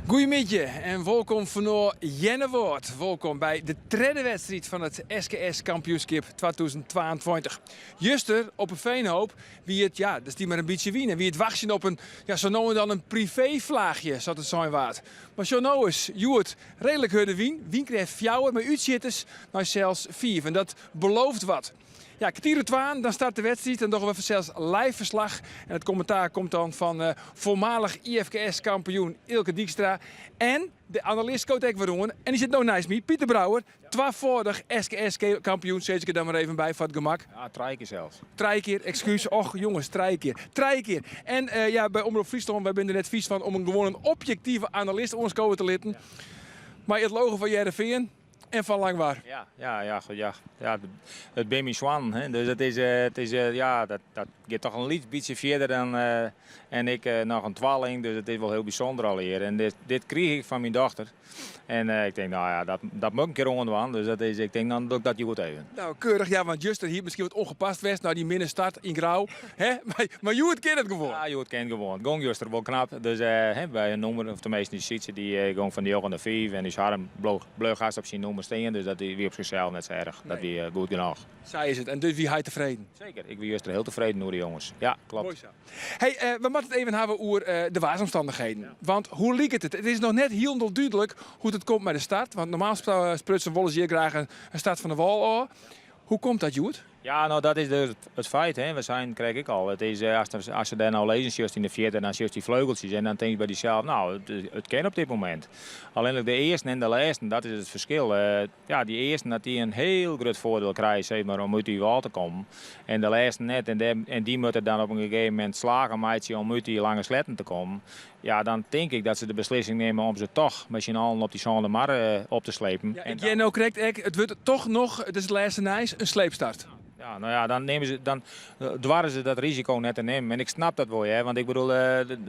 Goedemiddag en welkom vanaf Jennewoord. Welkom bij de derde wedstrijd van het SKS Kampioenschap 2022. Juster op een veenhoop wie het, ja, dat is die maar een beetje winnen. Wie het wachten op een, ja, zo nou en dan een privévlaagje, zoals het zijn waard. Maar zo nou is Joert redelijk hurde wien. Wien krijgt 4, maar uitzitters nou zelfs 4. En dat belooft wat. Ja, kwartier twaan, dan start de wedstrijd en dan gaan we zelfs live verslag. En het commentaar komt dan van voormalig IFKS-kampioen Ilke Dijkstra. En de analist Coach Ekwerongen. En die zit nou naast me, Pieter Brouwer. Tweevoudig SKS-kampioen, zet ik er dan maar even bij voor het gemak. Ja, 3 keer zelfs. 3 keer, excuus. Och jongens, 3 keer. 3 keer. En ja, bij Omroep Friesland, wij zijn er net vies van om gewoon een objectieve analist ons te litten. Ja. Maar het logo van Jereveen en van Langwaar. Ja, het ben mijn zwan. Hè. Dus het is, dat gaat toch een beetje verder dan en ik nog een twaalling. Dus het is wel heel bijzonder al hier. En dit kreeg ik van mijn dochter. En ik denk, nou ja, dat moet een keer onderwaan. Dus ik denk, dan doe ik dat goed even. Nou, keurig. Ja, want Justin hier misschien wat ongepast was. Nou, die minnenstart in grauw. Maar Joert kent het gewoon. Ja, Joert kent gewoon. Gong Juster wel knap. Dus bij een nummer, of de meeste die ziet, die gong van die 8 naar 5. En die harm bleef gast op zijn nummer staan. Dus dat wie op zichzelf net zo erg. Nee. Dat wie goed genoeg. Zij is het. En dus wie hij tevreden? Zeker. Ik ben Juster heel tevreden door de jongens. Ja, klopt. Mooi zo. Hey, we moeten het even hebben over de waarsomstandigheden. Ja. Want hoe liep het? Het is nog net heel duidelijk hoe het komt bij de start. Want normaal sprutsen wollen ze hier graag een start van de wal aan. Hoe komt dat, Joet? Ja, nou dat is dus het feit. Hè. We zijn, krijg ik al. Het is, als ze daar nou lezen, just in de vierde, dan zie je die vleugeltjes. En dan denk je bij jezelf, nou, het kan op dit moment. Alleen de eerste en de laatste, dat is het verschil. Ja, die eerste dat die een heel groot voordeel krijgt, zeg maar, om uit die wal te komen. En de laatste net. En die moeten dan op een gegeven moment slagen meidje om uit die lange sletten te komen. Ja, dan denk ik dat ze de beslissing nemen om ze toch met z'n allen op die Zonde Mar op te slepen. Ja, en jij nou correct, het wordt toch nog, het is de laatste nice, een sleepstart. Ja, nou ja, dan dwarren ze dat risico net te nemen. En ik snap dat wel, hè, want ik bedoel,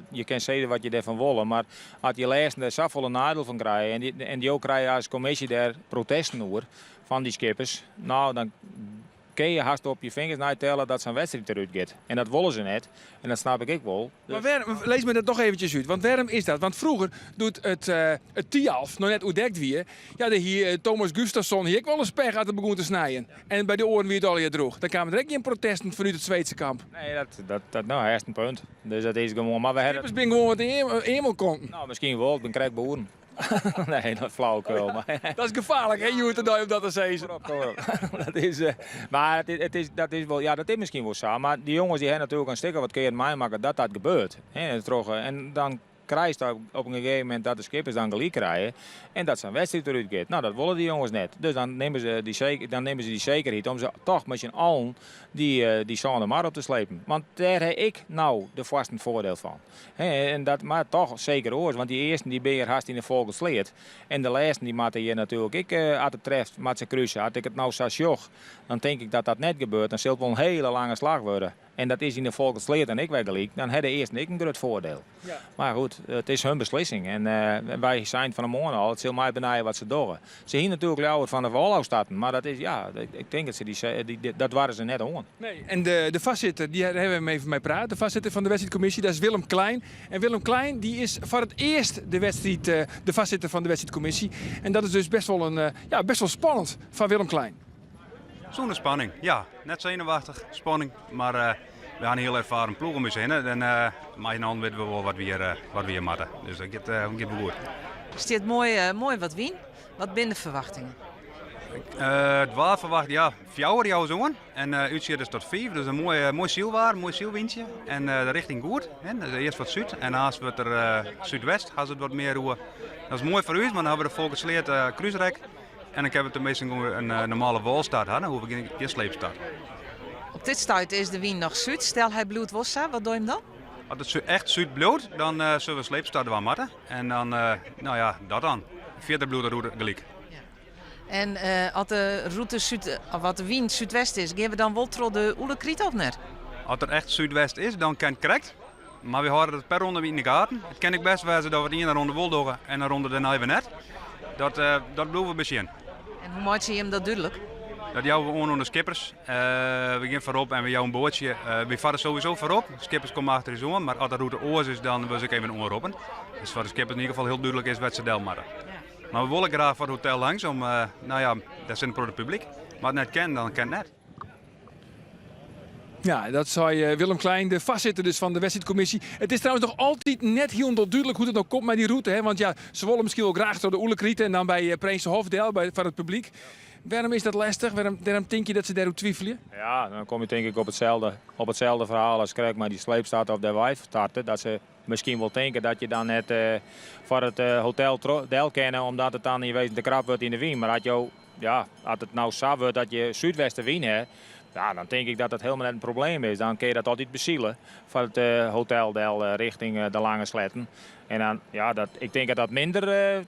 je kan zeggen wat je ervan wil, maar als je leest daar zoveel nadeel van krijgen en die ook krijgen als commissie daar protesten over van die skippers, nou dan kun je haast op je vingers tellen dat zijn wedstrijd eruit gaat. En dat willen ze net. En dat snap ik wel. Dus. Maar lees me dat toch eventjes uit. Want waarom is dat? Want vroeger doet het Tialf nog net oedekt wie. Ja, hier Thomas Gustafsson hier ik wel een speg uit het begon te snijden. En bij de oren wie het al hier droeg. Dan kwamen er ook geen protesten vanuit het Zweedse kamp. Nee, dat nou, hij is een punt. Dus dat is gewoon. Maar we hebben. Het ben gewoon wat de hemel komt. Nou, misschien wel. Ik ben krijg boeren. Nee, dat is flauwekul. Oh ja. Dat is gevaarlijk, hè, Joert, om dat te zeggen. Dat is, maar dat is wel, ja, dat is misschien wel zo. Maar die jongens die hebben natuurlijk een stikker wat keer meemaken dat gebeurt. En dan krijg je op een gegeven moment dat de skippers dan gelijk krijgen. En dat zijn wedstrijd eruit gaat. Nou, dat willen die jongens net. Dus dan nemen ze die zekerheid om ze toch met z'n allen die Zonde Mar op te slepen. Want daar heb ik nou de vaste voordeel van. En dat maar toch zeker hoor. Want die eerste die ben je haast in de volgende sleet. En de laatste die maakte je natuurlijk. Als het treft met zijn kruisen. Had ik het nou zo joch, dan denk ik dat dat net gebeurt. Dan zal het wel een hele lange slag worden. En dat is in de volgende sleet en ik weg gelijk. Dan had de eerste ik een groot voordeel. Ja. Maar goed, het is hun beslissing. En wij zijn van de morgen al. Het zal mij benijden wat ze doen. Ze hier natuurlijk jouwer van de Vollo starten. Maar dat is, ja, ik denk dat ze dat waren ze net on. Nee, en de vastzitter, die hebben we even mee praten. De vastzitter van de wedstrijdcommissie, dat is Willem Klein. En Willem Klein, die is voor het eerst de vastzitter van de wedstrijdcommissie. En dat is dus best wel spannend van Willem Klein. Zonder spanning, ja. Net zenuwachtig, spanning. Maar we gaan een heel ervaren ploeg om ons heen. En maar in hand weten we wel wat we hier maken. Dus dat gaat goed. Is het mooi wat wien? Wat zijn de verwachtingen? Het waar verwacht, ja, 4 jouw zoon. En uitzicht is tot 5. Dus een mooi zielwaar, een mooi zielwindje. En de richting goed. Dus eerst wat zuid. En als we er zuidwest, gaan ze het wat meer roeien. Dat is mooi voor u, maar dan hebben we de volgende sleet kruisrek. En ik heb het meestal een normale walstart, dan hoef ik geen sleepstart. Op dit stuit is de wien nog zuid. Stel hij bloed wossa, wat doe je hem dan? Als het echt zuid bloedt, dan zullen we sleepstarten wel matten. En dan, nou ja, dat dan. Verder bloed route gelijk. Ja. En als de route wat de wien zuidwest is, gaan we dan wel door de Oelekriet of net? Als het echt zuidwest is, dan kan het correct. Maar we houden het per ronde in de gaten. Het kan ik best wijzen dat we de ene ronde wel doen en een ronde daarna even net. Dat blijven we bezien. En hoe maak je hem dat duidelijk? Dat jouwen we onder de skippers. We gaan voorop en we jouwen een bootje. We varen sowieso voorop. De skippers komen achter de zon, maar als de route oors is, dan wil ik even onderroepen. Dus voor de skippers in ieder geval heel duidelijk is wat ze deel maken. Maar we willen graag voor het hotel langs, om, nou ja, dat is voor het publiek. Maar het net kent, dan kent het net. Ja, dat zei Willem Klein, de voorzitter dus van de wedstrijdcommissie. Het is trouwens nog altijd net heel duidelijk hoe het nog komt met die route. Hè? Want ja, ze willen misschien wel graag door de Oelekrieten en dan bij Prinsen Hofdel, voor het publiek. Waarom is dat lastig? Waarom denk je dat ze daarop twijfelen? Ja, dan kom je denk ik op hetzelfde verhaal als kijk maar die sleepstaat op de wijf starten. Dat ze misschien wel denken dat je dan net voor het hotel deel kennen omdat het dan in wezen te krap wordt in de wien. Maar als het nou zo wordt dat je Zuidwesten wien hebt, ja, dan denk ik dat dat helemaal net een probleem is. Dan kun je dat altijd bezielen van het hoteldeel richting de Lange Sletten. En dan, ja, ik denk dat dat minder...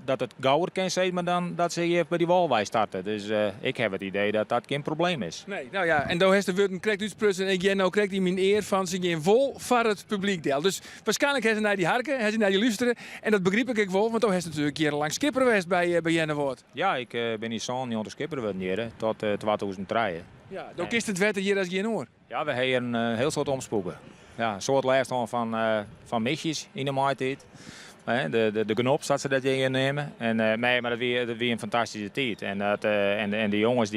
dat het gauwer kan zijn, maar dan dat ze hier bij die walwij starten. Dus ik heb het idee dat dat geen probleem is. Nee, nou ja, en dan heeft de woorden correct uitsprutsen en ik nou krijgt hij mijn eer van ze gaan vol voor het publiek deel. Dus waarschijnlijk hebben ze naar die harken, hebben ze naar die luisteren en dat begreep ik wel, want toen heeft natuurlijk jarenlang skipper geweest bij Jennewoord. Ja, ik ben hier zo'n jonge skipper geworden hier tot 2003. Ja, dan kist het wetter hier als geen oor. Ja, we hebben een heel soort omspoeken. Ja, een soort lijst van misjes in de maaitijd. De knop zat ze dat je nemen. Maar dat weer een fantastische tijd. En de jongens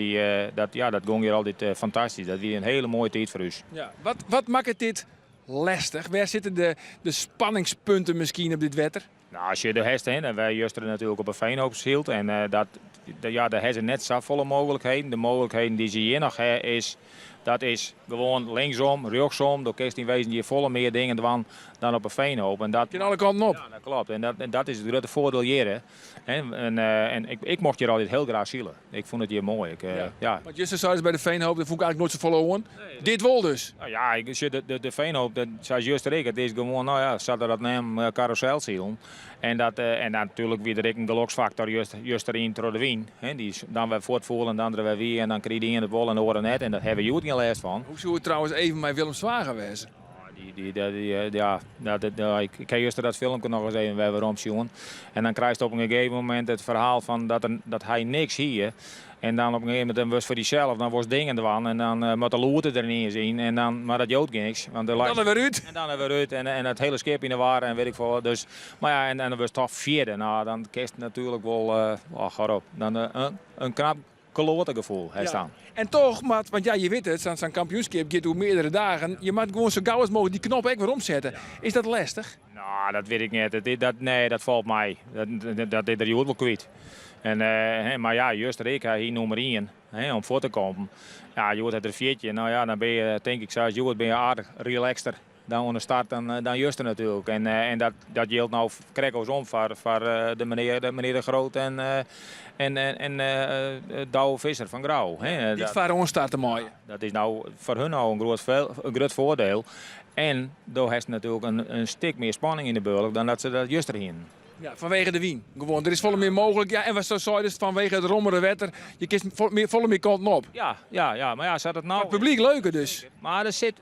dat gingen hier altijd fantastisch. Dat weer een hele mooie tijd voor ons. Ja. Wat maakt dit lastig? Waar zitten de spanningspunten misschien op dit wetter? Nou, als je de hest heen en wij justeren natuurlijk op een veenhoopshield. En daar hebben ze net zo volle mogelijkheden. De mogelijkheden die ze hier nog hebben dat is gewoon linksom, rechtsom. Dan kun je in wezen hier volle meer dingen dan op een veenhoop. En dat kan alle kanten op. Ja, dat klopt. En dat is het grote voordeel hier. Ik mocht hier altijd heel graag zielen. Ik vond het hier mooi. Ja. Want Justus zei bij de veenhoop, dat vond ik eigenlijk nooit zo volle oren. Nee, dit wel dus. Nou ja, de veenhoop, dat zei Justus ik. Het is gewoon, nou ja, zat er dat naam carouselzielen. En dan natuurlijk weer de geloksfactor juist erin door de wien. Die is dan weer voortvoeren en dan weer weer. En dan krijg je in het bol en de oren net. En dat hebben we geen les van. Hoe zou het trouwens even met Willem Zwager wezen? Ik heb juist dat filmpje nog eens even weer omzien. En dan krijg je op een gegeven moment het verhaal van dat hij niks hier. En dan op een gegeven moment was voor diezelf, dan was dingen ervan. En dan moet de loerte er niet in. En dan, maar dat jood niks. Want dan weer uit. En dan weer uit. En het hele schip in de war en weet ik veel. Dus, maar ja, en dan was het toch vierde. Nou, dan kist natuurlijk wel, een knap klote gevoel staan. En toch, want ja, je weet het, zo'n kampioenschap gaat door meerdere dagen. Je moet gewoon zo gauw als mogelijk die knop ook weer omzetten. Ja. Is dat lastig? Nou, dat weet ik niet. Nee, dat valt mij. Dat is er wel kwijt. Maar ja, juist ik hier nummer 1 om voor te komen. Ja, je wordt het er viertje. Nou ja, dan ben je, denk ik, zoals je ben je aardig relaxter dan onder start dan juist natuurlijk. En dat geldt nou krekels om voor de meneer De Groot en Douwe Visser van Grauw. Dit varen ons starten mooi. Dat is nou voor hun nou een groot voordeel. En daar heeft natuurlijk een stuk meer spanning in de burg dan dat ze dat juist erin. Ja, vanwege de wien. Gewoon, er is volle meer mogelijk. Ja, en wat zo zei dus vanwege het rommere wetter. Je kiest volle meer kanten op. Ja, maar ja, zat het nou. Het publiek leuker dus. Maar er zit,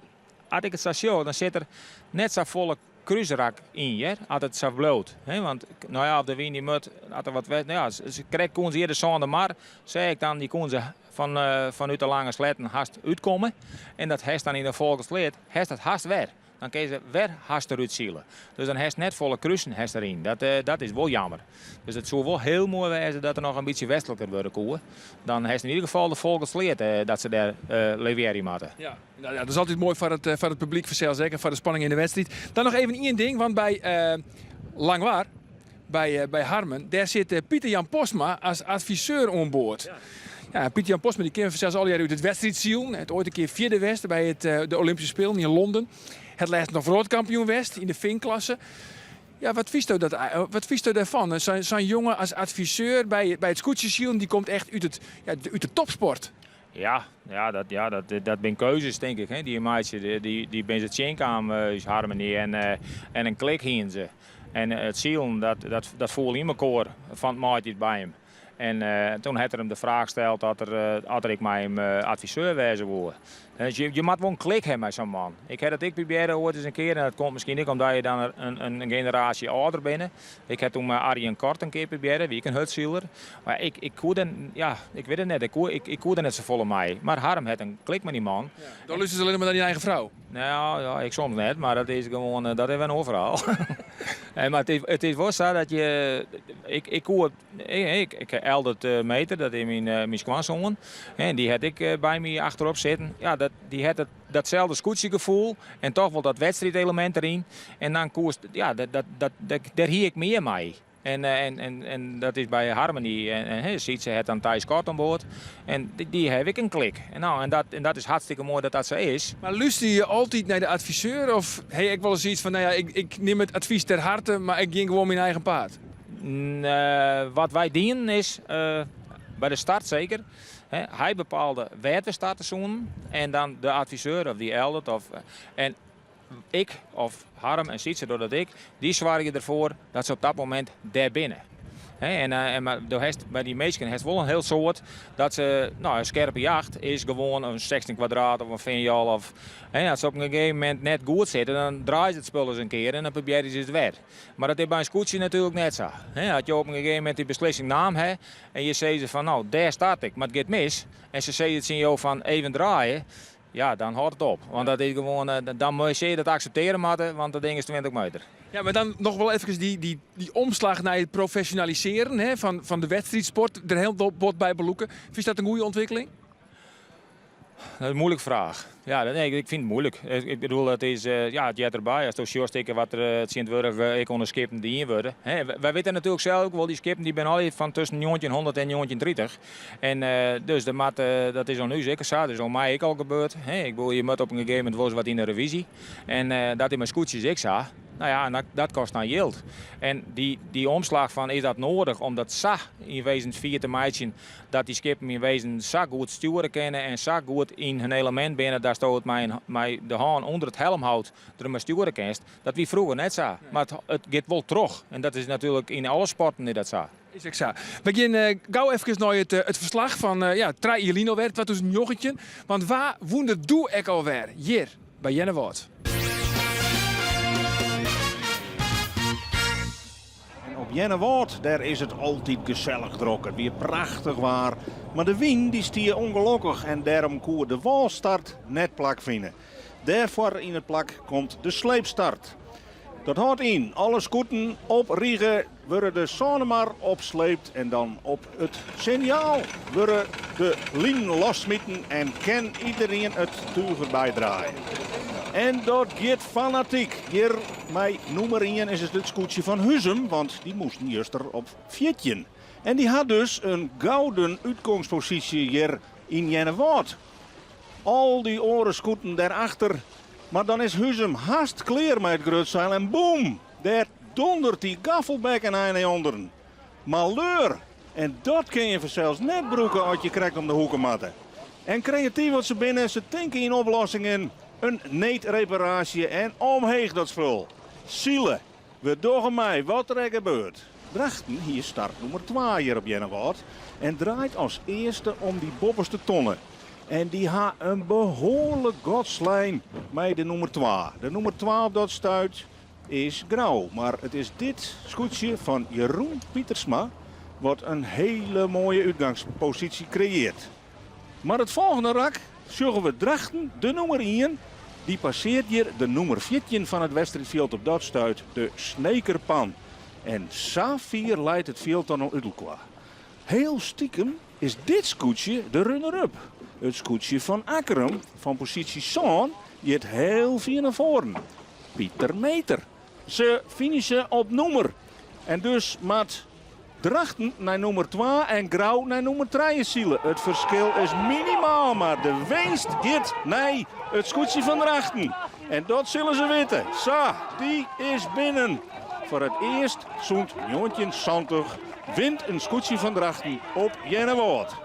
als ik het station, dan zit er net zo volle cruiserak in, ja, als het zo bloot. Want nou ja, op de wien die moet, als er wat weet, nou ja, ze krijgen hier de zonde maar, zei ik dan, die kon ze vanuit de Lange Sletten haast uitkomen. En dat heeft dan in de volksleed, heeft dat haast weer. Dan kun je ze weer haast eruit zielen. Dus dan heeft net volle cruisen erin. Dat is wel jammer. Dus het zou wel heel mooi zijn dat er nog een beetje westelijker worden koeien. Dan heeft in ieder geval de volksleed dat ze daar leveren moeten. Ja, nou ja, dat is altijd mooi voor het publiek, zeker voor de spanning in de wedstrijd. Dan nog even één ding, want bij Langwaar, bij Harmen, daar zit Pieter-Jan Postma als adviseur aan boord. Ja, Pieter-Jan Postma die kennen zelfs al jaar uit het wedstrijdziel. Het ooit een keer vierde west bij de Olympische Spelen in Londen. Het laatst nog wereldkampioen west in de finklasse. Ja, wat vies u daarvan? Zo'n jongen als adviseur bij het scootjesziel, die komt echt uit de topsport. Ja, dat zijn keuzes, denk ik. Hè. Die meisje, die ben ze tjenkam, Harmony en een klik hien ze. En het ziel, dat voel in mijn koor van het maatje bij hem. En toen had er hem de vraag gesteld dat ik mij hem adviseur wezen wil. Dus je moet wel een klik hebben met zo'n man. Ik heb het ik probeerde ooit eens een keer en dat komt misschien niet omdat je dan een generatie ouder bent. Ik heb toen met Arjen Kort een keer probeerd, wie ik een hutzieler. Maar ik weet het net, ik koerde net zo vol mij. Maar Harm had een klik met die man. Ja. Dan luisteren ze alleen maar naar die eigen vrouw. Nou ja, ik soms net, maar dat is gewoon, dat hebben we een overal. Maar het is wel zo dat je, ik heb Eldert Meter, dat is mijn schoonzoon. En die had ik bij me achterop zitten. Ja, die had datzelfde scootiegevoel en toch wel dat wedstrijdelement erin. En dan koers, ja, daar hier ik meer mee. En dat is bij Harmony. En ziet ze het aan Thijs Kort aan boord. En die heb ik een klik. En dat is hartstikke mooi dat dat zo is. Maar luister je altijd naar de adviseur? Of hey, ik wel eens iets van, nou ja, ik neem het advies ter harte, maar ik ging gewoon mijn eigen paard? Wat wij dienen is, bij de start zeker, hij bepaalde waar we starten zoen. En dan de adviseur of die Eldert. En ik of Harm en Sietse doordat die zorgen ervoor dat ze op dat moment daar binnen. Maar bij die meesten heeft wel een heel soort dat ze, een scherpe jacht is gewoon een 16 kwadraat of een vinjal. Of als ze op een gegeven moment net goed zitten, dan draaien ze het spul eens een keer en dan proberen ze het weer. Maar dat is bij een scootje natuurlijk net zo. Als je op een gegeven moment die beslissing nam hebt en je zegt van daar start ik, maar het gaat mis. En ze zeggen het jou van even draaien. Ja, dan houdt het op. Want dat is gewoon, dan moet je dat accepteren moeten, want dat ding is 20 meter. Ja, maar dan nog wel even die omslag naar het professionaliseren van de wedstrijdsport. Er heel bot bij beloeken. Vind je dat een goede ontwikkeling? Dat is een moeilijke vraag. Ja, nee, ik vind het moeilijk. Ik bedoel, het is, het jet erbij. Als het stikken wat er het Sint-Wurg ik onder skippen die in worden. Wij weten natuurlijk zelf ook wel, die skippen die ben al van tussen 1900 en 1930. En dus dat is al nu zeker zo. Dat is al mij ook al gebeurd. Ik bedoel, je moet op een gegeven moment wel eens wat in de revisie. En dat in mijn scootjes ik zo. Nou ja, en dat kost dan geld. En die omslag van is dat nodig om dat zo in wezen 4 te maken dat die skippen in wezen zo goed sturen kennen en zo goed in hun element binnen daar stoot mij de haan onder het helm houdt door mijn sturen kent. Dat wie vroeger net zo. Maar het gaat wel terug. En dat is natuurlijk in alle sporten dat zo. Is ik zo. We gaan gauw even naar het verslag van Trij Jelino werd, wat dus een joggetje. Want waar woende doe ik alweer? Hier, bij Jennewoord. Op Jennewoord, daar is het altijd gezellig drokken. Weer prachtig waar. Maar de wind die stier ongelukkig en daarom koer de walstart net plak vinden. Daarvoor in het plak komt de sleepstart. Dat houdt in, alle scooters op Riegen worden de zonemar opsleept en dan op het signaal worden de lijn lossmitten en kan iedereen het tuiger bijdraaien. En dat gaat fanatiek. Hier bij nummer 1 is het scootje van Huzum, want die moest eerst er op Viertjen. En die had dus een gouden uitgangspositie hier in Jennewoord. Al die oren scooters daarachter. Maar dan is Huzum haast klaar met het grutzeil en boem, daar dondert die gaffelbekken aan onderen. Malheur. En dat kun je zelfs net broeken als je krijgt om de hoekenmatten. En creatief wat ze binnen, ze denken in oplossingen. Een neetreparatie en omheeg dat spul. Zielen, we doggen mij wat er gebeurt. Drachten, hier start nummer 2 hier op Jennewoord. En draait als eerste om die bobberste tonnen. En die ha een behoorlijk godslijn met de nummer 2. De nummer 12 dat stuit is grauw. Maar het is dit scootje van Jeroen Pietersma wat een hele mooie uitgangspositie creëert. Maar het volgende rak zullen we Drachten, de nummer 1. Die passeert hier de nummer 14 van het wedstrijdveld op dat stuit, de Snekerpan. En Safir leidt het veld dan naar Udelkwa. Heel stiekem is dit scootje de runner-up. Het scootje van Akkerum van positie Zoon, die het heel veel naar voren. Pieter Meter. Ze finishen op nummer. En dus maat Drachten naar nummer 2 en Grauw naar nummer 3 zielen. Het verschil is minimaal, maar de winst gaat naar het scootje van Drachten. En dat zullen ze weten. Sa, die is binnen. Voor het eerst zo'n jongetje Santig wint een scootje van Drachten op Jennewoord.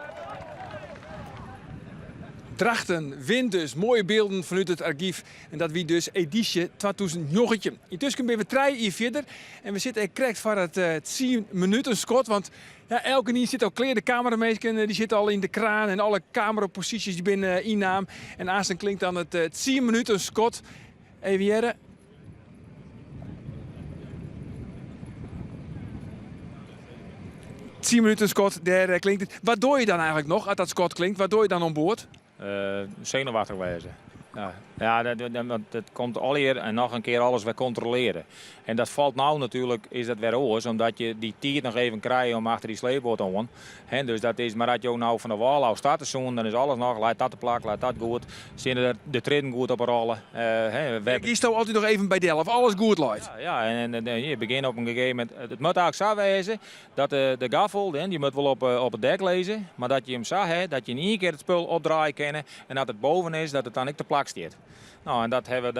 Drachten wint dus. Mooie beelden vanuit het archief. En dat wie dus editie 2009. Intussen ben we 3 uur verder. En we zitten correct voor het 10 minuten schot. Want ja, elke niet zit al kleer. De camerameesken die zitten al in de kraan. En alle cameraposities die binnen innaam. En aanstaan klinkt dan het 10 minuten schot. Even hier. ...10 minuten Scott, daar klinkt het. Wat doe je dan eigenlijk nog als dat Scott klinkt? Wat doe je dan aan boord? Zenuwachtig wezen. Ja, dat komt al hier en nog een keer alles weer controleren. En dat valt nou natuurlijk, is dat weer oors, omdat je die tijd nog even krijgt om achter die sleepboot te gaan. Dus dat is, maar dat je ook nou van de wal af staat te zoen, dan is alles nog, laat dat de plak, laat dat goed. Zien de treden goed op rollen. Ik kies toch altijd nog even bij Delft, alles goed loopt. Ja, en je begint op een gegeven moment, het moet eigenlijk zo wezen, dat de gaffel, die moet wel op het dek lezen, maar dat je hem zo hebt, dat je in één keer het spul opdraaien kan en dat het boven is, dat het dan niet te plak staat. Nou, en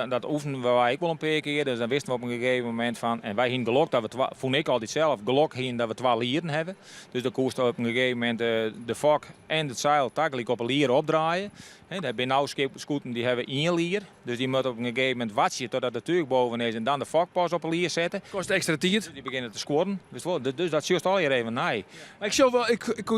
dat oefenen we ook wel een paar keer. Dus dan wisten we op een gegeven moment van... En wij hingen gelok dat we... Vond ik altijd zelf gelok hingen dat we 2 lieren hebben. Dus dan koest op een gegeven moment de fok en het zeil tegelijk op een lier opdraaien. Daar hebben nou scooters die hebben 1 lier. Dus die moeten op een gegeven moment watje totdat de turk boven is. En dan de fok pas op een lier zetten. Kost extra tijd. Dus die beginnen te scoren. Dus dat zie je al hier even na. Maar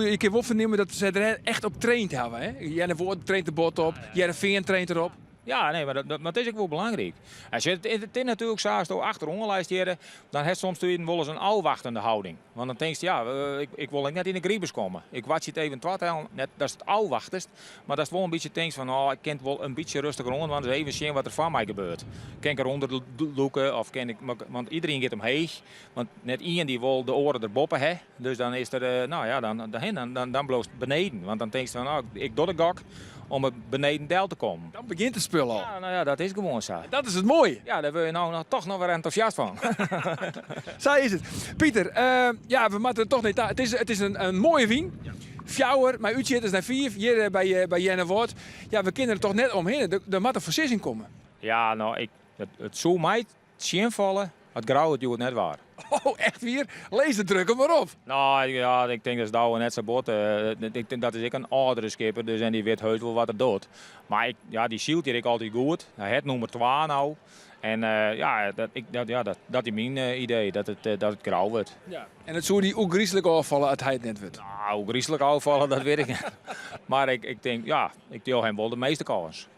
ik heb wel vernemen dat ze er echt op traind hebben. Hè? Jenne Voort traint de bot op. Jenne Veen traint erop. Ja, nee, maar dat is ook wel belangrijk. Als je het is natuurlijk zo, als je achter ongelijst hier, dan heeft soms wel eens een afwachtende houding. Want dan denk je, ja, ik wil net in de griebers komen. Ik wacht het even net, dat is het afwachtest. Maar dat is wel een beetje denk van, oh, ik kan het wel een beetje rustiger rond, want even zien wat er van mij gebeurt. Kan ik eronder loeken of kan ik, want iedereen gaat omheen. Want net iemand die wil de oren erboppen hè. Dus dan is er, nou ja, dan bloost beneden. Want dan denk je van, nou, ik doe de gok om het beneden deel te komen. Dan begint het spul al. Ja, nou ja, dat is gewoon zo. Dat is het mooie. Ja, daar wil je nou toch nog weer enthousiast van. Zo is het. Pieter, ja, we moeten het toch niet... Het is een mooie wien. Ja. Fjouwer, maar u zit dus naar 4, hier bij Jenne Woord. Ja, we kunnen er toch net omheen. Er moet een verslissing komen. Ja, nou, het zou mij zien vallen. Het grauw, het doet net waar. Oh, echt weer? Lees de druk hem maar op. Nou ja, ik denk dat is nou net zo bot. Ik denk dat is ik een oudere skipper, dus en die weet heus wel wat het doet. Maar die zielt hier ik altijd goed. Hij heeft nummer 2 nou. En dat is mijn idee, dat het grauw wordt. Ja. En het zou die ook griezelig afvallen als hij het net wordt? Nou, hoe griezelig afvallen, dat weet ik niet. Maar ik denk, ja, ik deel hem wel de meeste kans.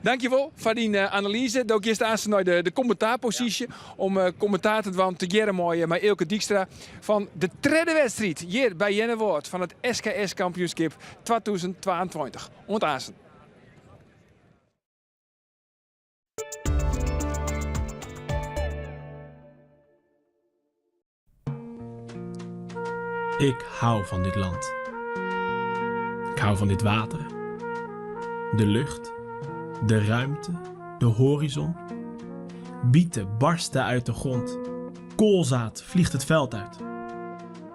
Dankjewel voor die analyse. Ook eerst aan naar de commentaarpositie. Ja. Om commentaar te doen te jaren met Elke Dijkstra van de derde wedstrijd. Hier bij Jenne Woord van het SKS kampioenschap 2022. Ontazen. Ik hou van dit land. Ik hou van dit water. De lucht. De ruimte, de horizon. Bieten barsten uit de grond. Koolzaad vliegt het veld uit.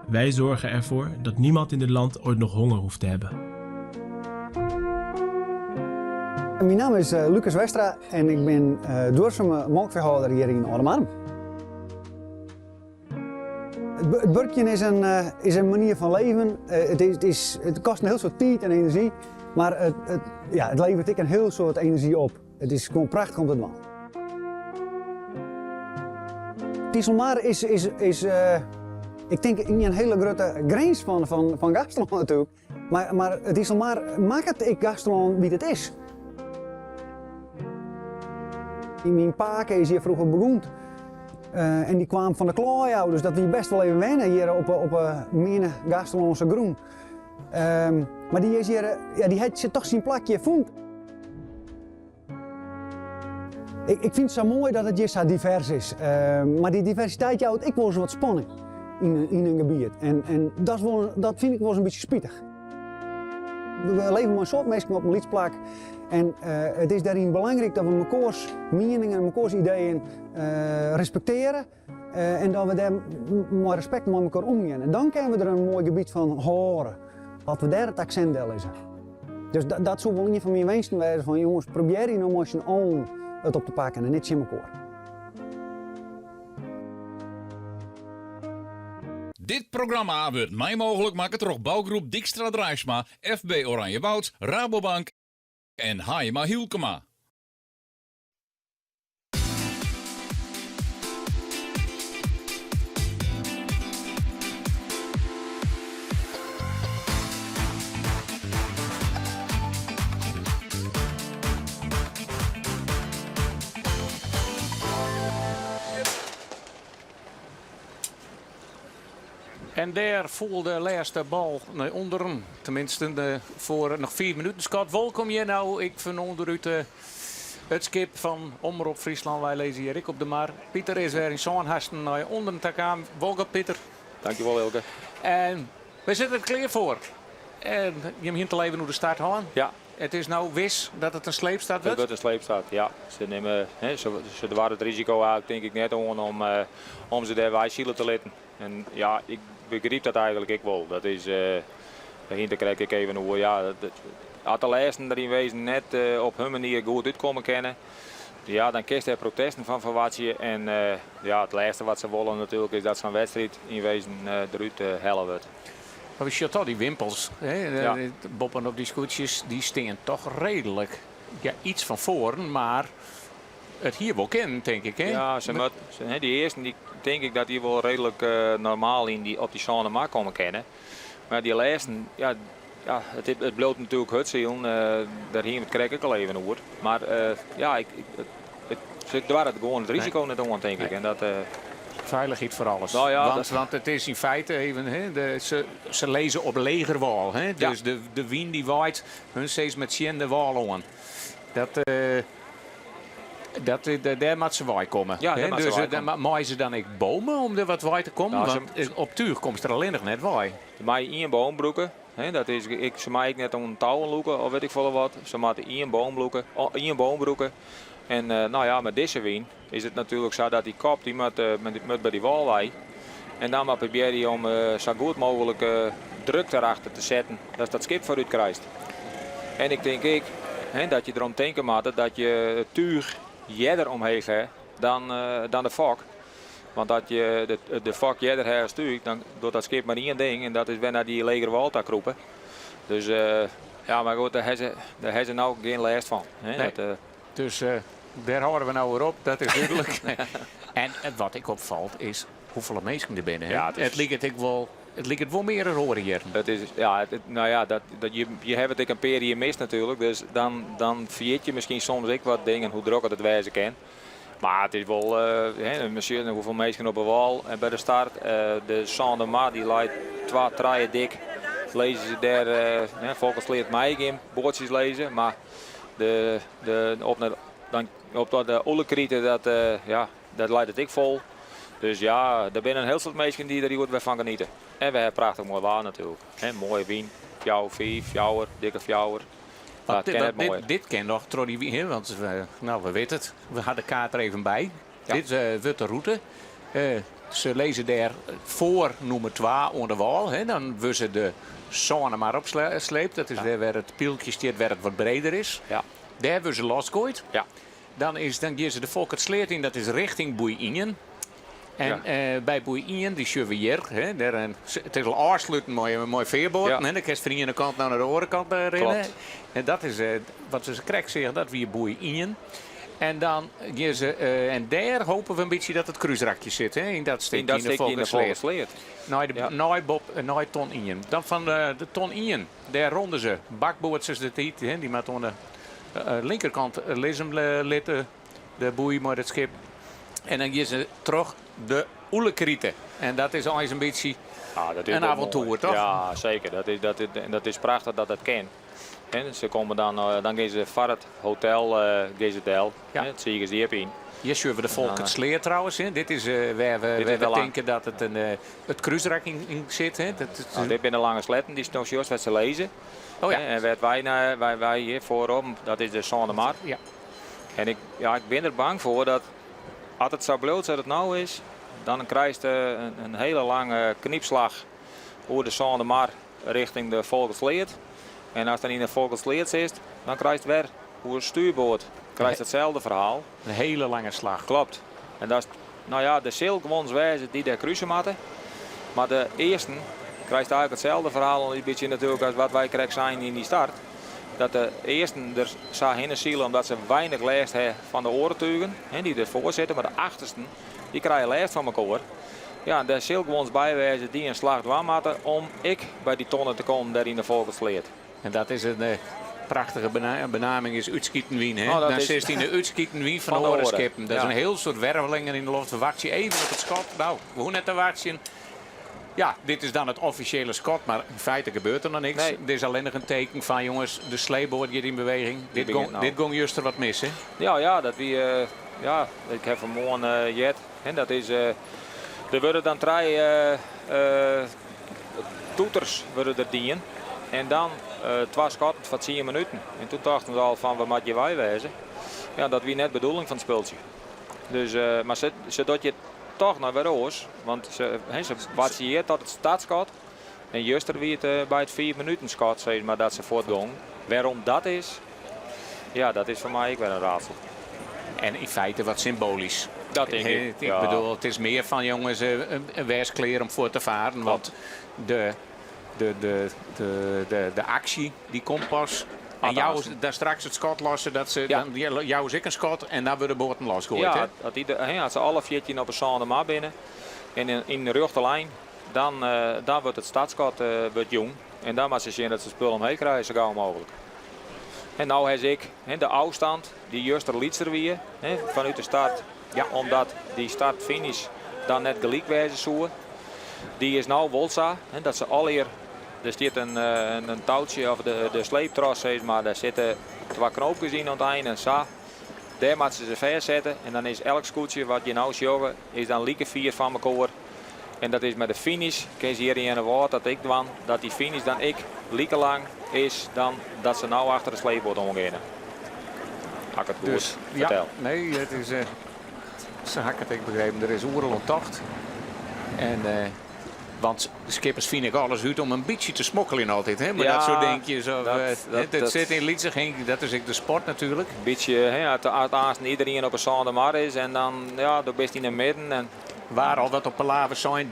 Wij zorgen ervoor dat niemand in dit land ooit nog honger hoeft te hebben. Mijn naam is Lucas Westra en ik ben duurzame melkveehouder hier in Oudemarm. Het burkje is een manier van leven. Het kost een heel soort tijd en energie. Maar het levert ik een heel soort energie op. Het is gewoon prachtig om te doen. Tieselmar is ik denk niet een hele grote grens van Gastrolon natuurlijk. Maar Tieselmar maakt het Gastrolon wie het is. Mijn paak is hier vroeger begonnen. En die kwam van de klooi, dus dat was best wel even wennen hier op mijn Gastrolonse groen. Maar die is hier, die heeft zich toch zijn plakje gevonden. Ik vind het zo mooi dat het hier zo divers is. Maar die diversiteit houdt ik wel eens wat spanning in een gebied. En dat vind ik wel eens een beetje spietig. We leven maar een soort mensen op een lietsplak. En het is daarin belangrijk dat we mekaars meningen en mekaars ideeën respecteren. En dat we daar met respect met elkaar omgaan. En dan kunnen we er een mooi gebied van horen. Laten we daar het accentdeel is. Dus dat zou wel een van mijn wensen zijn van jongens, probeer je nou eens een het op te pakken en niet in elkaar. Dit programma wordt mij mogelijk maken door bouwgroep Dijkstra Drijfsma, FB Oranjewoud, Rabobank en Haima Hielkema. En daar voelde de laatste bal naar onderen. Tenminste, voor nog 4 minuten. Scott, welkom je nou. Ik van onderuit het skip van Omroep Friesland. Wij lezen hier ik op de mar. Pieter is weer in zo'n hasten naar onderen te gaan. Welkom Pieter. Dankjewel Elke. En we zitten er klaar voor. En je begint al even hoe de start gaan. Ja. Het is nou wis dat het een sleepstart Het wordt. wordt een sleepstart, ja. Ze nemen, ze waren het risico eigenlijk denk ik net om ze daar wijszielen te laten. En ja, ik begreep dat eigenlijk ik wel. Dat is, dahinter krijg ik even hoe, ja, had de laatste erin wezen net op hun manier goed uitkomen kennen. Ja, dan kiest hij protesten van verwatje. En ja, het laatste wat ze willen natuurlijk is dat zo'n wedstrijd in wezen eruit hellen wordt. Maar we zien toch die wimpels, hè? Ja. De boppen op die scootjes, die staan toch redelijk iets van voren, maar het hier wel kennen, denk ik. Hè? Ja, die eerste die denk ik dat die wel redelijk normaal op die zone maar komen kennen. Maar die laatste, ja, het bloot natuurlijk Hutziel, daar hier krijg ik al even over. Maar ja, ze waren het gewoon het risico net om, denk ik. En dat, Veiligheid voor alles. Nou ja, want het is in feite even, hè, ze lezen op legerwal. Hè? Dus de wind die waait, hun steeds met Sjen de wal aan. Daar moet ze waai komen. Ja, hè? Dus maaien ze dan ook bomen om er wat waai te komen? Nou, want op tuur komt er alleen nog net waai. ze maaien in boombroeken. Dat is, ze maaien net om een touw loeken of weet ik veel wat. Ze maken in boombroeken. En nou ja, met deze wind is het natuurlijk zo dat die kop die moet bij die wal waai. En dan maar probeer je om zo goed mogelijk druk erachter te zetten dat dat schip vooruit krijgt. En ik denk dat je erom denken moet dat je het tuur jeder omheen hebt dan de fok. Want dat je de fok jeder hebt stuurt, dan doet dat schip maar één ding en dat is weer naar die leger wal te kroepen. Dus ja, maar goed, daar hebben ze nou geen last van. Nee. Dus daar houden we nou weer op, dat is duidelijk. En wat ik opvalt is hoeveel mensen er binnen. Ja, het lijkt wel meer horen hier. Dat is, ja, nou ja, je hebt het een paar hier mist natuurlijk, dus dan vergeet je misschien soms ook wat dingen, hoe druk het wezen kan. Maar het is wel, misschien hoeveel mensen op de wal en bij de start. De Sander die leidt 2-3 dik. Lezen ze daar, volgens leert mij geen boordjes lezen, maar op de Ollekrieten, dat leidt het ik vol. Dus ja, er zijn een heel soort mensen die er goed van genieten. En we hebben prachtig mooi waar natuurlijk. Mooie wien, fjouwer, dikke fjouwer. Dit ken nog Trody, want we weten het. We hadden de kaart er even bij. Ja. Dit wordt de route. Ze lezen daar voor nummer 2 aan de wal. Dan worden ze de zone maar opsleept. Dat is waar het pieltje staat, waar het wat breder is. Ja. Daar worden ze losgooid. Ja. Dan geven ze de volk het sleert in, dat is richting Boeien. En bij Boeien, die zien we hier. Het is al aansluiten met een mooi veerboord. Ja. Dan kan je van de ene kant naar de andere kant rennen. En dat is wat ze krijgen zeggen, dat we Boeien. En dan en daar hopen we een beetje dat het kruisrakje zit. In dat stukje in de volksleer. Naar ton in. Dan van de ton in, daar ronden ze. Bakboordsers de tijd, die met aan de linkerkant lezen litten de boei met het schip. En dan gaan ze terug de Oelekrieten. En dat is al eens een beetje een avontuur, toch? Ja, zeker. Dat is prachtig dat dat kan. En ze komen dan gaan ze van het hotel Gezetel. Het zie je in. Hier zien we de volk het sleer trouwens. Hè. Dit is waar we denken dat het het kruisrak in zit. Hè. Dit zijn de lange sletten, die is nog juist wat ze lezen. Oh, ja. En wat wij hier voorop, dat is de Sander. Ja. En ik ben er bang voor dat als het zo bloot zoals het nou is, dan krijg je een hele lange kniepslag over de Sander richting de Volkensleert. En als dan in de Volkensleert zit, dan krijg je weer over het stuurboord. Krijg je hetzelfde verhaal. Een hele lange slag. Klopt. En dat is, de Silkwons wijzen die daar kruisen moeten. Maar de eerste krijgt eigenlijk hetzelfde verhaal, een beetje natuurlijk als wat wij krijgen zijn in die start. dat de eersten er heen zielen omdat ze weinig last hebben van de orentuigen. Die ervoor zitten, maar de achtersten die krijgen last van elkaar. Ja, daar zal gewoon bijwijzen die een slag dwaan moeten om ik bij die tonnen te komen daar in de volksleed. En dat is een prachtige benaming, is Uitskietenwien. Oh, Dan zit hij in de Uitskietenwien van de orenskippen. Dat is een heel soort wervelingen in de lucht. We wachten even op het schot. Nou, we hoeven net te wachten. Ja, dit is dan het officiële schot, maar in feite gebeurt er nog niks. Nee. Dit is alleen nog een teken van, jongens, de sleeboord gaat in beweging. Dit ging juist er wat mis, hè? Ja, dat wie, ik heb vanmorgen jet. En dat is, er worden dan 3 toeters worden er dienen. En dan 2 schotten van 10 minuten. En toen dachten we al van, wat moet je wij wezen? Ja, dat was net de bedoeling van het speeltje. Dus, maar ze doet je toch naar weer oors. Want ze watieert tot het startschot. En juster wie het bij het 4 minuten schot, zeg maar dat ze voortgong. Waarom dat is, ja, dat is voor mij ook weer een raadsel. En in feite wat symbolisch. Dat denk ik. Ik bedoel, het is meer van, jongens, een werskleer om voor te varen. Want de actie die komt pas. En jou daar straks het schot lossen, dat ze dan jou is ik een schot en dan worden de boten losgooid. Ja, als ze alle 14 op een zandema binnen en in de rechte lijn, dan wordt het startschot jong. En dan moet ze zien dat ze spul omheen krijgen zo gauw mogelijk. En nou heb ik de afstand die juist er lietser weer vanuit de start. Ja, omdat die start-finish dan net gelijk wezen zoeken. Die is nou Wolsa, dat ze al hier. Er zit een touwtje of de sleeptros, maar daar zitten 2 knoopjes in aan het einde. Daar moeten ze verzetten en dan is elk scootje wat je nou ziet, is dan lieke 4 van elkaar. En dat is met de finish, kun je hier in een woord dat ik dan, dat die finish dan lieke lang is dan dat ze nou achter de sleepboot omgaan. Had ik het goed dus, vertel. Ja, nee, het is, ze had het ik begrepen, er is oerlonttocht. En... want de skippers vinden ik alles uit om een beetje te smokkelen altijd. Hè? Maar ja, dat soort dingetjes. Dat zit in Lietze, dat is de sport natuurlijk. Een beetje, als iedereen op een zandemar is en dan de best in het midden. En... Waar al wat op palaver zijn,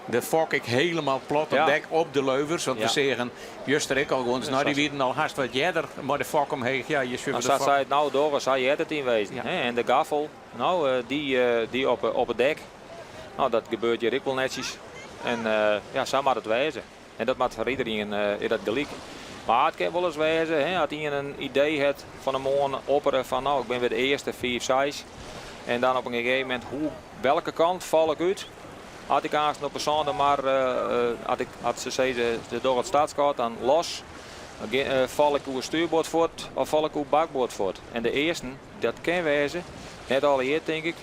de fok ik helemaal plat op dek op de leuvers. Want we zeggen, juist ik al gewoon, nou die weten al haast wat jij er, maar de fok omheen, ja, je schuift de fok. Zij het nou door, zou je het in wezen. Ja. En de gaffel, nou, die op het dek, nou dat gebeurt hier ook wel netjes. En zo moet het wezen. En dat moet voor iedereen in dat gelijk. Maar het kan wel eens wezen, als hij een idee heeft van een morgen opperen van nou ik ben weer de eerste 5, 6. En dan op een gegeven moment, welke kant val ik uit? Had ik aanstaan op een zonde, maar had ze zeggen door het startschot dan los. Val ik uw stuurboord voort of val ik uw bakboord voort? En de eerste, dat kan wezen, net al hier denk ik.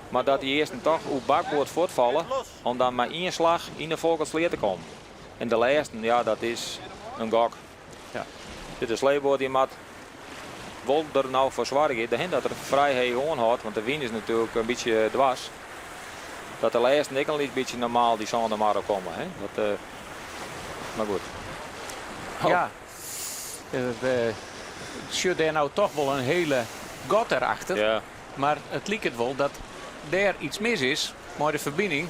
Maar dat die eerste toch uw bakboord voortvallen om dan maar 1 slag in de volksleer te komen. En de laatste, ja, dat is een gok. Ja. Dit is sleeboord die moet wel er nou voor zwaar dat er vrijheid gewoon houdt, want de wind is natuurlijk een beetje dwars. Dat de laatste ik al een beetje normaal die zanden maar komen. Hè? Maar goed. Oh. Ja, het zit daar nou toch wel een hele got erachter. Ja. Maar het lijkt het wel dat daar iets mis is, maar de verbinding,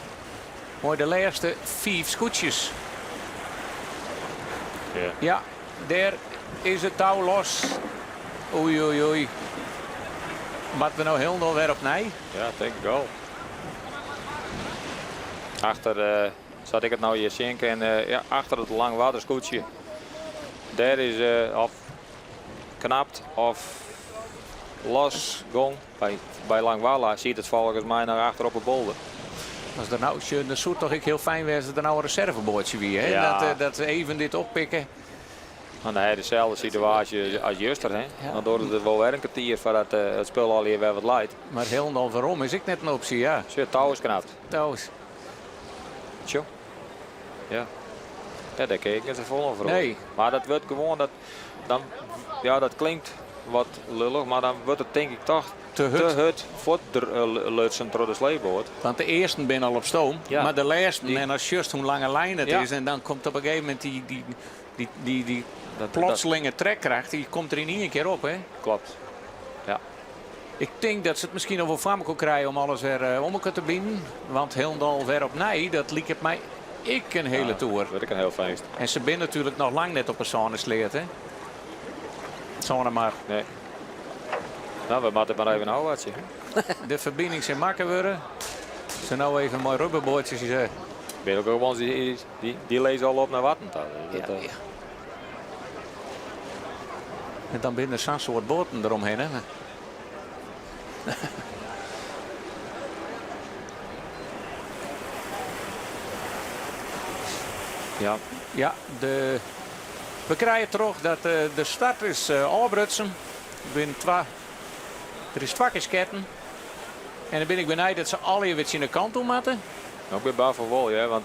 maar de laatste 5 scootjes. Ja, daar is het touw los. Oei, oei, oei. Maar we nou helemaal weer op nee? Ja, denk ik wel. Achter zat ik het nou hier zien en achter het langwaterscootje. Daar is of knapt of los gong. Bij Langwalla ziet het volgens mij naar achter op de bolder. Als er nou, dat zou toch heel fijn zijn dat er nou een reserveboordje weer, hè? Ja. Dat ze even dit oppikken. Dan heb je dezelfde situatie als juster, hè? Ja. Dan doet het wel weer een kwartier voordat het spul al hier weer wat leidt. Maar helemaal waarom is ik net een optie, ja. Zit touw is knapt. Touw is. Tjo. Ja. Ja, daar keek ik ze vol over. Nee. Maar dat wordt gewoon dat klinkt wat lullig, maar dan wordt het denk ik toch te hut voor de lutsen door de sleeboord. Want de eerste ben al op stoom, ja. Maar de laatste, en als juist hoe lange lijn het ja. is, en dan komt op een gegeven moment die plotselinge trekkracht, die komt er in 1 keer op, hè? Klopt. Ja. Ik denk dat ze het misschien nog wel van kunnen krijgen om alles weer om elkaar te binden. Want helemaal weer op nee, dat liep het mij een hele toer. Dat vind ik een heel feest. En ze zijn natuurlijk nog lang net op een zonnesleert, hè? Zo'n maar. Nee. Nou, we moeten maar even houden. De verbinding zijn makkelijk worden. Ze nou even mooi rubberboordjes. Ik weet ook gewoon, die lezen al op naar Watten. Ja. En dan binnen zo'n soort boten eromheen. Hè? Ja, we krijgen terug dat de start is afbrutsen. Er is 2 keer en dan ben ik benieuwd dat ze alle weer in de kant toe moeten. Ik ben bang voor wel, ja, want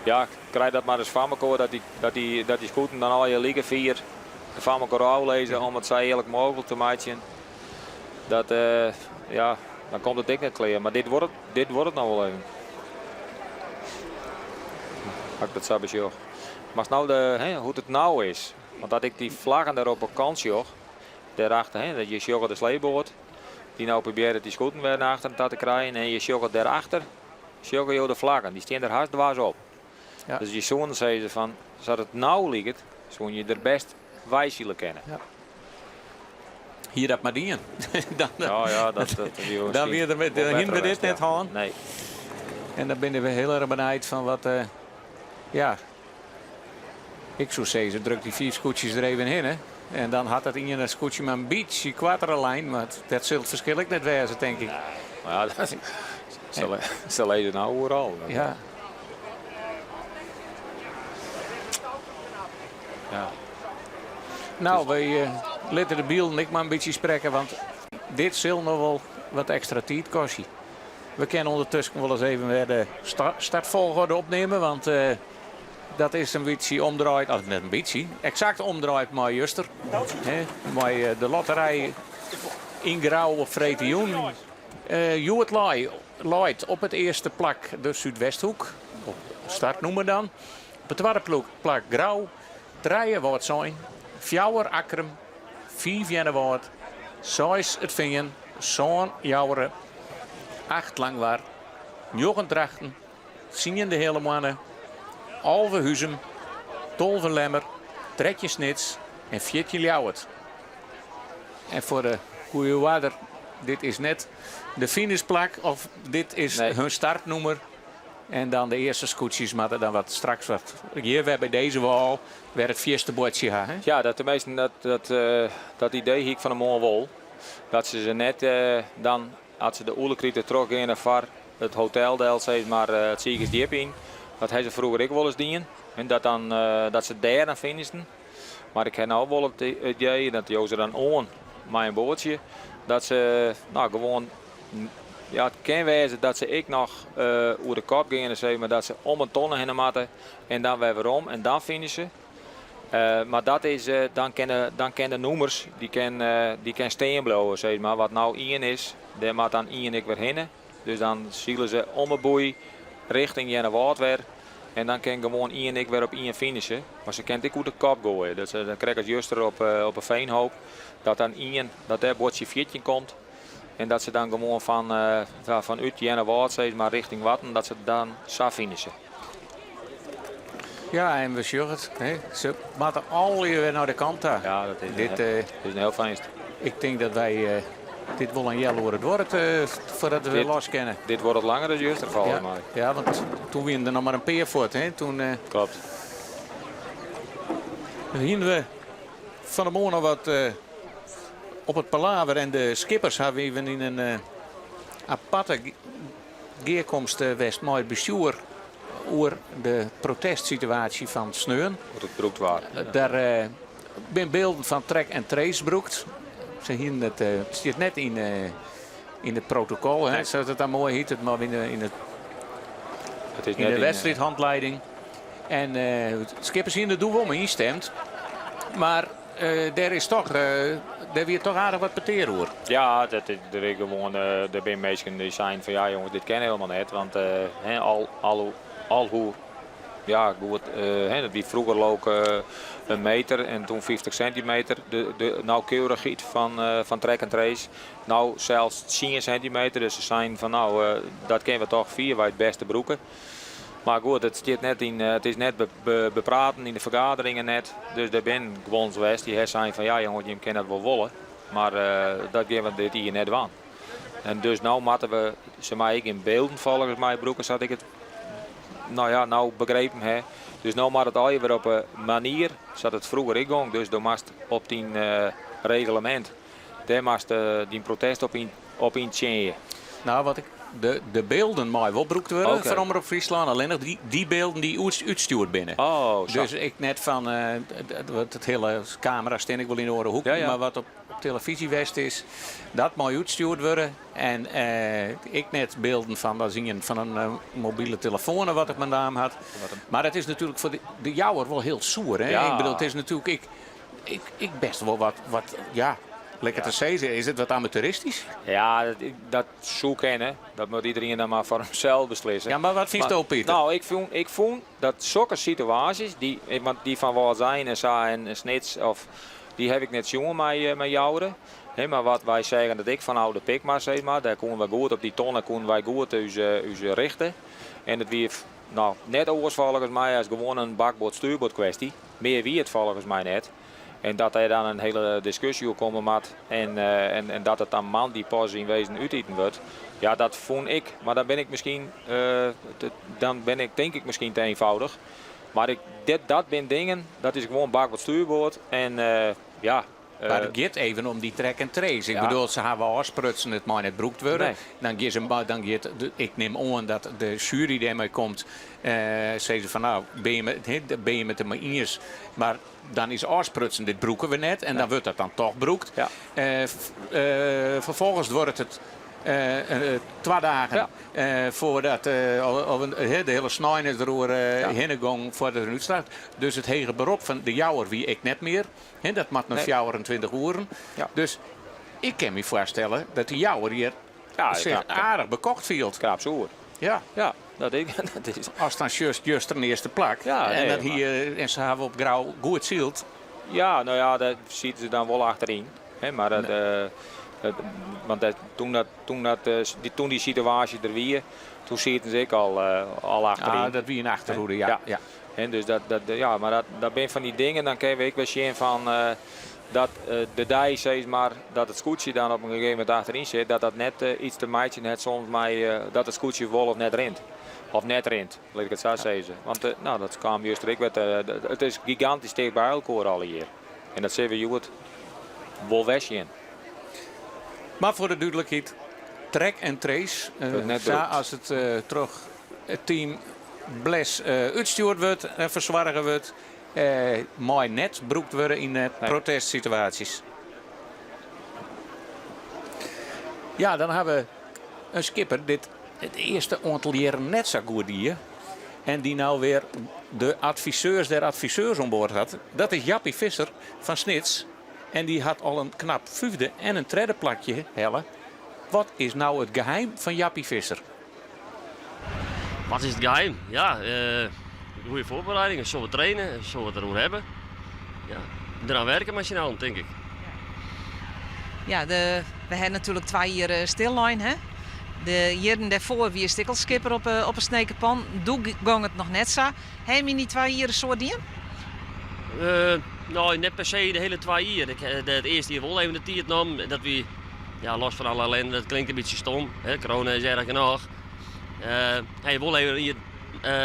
ja, krijg dat maar eens van elkaar dat die scooten dan al je liegen 4 van elkaar aflezen om het zo eerlijk mogelijk te maken. Dat, ja, dan komt het dik net klaar. Maar dit wordt het nou wel even. Als ik dat zo beschouw. Maar nou hoe het nou is, want dat ik die vlaggen daar op een kant zag, daarachter, dat je sjoggt de sleeboord, die nou probeert die scooten weer naar achteren te krijgen en je sjoggt daarachter, sjoggt je de vlaggen, die staan er hard dwars op. Ja. Dus je zoon zei ze van, zoals het nou ligt, zo'n je er best wijs kennen. Ja. Hier dat maar dienen. Dan weer er met hinder dit net gaan. Nee. En dan ben we heel erg benieuwd van wat, ja. Ik zou zeggen, ze drukt die 4 scootjes er even in, hè. En dan had het in een scootje maar een beetje kwartere lijn, maar dat zult verschillend net wezen, denk ik. Nou, ja, dat ze lezen nou overal. Ja. Ja. Nou, wij laten de Biel en ik maar een beetje spreken, want dit zal nog wel wat extra tijd kosten. We kunnen ondertussen wel eens even weer de startvolgorde opnemen, want dat is een beetje omdraaid, of net een beetje, exact omdraaid maar juster. Maar de lotterij in grauw op Vretejoen. Juwet Light op het eerste plak de Zuidwesthoek, op startnoemer dan. Op het tweede plak grauw, 3 wordt zijn, 4 Akkerum, 5 Jennewoord, 6 het Vingen, zo'n Jouweren, 8 Langwaar, 9 Drachten, 10 de Helemannen, Alve Huzem, 12 Lemmer, 13 Snits en 14 Ljouwert. En voor de goede waarder, dit is net de finishplak of dit is hun startnummer. En dan de eerste scootjes, maar dan wat straks wat. Hier weer bij deze wal weer het eerste bordje gaan. Ja, dat de meesten dat idee hier van de mooie wol. Dat ze net dan, als ze de oerlekrieten trok in naar het hotel deelt, zeg maar het Ziegersdiep in. Dat hebben ze vroeger ook wel eens dienen. En dat ze daar dan finishen. Maar ik heb nou wel het idee dat ze dan on met een bootje. Dat ze nou gewoon. Ja, het kan wezen dat ze ik nog over de kop gingen, zeg maar dat ze om een tonnen heen matten en dan weer om en dan finishen. Maar dat is, dan kan de noemers, die kan steen blijven, zeg maar. Wat nou 1 is, daar moet dan 1 ik weer heen. Dus dan zielen ze om een boei richting Jennewoord weer. En dan kan gewoon 1 ik weer op 1 finishen. Maar ze kent ik hoe de kop gooien. Dus dan krijg je juster op een veenhoop. Dat dan 1, dat daar bordje 14 komt. En dat ze dan gewoon vanuit Jennewoord, zeg maar richting Watten, dat ze dan zo finishen. Ja, en we zien het. Ze moeten al weer naar de kant daar. Ja, dat is, dit is een heel fijn. Ik denk dat wij dit wel een jelle wordt voordat we weer los kennen. Dit wordt het langer dan juist volgens mij. Ja, want toen wien er nog maar een peer voort. Klopt. Hier we van de morgen wat op het palaver en de skippers hebben we even in een aparte geerkomst west mooi bestuur over de protestsituatie van Sneun. Wat het broekt waar. Daar ben beelden van Trek en Trace broekt. Ze hier het zit net in het protocol, hè, zoals het dan mooi heet, het maar in de wedstrijdhandleiding. En skippers hier doen we om instemt. Maar daar is toch, daar weer toch aardig wat peteer hoor. Ja, er is gewoon, er zijn mensen die zijn van ja jongens, dit ken helemaal niet. Want al hoe, ja goed, die vroeger ook een meter en toen 50 centimeter. De nauwkeurigheid van Trek en Trace. Nou zelfs 10 centimeter, dus ze zijn van nou, dat kennen we toch 4 bij het beste broeken. Maar goed, het is net bepraten in de vergaderingen net. Dus daar ben gewoon geweest die zijn van ja jongen, je kan dat wel willen. Maar dat gaan we dit hier net aan. En dus nu moeten we, ze mij ik in beelden volgens mij broeken, zodat ik het nou begrepen heb. Dus nu moet het al weer op een manier, zodat het vroeger ik ging. Dus dan moest op die reglement, daar moest die protest op in changen. Nou, wat ik de beelden mij wel broekt worden Okay. van Omroep Friesland. Alleen nog die beelden die uitstuurd binnen. Oh, zo. Dus ik net van het hele camera steen ik wel in de oren hoek, maar wat op televisie west is, dat mooi uitstuurd worden. En ik net beelden van dat zingen van een mobiele telefoon wat ik mijn naam had. Maar het is natuurlijk voor de jouwer wel heel soer. Hè? Ja. Ik bedoel, het is natuurlijk ik best wel wat ja. Lekker te zeggen, is het wat amateuristisch? Ja, dat zo kennen. Dat moet iedereen dan maar voor hemzelf beslissen. Ja, maar wat vind je ook, Pieter? Nou, ik vond dat zulke situaties, die van wat zijn en Sa en Snits, die heb ik net jongen met jouren. Maar wat wij zeggen, dat ik van oude Pikma zeg maar, daar konden we goed op die tonnen konden wij goed ons richten. En het weer net oors volgens mij als gewoon een bakboord-stuurboord kwestie. Meer wie het volgens mij net. En dat er dan een hele discussie op komen moet en dat het dan man die pas in wezen uiteten wordt. Ja, dat vond ik. Maar dan ben ik misschien, denk ik misschien te eenvoudig. Maar dat zijn dingen, dat is gewoon bakboord stuurboord. En ja. Maar het gaat even om die track en trace. Ik bedoel, ze hebben afsprutsen het maar net broekt worden. Nee. Ik neem aan dat de jury die ermee komt, zeggen ze van nou, ben je met de maniers, maar dan is afsprutsen dit broeken we net en dan wordt dat dan toch broekt. Ja. Vervolgens wordt het 2 dagen voordat de hele snijden erover heen ging voordat er uitstraat. Dus het hege beroep van de jouwer wie ik net meer. Dat moet nog 24 uur. Ja. Dus ik kan me voorstellen dat de jouwer hier zich aardig bekocht viel. Kraapsoer. Ja. Ja, dat is. Als dan juist een eerste plak. Ja, en nee, dat hier en ze hebben op grauw goed zielt. Ja, nou ja, dat ziet ze dan wel achterin. Maar dat, want toen die situatie er weer, toen zitten ze ik al achterin. Ah, dat wie een achterhoede, ja. En dus maar dat ben van die dingen, dan kun ik wel zien van dat de dij zeg maar dat het scootje dan op een gegeven moment achterin zit, dat net iets te meidje net soms mij dat het scootje vol of net rent. Of net rent, laat ik het zo zeggen. Want dat kwam juist ik het is gigantisch dicht bij elkaar al hier. En dat zien we goed wel wegzien. Maar voor de duidelijkheid, track en trace. Als het terug het team Bles uitstuurd wordt en verzwargen wordt, mooi net broekt worden in protestsituaties. Ja, dan hebben we een skipper dit het eerste aantal jaren net zo goed hier. En die nou weer de adviseurs der adviseurs aan boord had. Dat is Jappie Visser van Snits. En die had al een knap 5e en een 3e plakje hellen. Wat is nou het geheim van Jappie Visser? Wat is het geheim? Ja, goede voorbereidingen. Zo we trainen, zo we het erover hebben. Ja, eraan werken met je nou, denk ik. Ja, we hebben natuurlijk 2 jaar stillijn. Hè? De jaren daarvoor wie stikkelskipper op een snekenpan. Toen ging het nog net zo. Heb je niet 2 jaar zo dien? Nou, net per se de hele 2 jaar. Het eerste jaar wel even de tijd nam. Dat we, ja, los van alle ellende, dat klinkt een beetje stom. Hè? Corona is erg genoeg. Hij wil even hier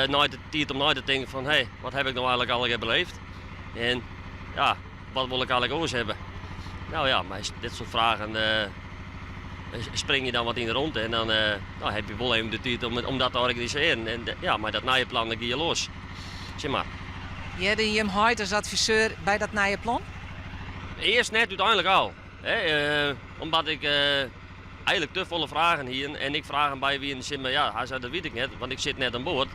nooit de tijd om nooit te denken van hey, wat heb ik nou eigenlijk al beleefd? En ja, wat wil ik eigenlijk oors hebben? Nou ja, maar dit soort vragen spring je dan wat in de rond en dan heb je wel even de tijd om dat te organiseren. En ja, maar dat nieuwe plan dan ga je los. Zeg maar. Je had hem huid als adviseur bij dat nieuwe plan? Eerst net, uiteindelijk al. Omdat ik eigenlijk te volle vragen hier en ik vraag hem bij wie in de zin, ja, hij zei dat weet ik net, want ik zit net aan boord.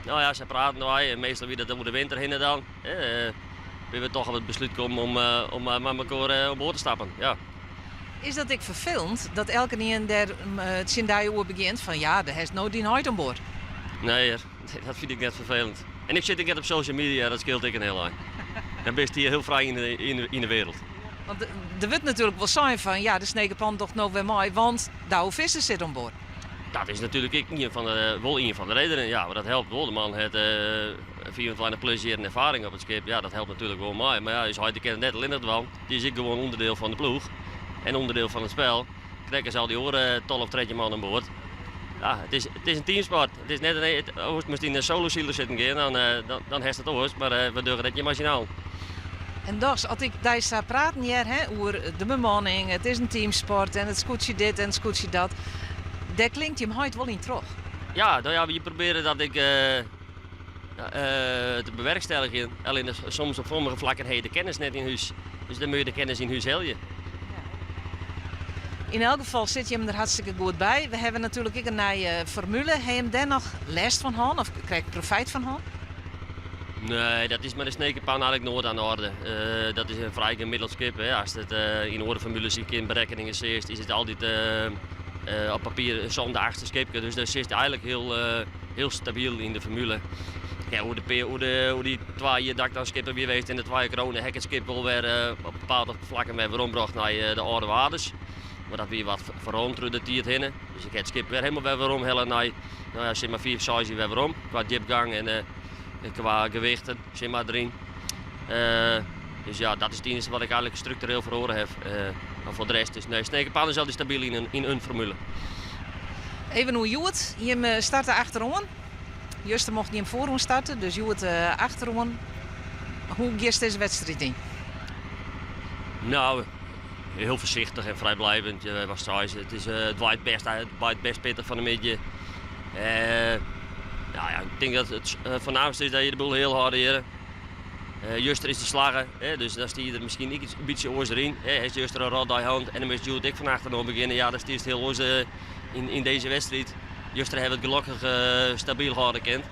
Nou ja, ze praten nou en meestal wie dat over de winter heen dan. We we toch op het besluit komen om met elkaar op boord te stappen. Ja. Is dat ik vervelend dat elke keer der het Sindai-oer begint van ja, er is nooit die huid aan boord? Nee, dat vind ik net vervelend. En ik zit net op social media, dat scheelt ik een heel lang. Dan ben je hier heel vrij in de wereld. Want er wordt natuurlijk wel zijn van ja, de snekenpan toch nog weer mooi, want de oude vissers zitten aan boord. dat is natuurlijk wel een van de redenen. Ja, maar dat helpt wel. De man heeft 24 plus jaar ervaring op het schip. Ja, dat helpt natuurlijk wel mij. Maar ja, je zou het net alleen wel. Die is ik gewoon onderdeel van de ploeg. En onderdeel van het spel. Krijgen ze al die oren 12 treetje man aan boord. Ja, het is een teamsport. Het is net als je in een solo-zieler zitten gaan, dan heeft het oors. Maar we durven het niet machinaal. En dus, als ik daar sta praten hier, over de bemanning, het is een teamsport en het scootje dit en het scootje dat. Daar klinkt je hem huid wel in terug. Ja, nou ja, we proberen dat ik te bewerkstelligen. Alleen soms op sommige vlakken heb je de kennis net in huis. Dus dan moet je de kennis in huis helpen. In elk geval zit je hem er hartstikke goed bij. We hebben natuurlijk ook een nieuwe formule. Heb je hem daar nog les van gehad of krijg je profijt van gehad? Nee, dat is met de snekerpan eigenlijk nooit aan de orde. Dat is een vrij gemiddeld schip. Hè. Als het in orde formule zie ik in berekeningen is het altijd op papier zo'n de achtste schipje. Dus dat is eigenlijk heel stabiel in de formule. Ja, hoe die 2 jaar dat ik dan schipper weer geweest in de 2 kronen hek het schip wel weer op bepaalde vlakken weer ombracht naar de oude waardes. Maar dat weer wat veranderd door de tijd heen. Dus ik heb het schip weer helemaal weer omhellen naar, nou ja, zeg maar 4 size weer weer om. Qua diepgang en qua gewichten, zeg maar erin. Dus ja, dat is het enige wat ik eigenlijk structureel verloren heb. Maar voor de rest is nee, snekerpan is altijd stabiel in een formule. Even hoe Joet, je startte achterom. Juster mocht niet hem voorom starten, dus Joet achterom. Hoe gist deze wedstrijd in? Nou, heel voorzichtig en vrijblijvend. Het is het waait best pittig van een beetje. Nou ja, ik denk dat het voornaamste is dat je de boel heel hard hier. Juster is de slager, dus dan zie je er misschien een beetje oors erin. Heeft Juster een rad in hand en dan moet Jude ik van achterom beginnen. Ja, dat is heel oors in deze wedstrijd. Juster heeft het gelukkig stabiel hard gekend.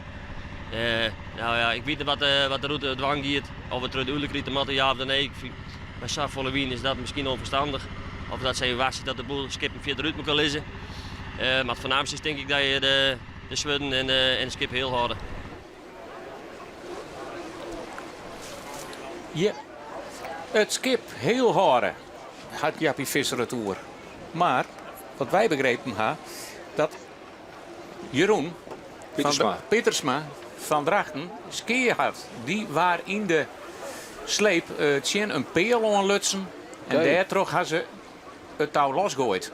Nou ja, ik weet niet wat de route dwang gaat. Of het er de riet de matten ja of nee. Bij Safvolle Wien is dat misschien onverstandig. Of dat ze wachten dat de boel skip via de route moet lezen. Maar het voornaamste is denk ik dat je de zwudden en de skip heel houden. Ja, het skip heel houden had Jappie Visser het oer. Maar, wat wij begrepen hebben, dat Jeroen Pietersma van Drachten skiën had. Die waar in de sleep een peel aanlutsen en daar terug hadden ze het touw losgooid.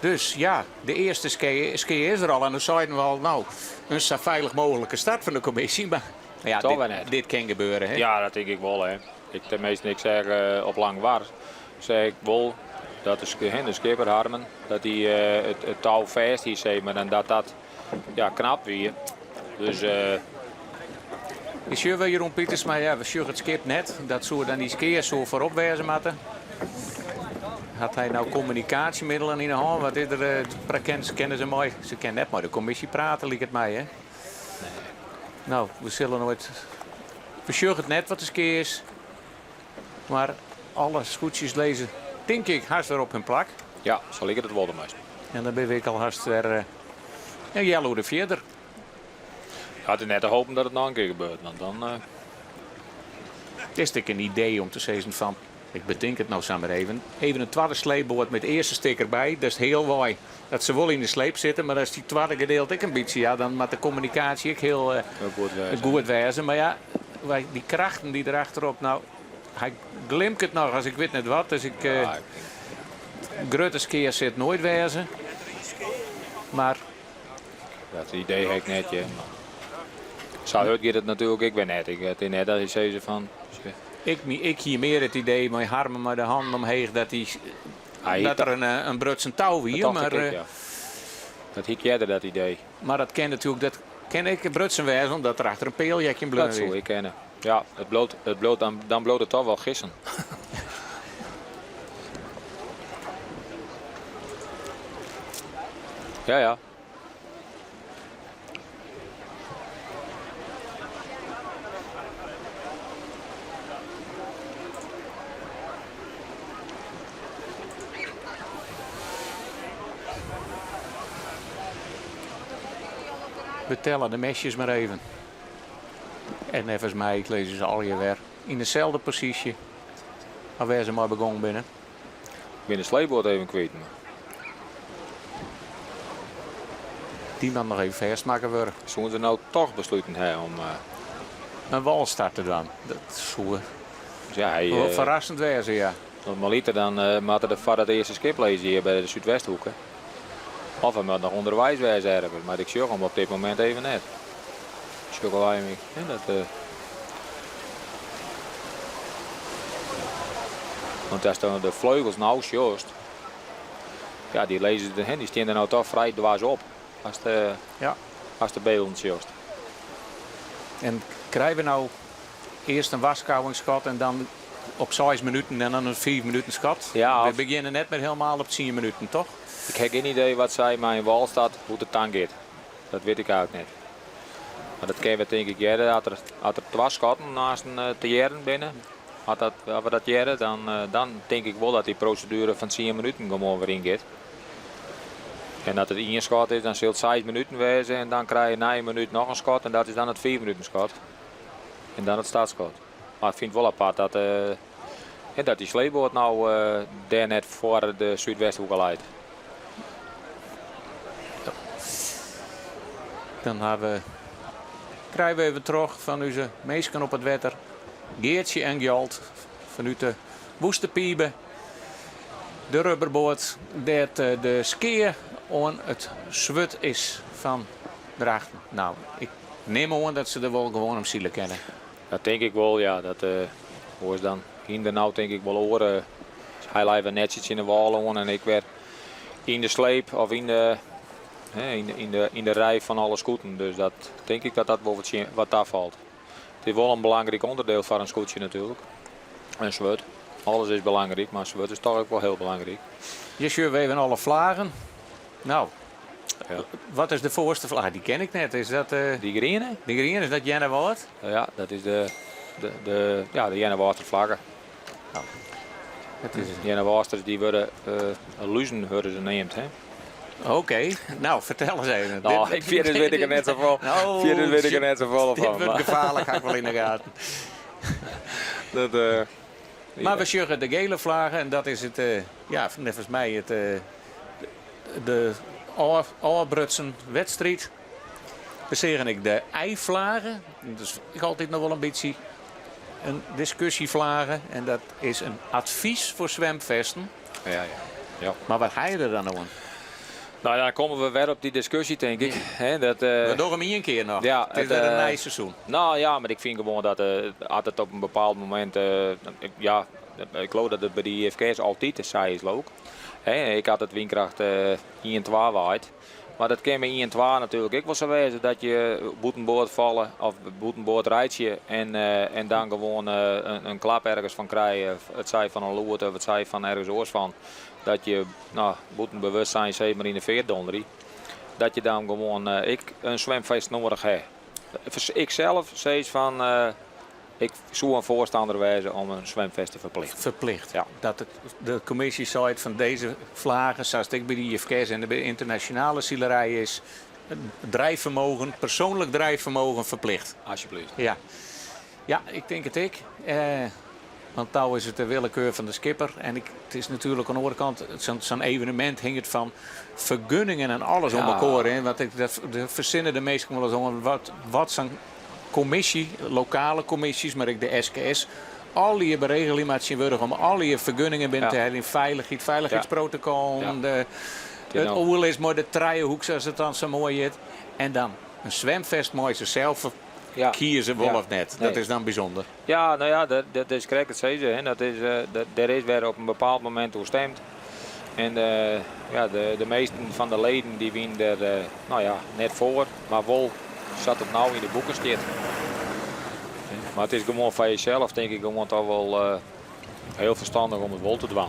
Dus ja, de eerste ski is er al en dan zeiden we al, nou, een zo veilig mogelijke start van de commissie. Maar ja, dit kan gebeuren. Hè? Ja, dat denk ik wel. Hè. Ik tenminste niks zeggen op lang waar. Zeg ik wel dat de skipper Harmen, dat hij het touw vast hier zei, maar dan dat ja, knap weer. Dus is je wel Jeroen Pieters, maar ja, we zien het skip net. Dat zou dan die skiers zo voorop wezen moeten. Had hij nou communicatiemiddelen in de hand? Wat is er? Kennen ze mooi. Ze kennen net maar de commissie praten, liep het mij, hè? Nee. Nou, we zullen nooit. We zien het net wat de ski is. Maar alle scootjes lezen, denk ik, haast weer op hun plak. Ja, zal ik het wel de meest. En dan ben ik al haast weer. Jello de verder. Ik had net te hopen dat het nog een keer gebeurt. Want dan. Het is natuurlijk een idee om te zeggen van. Ik bedenk het nou samen even. Even een tweede sleepboord met de eerste sticker bij. Dat is heel mooi. Dat ze wel in de sleep zitten, maar als die tweede gedeelte ik een beetje, ja, dan met de communicatie ik heel goed wezen. Maar ja, die krachten die erachterop, nou, hij glimt het nog als ik weet net wat. Dus ik, grote skiers zit nooit wezen. Maar dat idee heb ik net, ja. Zo hard gaat het natuurlijk, ik ben net. Ik weet net dat je zei van. Ik hier meer het idee met Harmen met de hand omheen dat dat er een brutsen touw hier. Maar dat hiek jij dat idee. Maar dat ken natuurlijk, dat ken ik brutsen wijzen omdat er achter een peeljekje in bloed is. Dat zou ik kennen. Ja, het bloot dan bloot het toch wel gissen. Ja. We tellen de mesjes maar even. En even mij, ik lees ze al je weer. In dezelfde positie. Waar ze maar begonnen binnen. Ik ben de sleepboord even kwijt. Die dan nog even vastmaken worden. Zullen ze nou toch besluiten hebben om... Een wal starten dan. Dat zou ja, verrassend wezen, ja. Normaliter dan moeten de vader het eerste skip lezen hier bij de Zuidwesthoeken. Of hij moet nog onderwijs wezen ergens, maar ik zie hem op dit moment even net. Want als de vleugels nou juist, ja, die lezen die staan er nou toch vrij dwars op als de beelden juist. En krijgen we nou eerst een waskouwingsschot en dan op 6 minuten en dan een 4 minuten schot? Ja, we beginnen net met helemaal op 10 minuten, toch? Ik heb geen idee wat zij maar in wal staat, hoe het dan gaat. Dat weet ik ook niet. Maar dat kunnen we denk ik jaren. Als er 2 schotten naast een te jaren binnen, als we dat jaren, dan denk ik wel dat die procedure van 10 minuten gewoon weer ingaat. En dat het 1 schot is, dan zult het 6 minuten wezen en dan krijg je na 1 minuut nog een schot en dat is dan het 4 minuten schot. En dan het startschot. Maar ik vind het wel apart dat die sleepboot nou daar net voor de Zuidwesthoek leidt. Dan krijgen we even terug van onze meesten op het wetter. Geertje en Gjalt vanuit de Woesterpiepen. De rubberboot dat de skiën aan het zwut is van Drachten. Nou, ik neem aan dat ze er wel gewoon om zielen kennen. Dat denk ik wel, ja. Dat hoor dan hinder nou denk ik wel horen. Hij lijkt weer netjes in de wal en ik werd in de sleep of in de rij van alle scooters. Dus dat denk ik dat wel wat daar valt. Het is wel een belangrijk onderdeel van een scootje natuurlijk. En zwut. Alles is belangrijk, maar zwut is toch ook wel heel belangrijk. Je ziet even alle vlagen. Nou, ja. Wat is de voorste vlag? Die ken ik net. Is dat die groene? Die groene, is dat Jennewoord? Ja, dat is de Jennewoorster vlaggen. Nou, de Jennewoorsters die worden luizen worden ze neemt, hè? Oké, nou vertel eens even. Nou, ik vind het weet ik er net zo vol. Weet ik er net zo vol van. Dit wordt gevaarlijk, ga ik wel in de gaten. Maar we sjuggen de gele vlaggen en dat is het, net volgens mij de Oorbrutsen wedstrijd. Dan zeg ik de eivlagen. Dus ik altijd nog wel een beetje een discussievlagen. En dat is een advies voor zwemvesten. Ja. Maar wat ga je er dan aan? Nou ja, dan komen we weer op die discussie, denk ik. We doen hem hier een keer nog. Ja, het is weer een nice seizoen. Nou ja, maar ik vind gewoon dat altijd op een bepaald moment... ik geloof dat het bij de IFK's altijd is, zei is ook. Ik had het windkracht 1 2 waait. Maar dat kan met 1 2 natuurlijk ook wel zo wezen dat je boetenboord vallen of boetenboord rijtje en dan gewoon een klap ergens van krijgen. Het zij van een loert of het zij van ergens oors van. Dat je boetenbewustzijn zeg maar in de veerdonderie. Dat je dan gewoon een zwemfeest nodig hebt. Ik zelf zeg van ik zou een voorstander wezen om een zwemfest te verplichten. Verplicht, ja. Dat de commissie zei van deze vlagen, zoals ik bij de IFK's en de internationale zielerij is, drijfvermogen, persoonlijk drijfvermogen verplicht. Alsjeblieft. Ja, ik denk het ik. Want nou is het de willekeur van de skipper. En het is natuurlijk aan de andere kant, zo'n evenement hing het van vergunningen en alles om elkaar. Hè? Want de verzinnen de meesten wel eens wat zo'n commissie, lokale commissies, maar ook de SKS, al die beregelingen worden om al die vergunningen binnen te hebben in veiligheid, veiligheidsprotocol, het oorlog is mooi, de trijenhoek zoals het dan zo mooi heet. En dan een zwemfest mooi zichzelf kiezen wel of net. Dat is dan bijzonder. Ja, nou ja, dat is correct, dat zei ze. Dat is weer op een bepaald moment toestemd. En de meesten van de leden die winnen er net voor, maar wel zat het nou in de boeken steeds. Maar het is gewoon van jezelf, denk ik, gewoon toch wel heel verstandig om het wel te doen.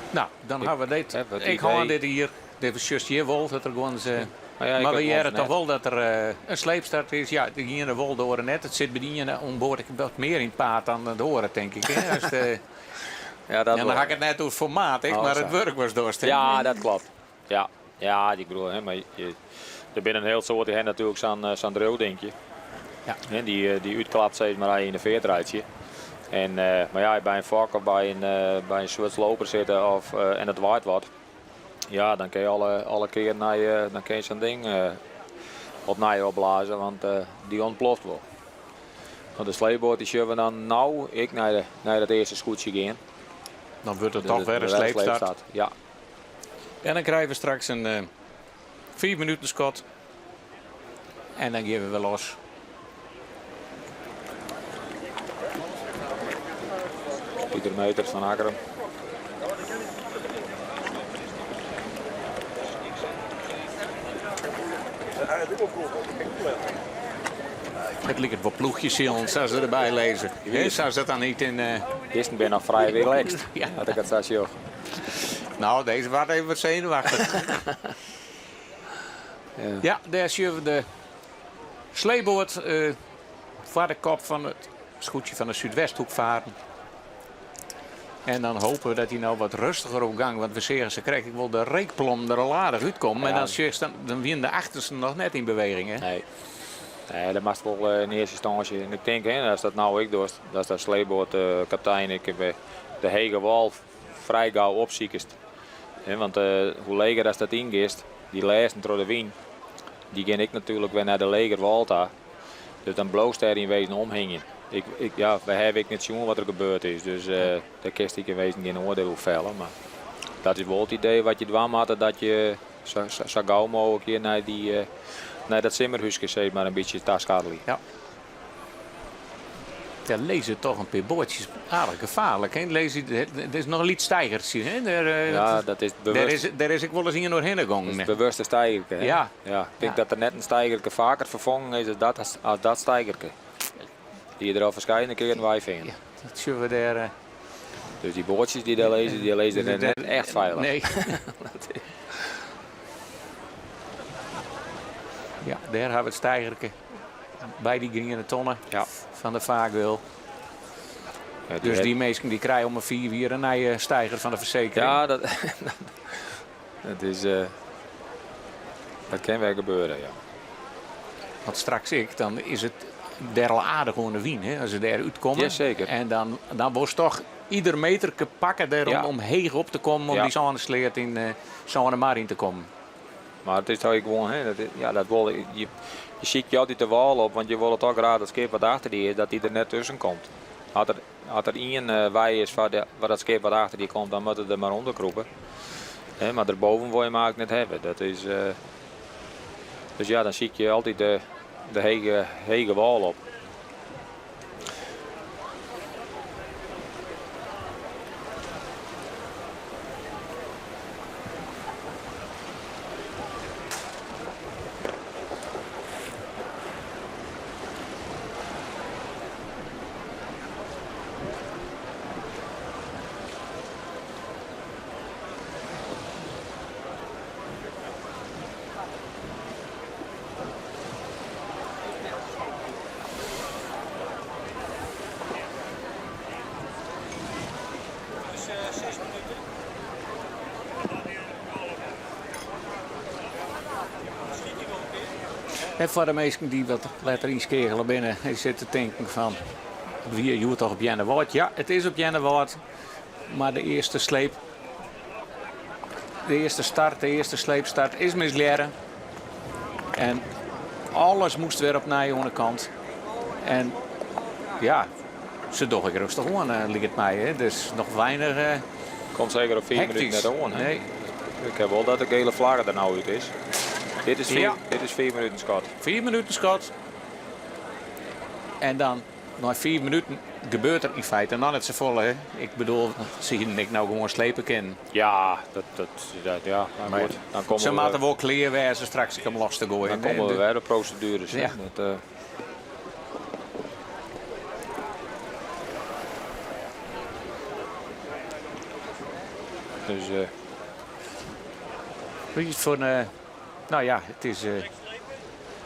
Nou, dan gaan we dit. Ik ga dit hier. Dit is juist hier wel, dat er gewoon maar we jaren toch wel dat er een sleepstart is. Ja, die hier de wol door net. Het zit bij die onboord wat meer in het paard dan de horen, denk ik. Hè? Dan ga ik het net over formaat, maar het werk was doorsteken. Ja, dat klopt. Ja, ik bedoel, hè, maar er binnen een heel soort, die natuurlijk zo'n drill, denk je. Ja. Die uitklapt steeds maar in een veertruitje. Maar bij een vak of bij een Zwitserse loper zitten en het waait wat. Ja, dan kun je alle keer dan kun je zo'n ding op naaien opblazen, want die ontploft wel. Want de sleepboot die zullen we dan nou ik naar het eerste scootje gaan. Dan wordt het toch weer een sleepstart. Ja. En dan krijgen we straks een 4 minuten schot. En dan geven we los. Pieter Meuters van Akkeren. Het lijkt wel ploegjes zien, zoals ze erbij lezen. Zou ze dat dan niet in... Gisteren ben je nog vrij relaxed. Ja. Had ik het zo zien. Nou, deze was even wat zenuwachtig. Ja, daar zien we de sleeboot voor de kop van het scootje van de Zuidwesthoek varen. En dan hopen we dat hij nou wat rustiger op gang. Want we zeggen, ze krijgen wel de reekplom er al aardig uitkomen. Ja. En dan wien de achterste nog net in beweging. Hè? Nee, dat mag wel in eerste instantie. En ik denk, als dat nou ik doe, dat de sleeboot-kapitein ik de hege wal vrij gauw opziekest. Want hoe leger als dat ingeest, die lezen door de wind, die gaan ik natuurlijk weer naar de leger wal daar. Dus dan bloost er in wezen omhingen. We hebben niet zien wat er gebeurd is, dus daar kan ik in wezen geen oordeel over vellen. Maar dat is wel het idee wat je dwam had, dat je zo gauw mogelijk hier naar dat simmerhuisje zet, maar een beetje taskadelijk. Ja. Ja, lezen toch een paar boordjes aardig gevaarlijk. Hè? Lezen, er is nog een lied stijgertje. Ja, dat is bewust. Daar is ik wel eens in doorheen gegaan. Dat is bewuste stijgerke. Ja. Ik denk dat er net een stijgerke vaker vervangen is als dat stijgerke. Die je er al verschillende keren bij vindt. Ja, dat zullen we daar... Dus die boordjes die daar lezen, die lezen er net echt veilig. Nee. Ja, daar hebben we het stijgerke. Bij die gingen tonnen van de vaargeul. Ja, dus die mensen die krijgen om een 4 een nieuwe stijger van de verzekering. Ja, dat is... dat kan wel gebeuren, ja. Want straks dan is het daar al aardig gewoon een wien, hè, als ze daar uitkomen. Ja, zeker. En dan wordt toch ieder meter pakken om heeg op te komen, om die zo'n sleert in zo'n maar in te komen. Maar het is toch gewoon, hè, je ziet je altijd de wal op, want je wil toch graag dat schip wat achter die is, dat die er net tussen komt. Had er één wij is waar dat schip wat achter die komt, dan moet het er maar onderkroepen. Maar daarboven wil je maar ook net hebben. Dat is, dus ja, dan zie je altijd de hege wal op. En voor de mensen die wat letter inskegelen binnen, die zitten te denken van, wie je toch op Jennewoord? Ja, het is op Jennewoord, maar de eerste eerste sleepstart is misleren. En alles moest weer op naar kant. En ja, ze doen ik rustig gewoon, ligt het mij. Hè. Dus nog weinig Komt zeker op 4 minuten net aan. Nee. Ik heb wel dat de gele vlag er nou uit is. Dit is 4 minuten schot. 4 minuten schot. En dan, na 4 minuten, gebeurt er in feite. En dan het ze volle. Hè. Ik bedoel, zie ik nou gewoon slepen kennen. Ja, ja. Maar goed, dan komen ze moeten wel kleren wezen straks om los te gooien. Dan komen we weer op procedures. Ja. Dus voor nou ja, het is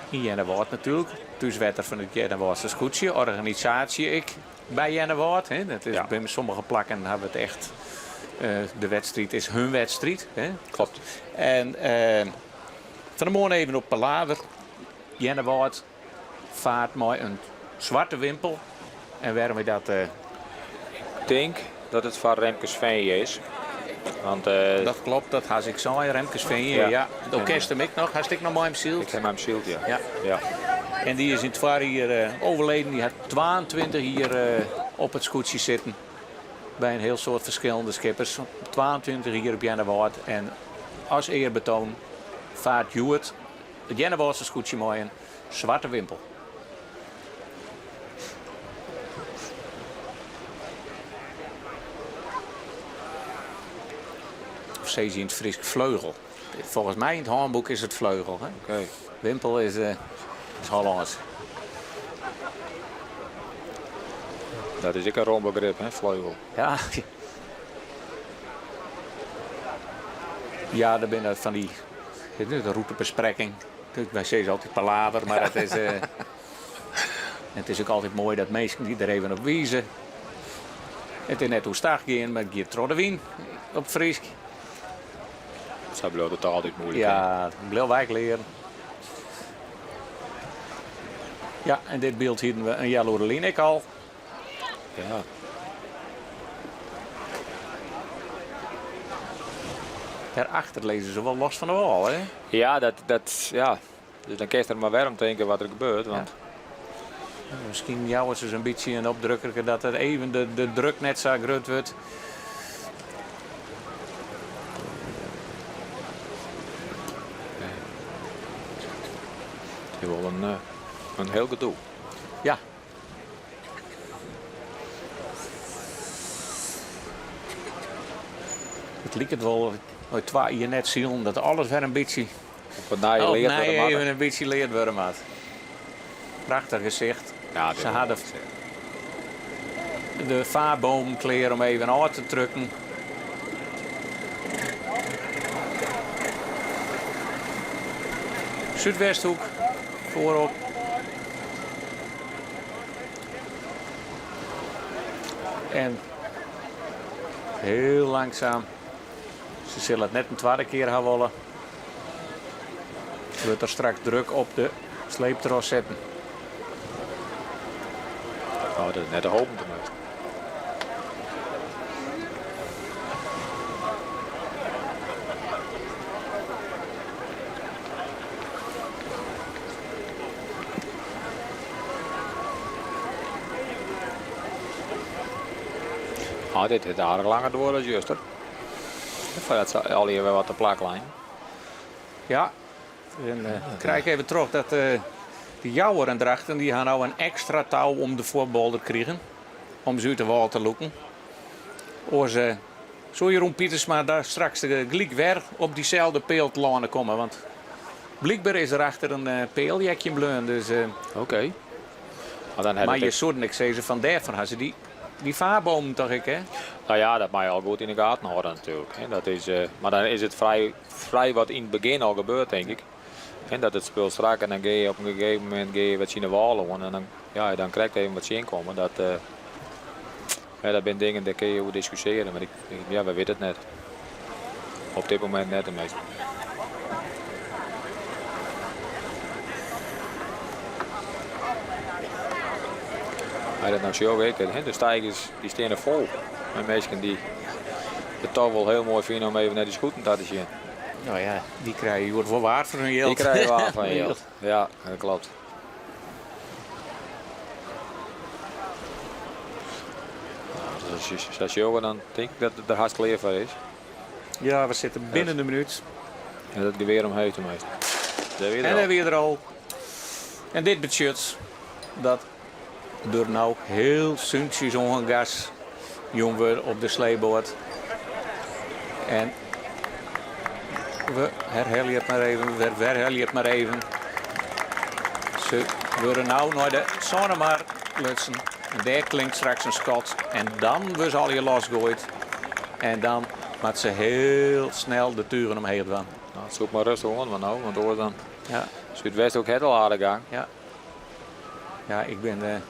in Jennewoord natuurlijk. Dus werd er van het Jennewoordse scootje, organisatie ik bij Jennewoord. Dat is bij sommige plakken hebben we het echt. De wedstrijd is hun wedstrijd. Hè? Klopt. En van de morgen even op Palaver. Jennewoord vaart mooi een zwarte wimpel. En waarom we dat? Ik denk dat het van Remkes Veen is. Want, dat klopt, dat had ik zo. Remkes van hier, ja. De orkest hem ik nog. Had ik nog maar hem zield? Ik heb hem zield, ja. En die is in het jaar hier overleden. Die had 22 hier op het scootje zitten. Bij een heel soort verschillende skippers. 22 hier op Jennewaard. En als eerbetoon vaart Hewitt het Jennewaardse scootje mooi een zwarte wimpel. Of zei ze in het Fries vleugel. Volgens mij in het handboek is het vleugel. Hè? Wimpel is Hollands. Dat is ook een rombegrip, hè, vleugel. Ja. Ja, daar ben ik van die de routebespreking. Wij zeggen altijd palaver, maar het is, het is ook altijd mooi dat mensen die er even op wijzen. Het is net hoe start gaan met Geert Troddewien op Fries. Dat blijft het altijd moeilijk. Ja, dat blijft wij leren. Ja, en dit beeld hier we een Jelle Lien al. Ja. Daarachter lezen ze wel los van de wal, hè? Ja, ja. Dus dan kun je er maar weer om denken wat er gebeurt. Want... Ja. Misschien jou is dus een beetje een opdrukker dat het even de druk net zo groot wordt. Het is wel een heel gedoe. Ja. Het lijkt het wel uit 2 jaar net zien dat alles weer een beetje even een beetje leerd worden maat. Prachtig gezicht. Ja, ze hadden de vaarboom kleren om even aan te drukken. Zuidwesthoek voorop. En heel langzaam. Ze zullen het net een tweede keer gaan willen. Ze wordt er straks druk op de sleeptros zetten. Oh, dat is net de hoop eruit. Oh, dit is aardig langer door als juster. Dat al hier weer wat de plaklijn. Ja, en krijg ik even terug dat de Jouwer en Drachten die gaan nou een extra touw om de voorbolder krijgen. Om ze uit de wal te loeken. Als zo Jeroen Pietersma daar straks gelijk weer op diezelfde peel te lanen komen. Want blijkbaar is er achter een peeljekje bleun. Dus, Oké. Maar je zouden ik zeggen van daarvan hadden ze die vaarboom toch ik, hè? Nou ja, dat mag je al goed in de gaten houden natuurlijk. Dat is, maar dan is het vrij wat in het begin al gebeurd, denk ik. En dat het speelt strak en dan ga je op een gegeven moment wat zien de walen en dan krijg je even wat zien komen. Dat zijn dingen daar kun je over discussiëren, maar we weten het net. Op dit moment net de meeste. Hij dat nou zo weet, de stijgers die staan er vol. En mensen die het toch wel heel mooi vinden om even naar die scooten te zien. Nou ja, die krijg je voor waard van hun geld. Die krijg je waard van je geld. Ja, dat klopt. Nou, dus als je jongen dan denk ik dat het er hartstikke leer voor is. Ja, we zitten binnen de minuut. En dat geweer omheen te meest. En dan weer er al. En dit betekent dat door nou heel zuntjes ongegas jongen op de sleeboord. En we herhalen het maar even. Ze worden nou naar de Sonnemar lutsen. En daar klinkt straks een schot. En dan wordt al je losgooid. En dan moet ze heel snel de turen omheen gaan. Nou, het zoekt maar rustig onder, want hoor dan. Ja. Zuidwest ook het al aardig gang. Ja. Ja, ik ben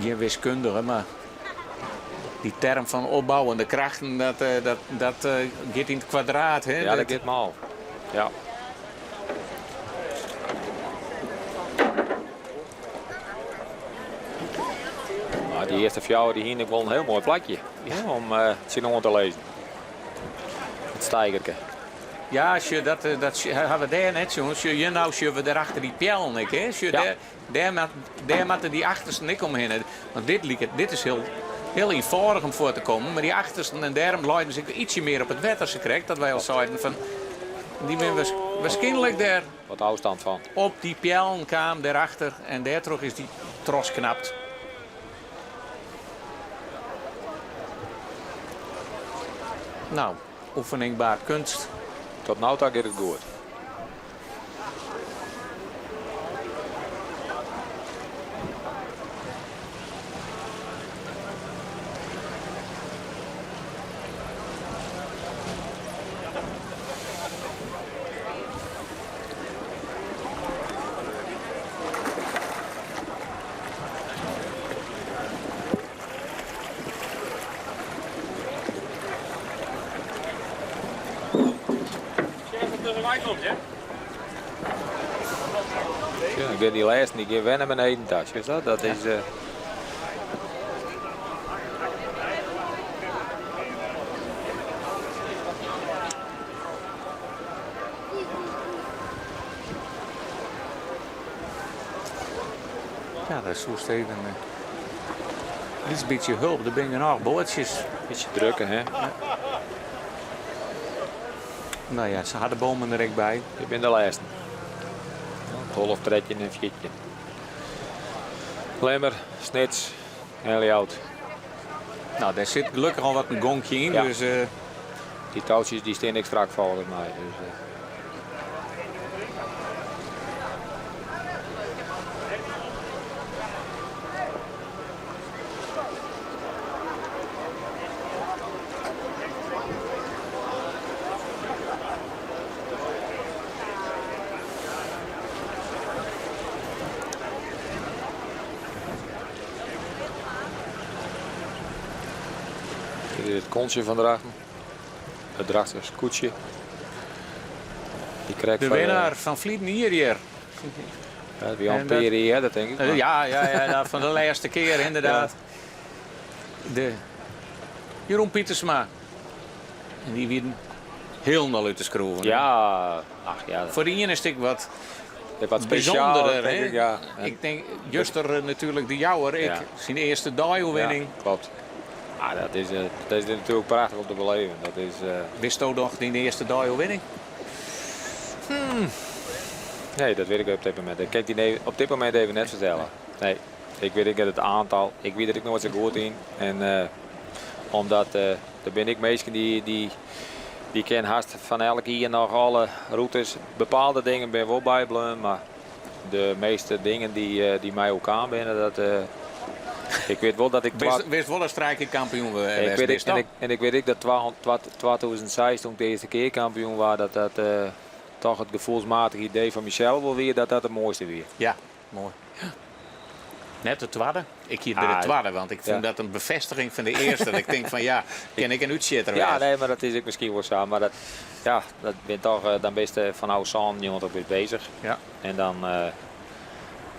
geen wiskundige, maar die term van opbouwende krachten, dat gaat in het kwadraat. Hè? Ja, dat gaat mal. Ja. Maar die eerste fjouwer die hier wel een heel mooi plakje om het zien te lezen. Het steigerke. Ja, als je dat hadden we daar net, jongens. Je nou zien we daarachter die pjellen, hè? Daar moeten die achterste niet omheen. Want dit is heel eenvoudig om voor te komen. Maar die achterste en daarom leiden ze ietsje meer op het wet als ze krijgt. Dat wij al zeiden van. Die ben waarschijnlijk daar. Wat afstand van. Op die pjellen kwam daarachter en daar terug is die tros knapt. Nou, oefeningbaar kunst. Tot nu toe gaat het goed. Ja, ik ben die laatste, die geeft wennen met een etentasje. Is dat? Dat is... Ja, dat is zo steeds. Dit is een beetje hulp, er ben je nog bootjes. Beetje drukken, hè? Ja. Nou ja, ze hadden bomen er ook bij. Ik ben de laatste. Half tredje en vietje. Lemmer, Snits, Eliout. Nou, daar zit gelukkig al wat een gonkje in. Ja. Dus, die touwtjes die staan ik strak volgens mij. Dus, dit is het kontje van Drachten. Het Drachters koetsje. Die krijgt de winnaar van Vlieten hier. Ja, die Jan Peri, hè, dat denk ik. Ja, van de laatste keer inderdaad. Ja. De Jeroen Pietersma. En die weer heel nul uit te schroeven. Ja, ach ja. Voor die ene stuk wat bijzonderer, denk ik, ja. Ik denk, Juster natuurlijk de jouwer. Ja. Zijn eerste Daio-winning. Ja, klopt. Ah, dat is natuurlijk prachtig om te beleven. Dat is, wist ook nog die eerste Daio-winning? Nee, dat weet ik op dit moment. Ik kan die op dit moment even net vertellen. Nee, ik weet het aantal. Ik weet dat ik nooit zo goed in. En omdat er ben ik mensen die ken haast van elke hier nog alle routes. Bepaalde dingen ben wel bijblijven, maar de meeste dingen die mij ook aanbinden, dat ik weet wel dat ik... Wist wel een strijkerkampioen geweest. En ik weet ook dat 2006 toen ik de eerste keer kampioen was, dat toch het gevoelsmatige idee van Michel wel weer dat het mooiste weer. Ja, mooi. Net de tweede. Ik hier bij de tweede, want ik vind dat een bevestiging van de eerste. Ik denk van ja, ken ik een uitschitter. Ja, nee, maar dat is ik misschien wel zo. Maar dat ben toch dan best van oude zaan weer bezig. Ja. En dan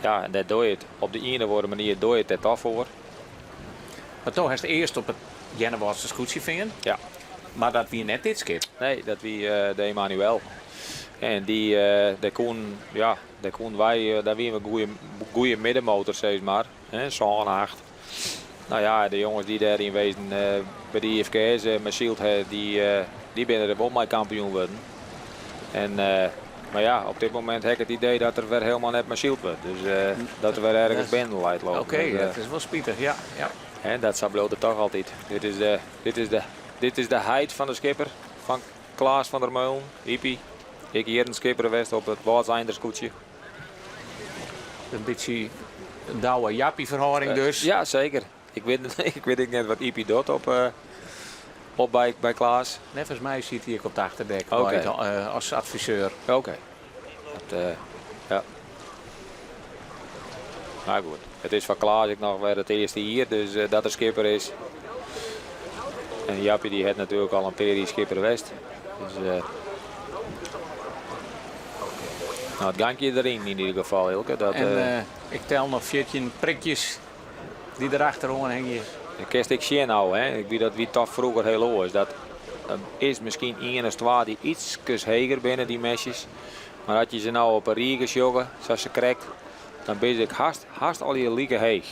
en dat doe je het op de ene of andere manier doe je het voor. Maar toch is het eerst op het Jennewaardse scootje vinden. Ja. Maar dat wie net dit skip. Nee, dat wie de Emmanuel. En daar kon wij, daar weer een goede middenmotor, zeg maar. Zo'n 8. Nou ja, de jongens die daarin wezen bij de IFK's met Shield, die binnen er wel mijn kampioen worden. En, maar ja, op dit moment heb ik het idee dat er weer helemaal net met Shield wordt. Dus dat er weer ergens binnen leidt lopen. Oké, dus, dat is wel spietig, ja. En dat sabloot toch altijd. Dit is de heid van de skipper, van Klaas van der Meulen, Hippie. Ik hier een skipper geweest op het Waardeinderskoetje. Een beetje een douwe jappie-verhouding dus. Ja, zeker. Ik weet net wat Ipi doet op bij Klaas. Net als mij zit hij op de achterdek als adviseur. Oké. Ja. Nou goed. Het is van Klaas ik nog weer het eerste hier, dus dat er skipper is. En Jappie die heeft natuurlijk al een periode skipper geweest. Dus, nou, het gankje erin in ieder geval, Ilke. En ik tel nog 14 prikjes die erachteraan hangen. Ik kerst ik zien nou, hè. Ik weet dat wie toch vroeger heel hoog is. Dat is misschien 1 of 2 die iets heger binnen die mesjes. Maar als je ze nou op een riegers joggen, zoals ze krijgt, dan ben ik haast al je lieke heeg.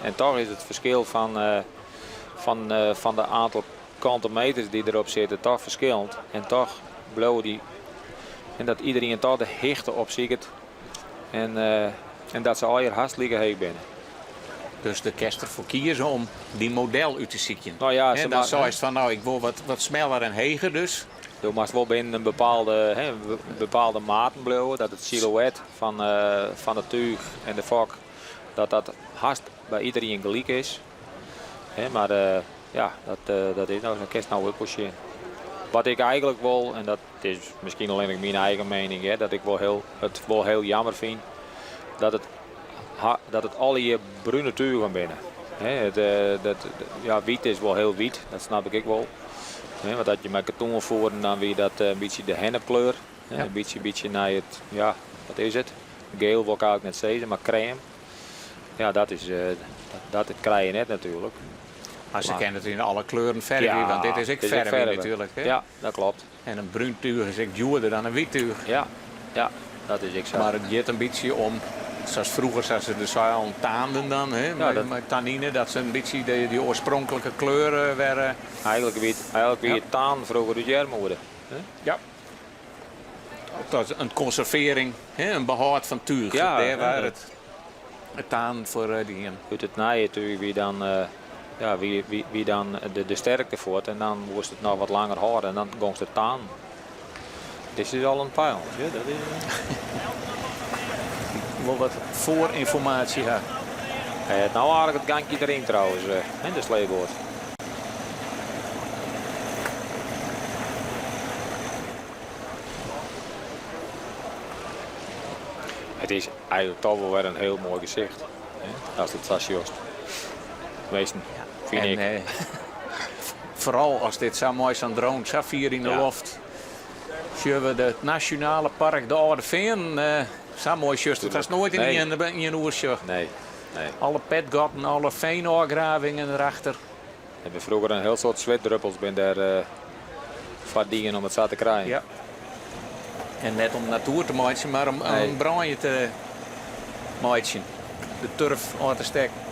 En toch is het verschil van de aantal kanten meters die erop zitten toch verschillend. En toch blauw die. En dat iedereen toch de hechte opziet. En dat ze al je haast lieke heeg binnen. Dus de kerst ervoor kiezen om die model uit te zieken. Nou ja, en dan zou je van nou ik wil wat sneller en heger dus. Je mag wel binnen een bepaalde maten blijven. Dat het silhouet van het tuig en de vak dat haast bij iedereen gelijk is. Maar ja, dat is nou een kerst nou ook wel. Wat ik eigenlijk wil, en dat is misschien alleen mijn eigen mening, dat ik het wel heel jammer vind dat het alle hier bruine tuigen binnen. Wit is wel heel wit, dat snap ik wel. Want dat je met karton voeren, dan weer dat een beetje de hennepkleur. Ja. Een beetje naar het, ja, wat is het? Geel wil ik eigenlijk net zeggen, maar crème. Ja, dat krijg je net natuurlijk. Maar ze kennen het in alle kleuren verven, want dit is ook verven natuurlijk. Hè? Ja, dat klopt. En een bruin tuig is ook duurder dan een wit tuig. Ja, dat is ik zo. Maar het gaat een beetje om, zoals vroeger ze de zuil taanden dan, hè, met tannine, dat ze een beetje die oorspronkelijke kleuren werden. Eigenlijk weer het taan vroeger de jermoede. Ja. Dat is een conservering, hè, een behoud van tuig. Ja, daar waar het taan voor die. Uit het naaien tuig wie dan, wie dan de sterkte voort en dan moest het nog wat langer houden en dan gongst het taan. Dit is al een pijl. Ja, dat is. Wel wat voorinformatie hebben. Nou aardig het gankje erin trouwens, in de sleeboord. Het is eigenlijk toch wel weer een heel mooi gezicht. Als het Sasjost. Meesten, vind ik. Vooral als dit zo mooi zo'n drone, zo vier in de loft. Zien we het nationale park de Oude Veen. Zo mooi just. Het was nooit in een oersje. Nee. Alle petgatten, alle veenafgravingen erachter. We hebben vroeger een heel soort zwetdruppels daar verdienen om het zo te krijgen. Ja. En net om natuur te maken, maar om een brandje te maken. De turf uit te steken.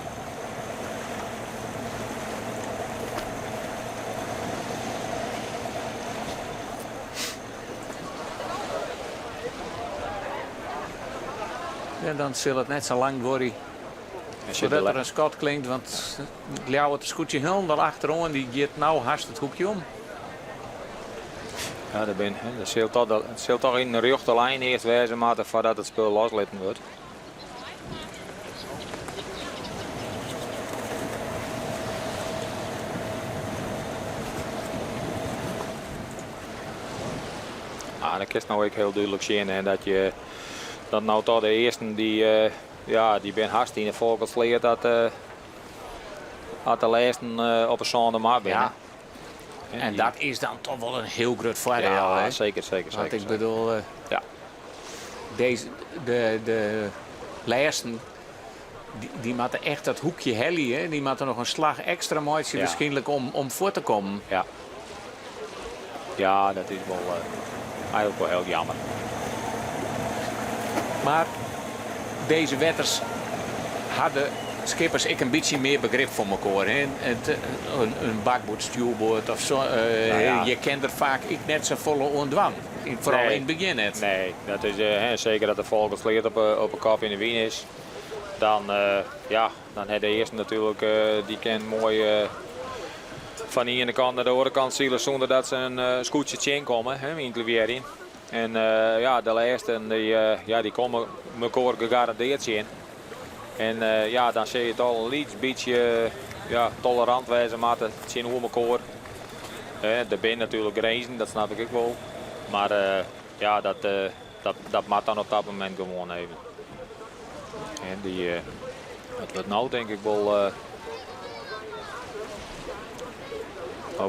En dan zal het net zo lang worden zodat er een skot klinkt, want het scootje helemaal achterom die gaat nou haast het hoekje om. Ja, dat zult toch in de rechte lijn eerst wezen maar voordat het spul loslitten wordt. Dat is nou ook heel duidelijk zien en dat nou toch de eerste die ben haast in de volkens leert dat de laatste op een zonde maar binnen. Ja. En dat is dan toch wel een heel groot voordeel. Ja, zeker. Want ik bedoel, de laatsten die moeten echt dat hoekje hellen, die moeten nog een slag extra maken waarschijnlijk om voor te komen. Ja, dat is wel eigenlijk wel heel jammer. Maar deze wetters hadden skippers een beetje meer begrip voor elkaar. Hè? Een bakboord, stuurboord of zo. Je kent er vaak net zo volle ondwang. Vooral in het begin net. Nee, dat is zeker dat de volkers leert op een kop in de wien is. Dan heeft de eerste natuurlijk, die kent mooi van de ene kant naar de andere kant zielen zonder dat ze een scootje inkomen in het levier. En de laatste die komen elkaar gegarandeerd in. En dan zie je het al een beetje tolerant wezen maar te zien hoe elkaar. Er zijn natuurlijk grenzen, dat snap ik ook wel. Maar dat mag dan op dat moment gewoon even. En het wordt nou denk ik wel.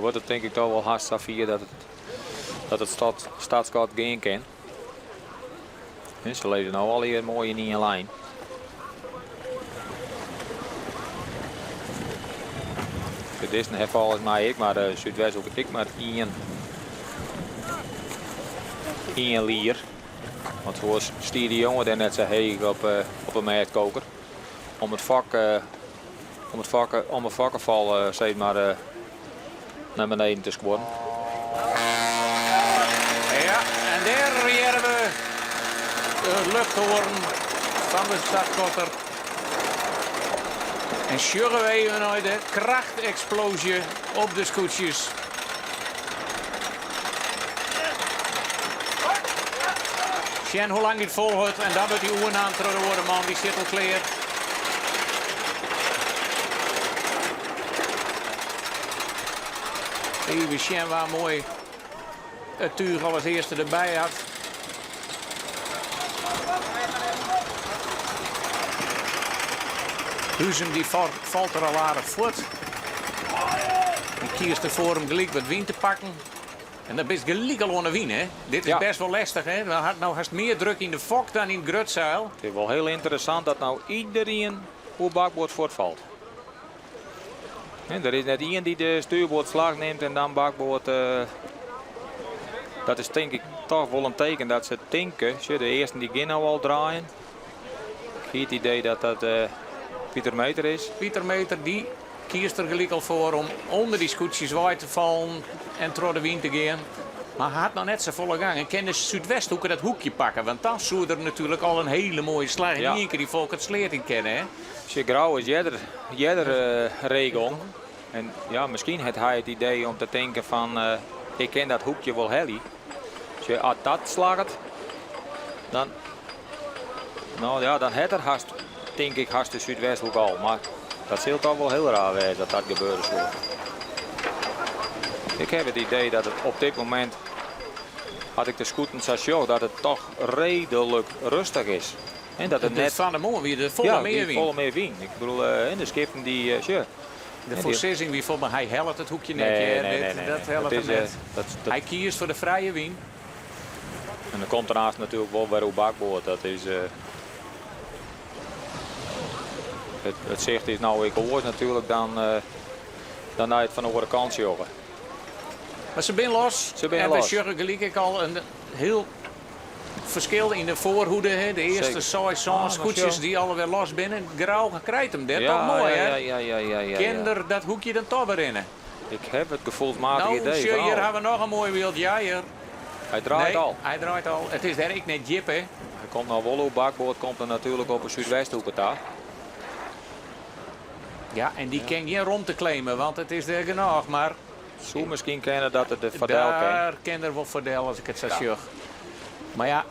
Wordt het denk ik toch wel haast Safir dat het stadskart gaan kan. En ze lezen nou al hier mooi in één lijn. Dit is een volgens mij ik, maar Zuidwest ook ik maar één lier. Want zoals Stier de Jonge daar net zei, heeg op een meetkoker. Om het vakkenval zeg maar naar beneden te scoren. Ja, en daar hebben we de luchthoorn van de startkotter. En sjuggen we even naar de krachtexplosie op de scootjes. Sjen hoe lang dit volhoudt en dan wordt die oen aangetrokken worden, man, die zit al klaar. Even Sjen waar mooi het tuig al als eerste erbij had. Huizem die valt er al aardig voort. Die kiest ervoor hem gelijk wat wien te pakken. En dat is gelijk al onder wien, hè? Dit is best wel lastig, hè? We hadden nou haast meer druk in de fok dan in het grutzeil. Het is wel heel interessant dat nou iedereen op bakboord voortvalt. Er is net iemand die de stuurboord slag neemt en dan bakboord. Dat is denk ik toch wel een teken dat ze denken. De eerste die gaan nou al draaien. Ik heb het idee dat dat Pieter Meter is. Pieter Meter die kiest er gelijk al voor om onder die scootjes waai te vallen en door de wind te gaan. Maar hij had nog net zijn volle gang. En kan de Zuidwesthoeken dat hoekje pakken. Want dan zou er natuurlijk al een hele mooie slag in één keer die volk het sleert in kennen. Hè? Grauw is jeder regel. En ja, misschien had hij het idee om te denken van ik ken dat hoekje wel helly. Als dat slaagt, dan, nou ja, dan had er haast, denk ik, haast de Zuidwesthoek al. Maar dat zult toch wel heel raar zijn dat dat gebeuren zou. Ik heb het idee dat het op dit moment, had ik de scooten station, dat het toch redelijk rustig is. En dat het net van de morgen weer de volle meer wien. volle meer wien. Ik bedoel, in de skippen die, de voorzissing wie volgens mij, hij helpt het hoekje net. Nee. Dat helpt hem net. Hij kiest voor de vrije wien. En dan komt daarnaast natuurlijk wel weer op bakboord. Dat is, het zicht is nou ik hoor natuurlijk dan naar het van de andere kant joggen. Maar ze zijn los. Ze zijn en los. bij Sjuggen gelijk ik al een heel verschil in de voorhoede. Hè. De eerste scootjes die alweer los binnen. Grauw krijgt hem dit. Toch mooi, hè? Ja. Kinder dat hoekje dan toch weer in. Ik heb het gevoelsmatig nou, idee. Nou, hier hebben we nog een mooi wild. Ja, hier. Hij draait al. Hij draait al. Het is daar ik net jip, hè. Hij komt nou wel op bakboord, komt er natuurlijk op een Zuidwesthoek daar. Ja, en die kan geen rond te claimen, want het is er genoeg, maar... Zo misschien kennen dat het de verdel kan. Daar kan er wel verdel als ik het zo zeg. Maar ja,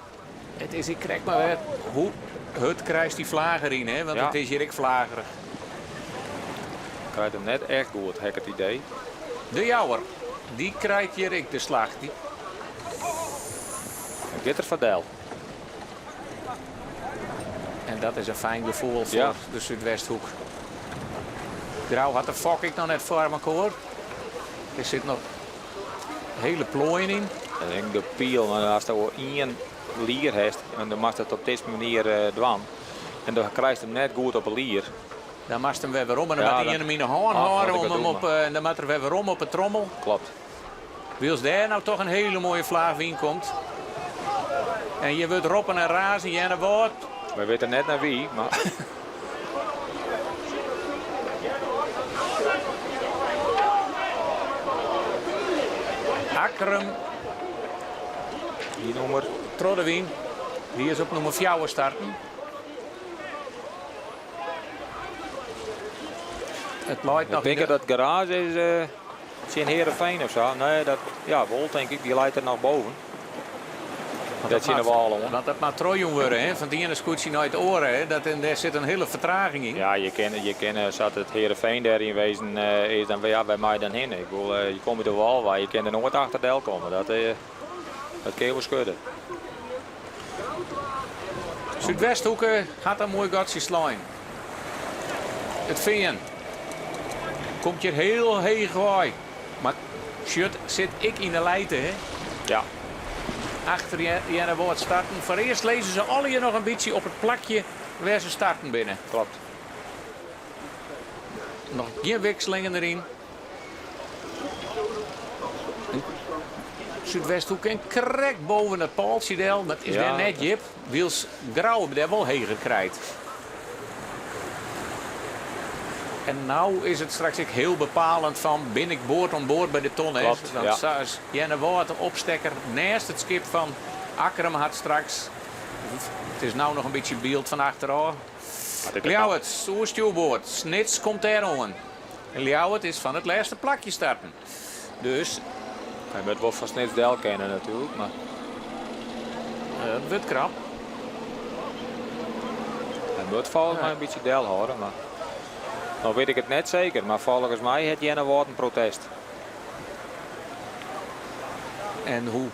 het is, ik krijg maar weer hoe het krijgt die vlager in, hè, want het is hier ik vlagerig. Krijgt hem net echt goed, heb ik het idee. De jouwer, die krijgt hier ik de slag. Die... Dit er verdel. En dat is een fijn gevoel voor de Zuidwesthoek. Grauw had de fok ik nog net voor elkaar. Er zit nog hele plooien in. Ik denk de piel, maar als er één lier heeft en dan mag het op deze manier dwan. En dan krijgt hem net goed op een lier. Dan mag hem weer om en dan moet hij hem in de hand houden om hem op, en dan moet er weer om op een trommel. Klopt. Wils daar nou toch een hele mooie vlaag in komt. En je wordt roppen en razen, Jenne wordt. We weten net naar wie, maar... Akkerum. Die nummer. Troddewien. Die is op nummer 4 starten. Het leidt nog. Ik denk dat garage is in Heerenveen of zo. Nee, dat, ja, wel denk ik. Die leidt er nog boven. Dat zien we al. Want dat maakt trooien worden, hè? Van die ene scootje naar het oren, hè? Daar zit een hele vertraging in. Ja, je kent zat het Heerenveen daarin wezen is dan ja, bij mij dan heen. Ik bedoel, je komt er wel waar, je kan er nooit achter de komen. Dat kan je wel schudden. Zuidwesthoeken gaat een mooi gatje slaan. Het veen. Komt hier heel heeg waai. Maar shit, zit ik in de leiden, hè? Ja. Achter Jenne wordt starten. Voor eerst lezen ze alle hier nog een beetje op het plakje waar ze starten binnen. Klopt. Nog geen wisselingen erin. Zuidwesthoek en correct boven het paaltje del. Dat is Ja, daar net Jip. Wils Grauw daar wel heger krijgt. En nou is het straks ook heel bepalend van ben ik boord om boord bij de ton. Klopt, Dan ja. staat Jenne Wout de opstekker naast het schip van Akkerum had straks. Het is nou nog een beetje beeld van achteraan. Ljouwert, oerstuurboord. Snits komt daarom. En Ljouwert is van het laatste plakje starten. Dus Hij moet wel van Snits Del kennen natuurlijk. Maar het wordt krap. hij moet volgens mij een beetje Del houden. Maar nou weet ik het net zeker. Maar volgens mij heeft Jenne Wout een protest. En hoe?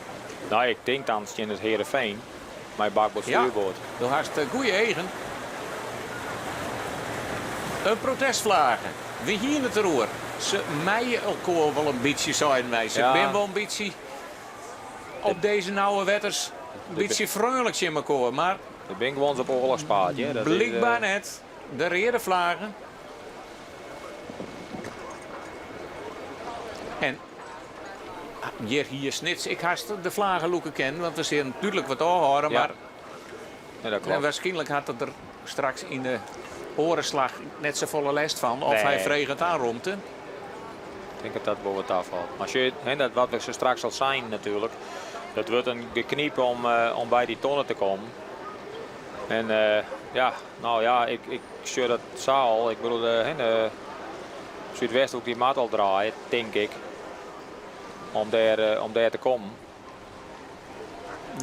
Nou, ik denk dan in het Heerenveen. Mijn bakboord stuurboord. Dan hast goede eigen. Een protestvlagen. We hier het roer. Ze mijen elkaar wel een beetje, zijn wij. Ze zijn wel een beetje op deze nauwe wetters. Een beetje vrolijk in elkaar. Maar Ik ben gewoon op oorlogspaadje. blijkbaar net. De reden vlagen. En hier Snits. Ik haast de vlagen loeken kennen. Want we zien natuurlijk wat aanhouden. Ja. Maar Ja, dat klopt. en waarschijnlijk had het er straks in de orenslag net zo volle last van. Of Nee. hij vregend aanrompte. Ik denk dat dat wel wat afvalt. Maar als je, dat wat we zo straks zal zijn natuurlijk. Dat wordt een gekniep om bij die tonnen te komen. En ik zie dat zaal. Ik bedoel, Zuidwest ook die maat al draaien, denk ik. Om daar te komen.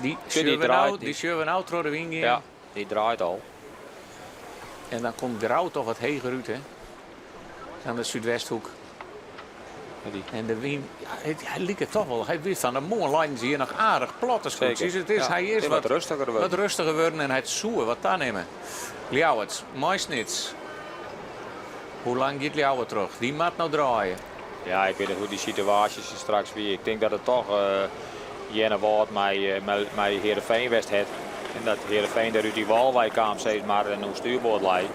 Die Zie zullen die we nou door de wing. Ja, die draait al. En dan komt Grauw toch wat heger uit, hè? Aan de Zuidwesthoek. En de wind, ja, hij liep het toch wel. Hij wist van de mooie lijn zie je nog aardig platte scootjes. Het is, Ja, hij is wat rustiger geworden. wat rustiger geworden en hij het zoeken wat daar nemen. Ljouwert, mooi Snits. Hoe lang gaat Ljouwert terug? Die maat nou draaien. Ja, ik weet niet hoe die situaties er straks weer. Ik denk dat het toch Jenne Wout met Heerenveen West heeft. En dat Heerenveen daar uit die Walwijk kwam steeds maar een stuurboord leidt.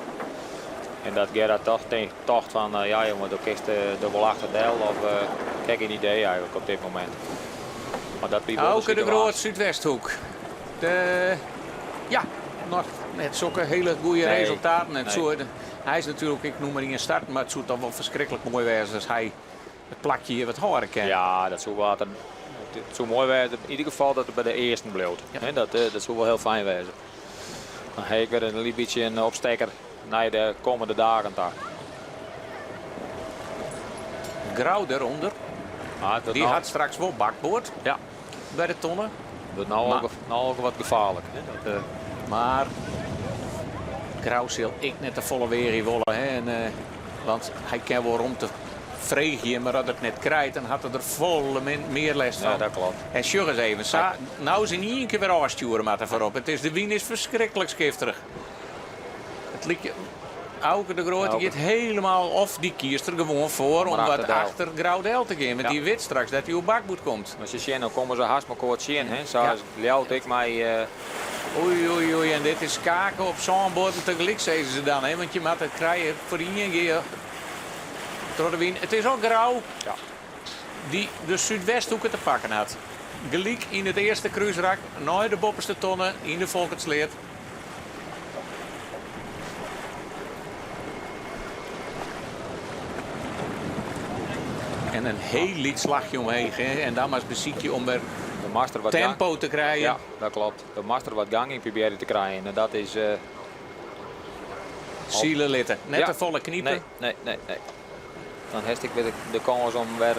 En dat Gerard toch dacht van, ja jongen, dan kiest er wel achter deel of kijk een idee eigenlijk op dit moment. Maar dat biedt wel de Auke de situatie. Groot, Zuidwesthoek. Ja, nog net zulke hele goede Nee, resultaten. En nee. zo, hij is natuurlijk, ik noem maar niet een start, maar het zou toch wel verschrikkelijk mooi zijn als hij het plakje hier wat horen kan. Ja, dat zou wel. Het zou mooi zijn. In ieder geval dat het bij de eerste bleef. Ja. Dat zou wel heel fijn zijn. Dan heb ik weer een beetje een opstekker naar de komende dagen daar. Grauw eronder. Die had straks wel bakboord. Ja. Bij de tonnen. Dat wordt nou ook wat gevaarlijk. Hè? Maar Grauw zal ik net de volle weer hier willen. Hè? En, want hij kan wel rond te vregen, maar als het net krijgt, dan had hij er volle meer last van. Ja, dat klopt. En sjug eens even. Nou zijn niet een keer weer afsturen maar voorop. Het is, de wien is verschrikkelijk skifterig. Het liedje. Auke de Groot die gaat helemaal of die kiest er gewoon voor om wat achter Grauwdel te gaan. Want die weet straks dat hij op bakboord komt. Als je ziet, dan komen ze haast maar kort zien. Zoals Ljout ik mij. Oei. En dit is kaken op zo'n boord en tegelijk zeggen ze dan. Hè? Want je moet het krijgen voor iedereen keer. Het is al Grauw die de Zuidwesthoeken te pakken had. Gelijk in het eerste cruiserak, naar de bopperste tonnen in de Volkertsleert. En een heel licht slagje omheen. Hè? En dan was beziek je om weer tempo te krijgen. Ja, dat klopt. De master wat gang in proberen te krijgen. En dat is... Zielenlitten. Net de volle kniepen. Nee. Dan heeft ik weer de kans om weer...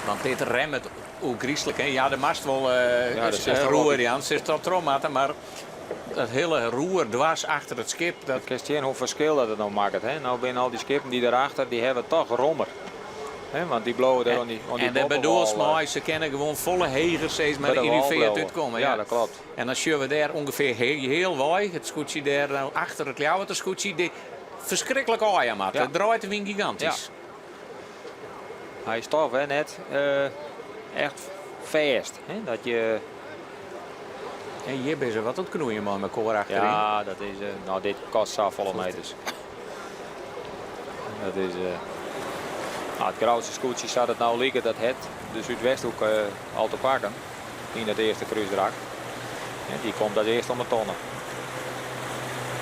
Want dit remmen ook griezelig. Hè? Ja, de mast wel roer. Jan. Ze is tot traumaten, maar dat hele roer dwars achter het schip. Dat Christian, hoe verschil dat het nou maakt. Hè? Nou zijn al die skippen die erachter, die hebben toch rommer. Hè? Want die blauwe daar aan die en dat bedoelt maar, ze kennen gewoon volle hegers steeds met de irriveerd uitkomen. Ja, dat klopt. En als je daar ongeveer heel waai, het scootje daar nou achter het Ljouwert, het scootje, die verschrikkelijk aaien maakt. Het draait de wing gigantisch. Ja. Hij is toch hè, net echt vast. Hè? Dat je... En hier ben je wat aan het knoeien man met koor achterin. Ja, dat is... nou, dit kost zo volle meters. Dat is... Het grootste scootje zou het nou liggen dat het de Zuidwesthoek al te pakken in het eerste kruisdraak. En die komt als eerste om de tonnen.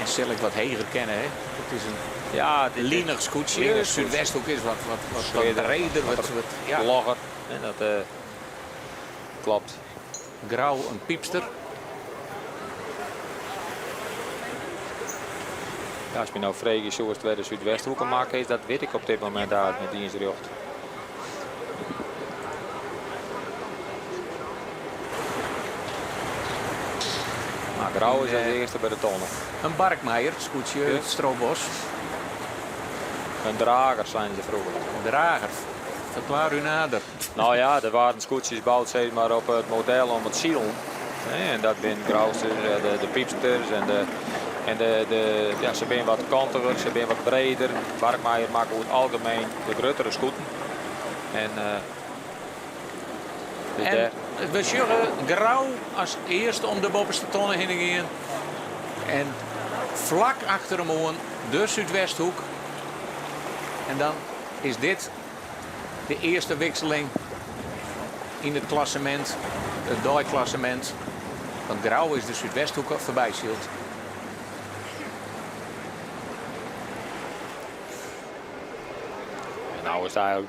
En stel ik wat heger kennen, hè? Het is een Ja, lenig scootje. Zuidwesthoek is wat breder, wat logger. En dat klopt. grauw, een piepster. Ja, als je nou vreeg zo is het de Zuidwesthoeken maken is, dat weet ik op dit moment uit met dienstrecht. Maar grauw is als eerste bij de tonnen. Een Barkmeijer, scootje, het Stroobos. Een drager zijn ze vroeger. Drager. Verklaar u nader. Nou ja, er waren scootjes gebouwd zeg maar, op het model om het ziel. En dat zijn grauwsters, de piepsters ja, ze zijn wat kantiger, ze zijn wat breder. Barkmeijer maakt over het algemeen de grotere scooten. Dus En we zullen grauw als eerste om de bovenste tonnen heen gaan. En vlak achter hem aan de Zuidwesthoek. En dan is dit de eerste wisseling in het klassement, het dooiklassement. Want grauw is de Zuidwesthoek voorbij zielt. nou is het eigenlijk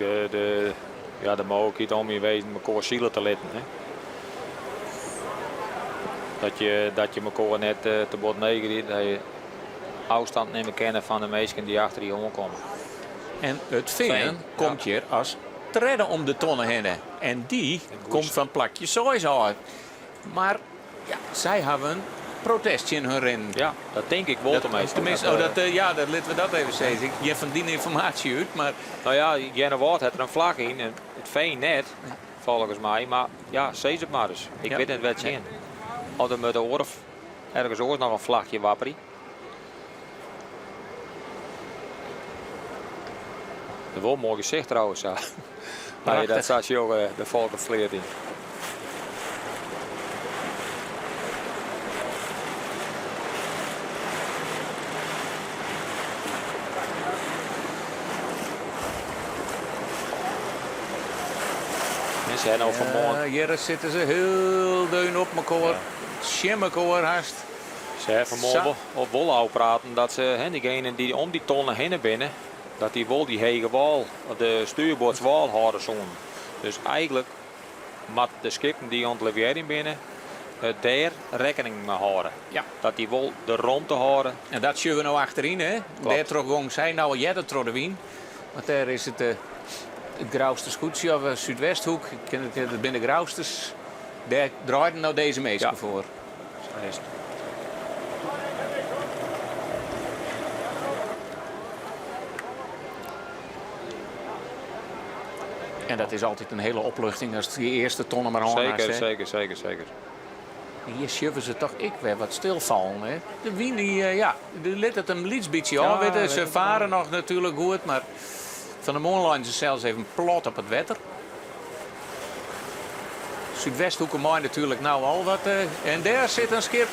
de mogelijkheid om je wezen elkaar zielen te letten. Hè? Dat je elkaar net te bot negen, dat je afstand nemen kennen van de meesten die achter die jongen komen. En het veen komt hier als treden om de tonnen heen. En die komt van plakje sowieso uit. Maar ja, zij hebben een protestje in hun rennen. Ja, dat denk ik wel tenminste. Tenminste, dat laten we dat even zeggen. Je hebt van die informatie uit, maar... Nou ja, Jenne Woord had er een vlag in. En het veen net, volgens mij. Maar ja, zeg het maar eens. Ik weet niet wat zien. Of er met de oor of ergens oors nog een vlagje wapperen. Dat is wel mooi gezicht trouwens. Ja. Nee, dat zat je ook de volkenvleert in. Hier zitten ze heel deun op elkaar. Schim elkaar haast. Ze hebben vanmorgen op Wollau praten dat ze diegenen die om die tonnen heen binnen, dat die wel die hege wal, de stuurboordswal houden zo'n. Dus eigenlijk moet de skippen die aan het Rivière binnen daar rekening mee houden. Ja. Dat die wel de rond te houden. En dat zien we nou achterin, hè? Daar trok zijn nou jij dat de wien. Want daar is het grauwste scootje of Zuidwesthoek. Ik ken het binnen grauwsters. Daar draaien nou deze meesten voor. Zo is het. En dat is altijd een hele opluchting als die eerste tonnen maar aan Zeker. Hier schuiven ze toch weer wat stilvallen. Hè? De wien die liet het een beetje af. Ze varen nog natuurlijk goed, maar van de Moonline is zelfs even plot op het wetter. Zuidwesthoeken mooi natuurlijk nou al wat. En daar zit een schip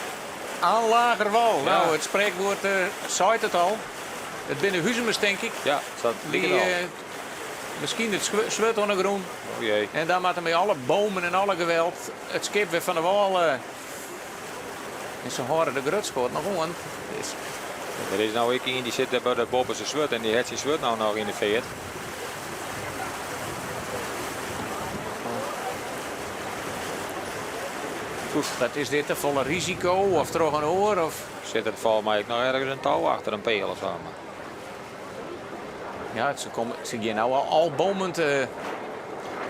aan lager wal. Ja. Nou, het spreekwoord zei het al. Het binnen Huzemus denk ik. Ja, dat ligt al. Misschien het zwart ondergroen. Oh jee. En dan met met alle bomen en alle geweld het schip weer van de wal. En ze horen de grutskoot nog om. Dus. Er is nou een die zit bij de bovenste zwart en die heeft zijn zwart nou nog in de veert. Dat is dit een volle risico of toch een oor? Of? Zit er volgens mij nog ergens een touw achter een peel of zo. Ja, ze gaan nou al bomen te...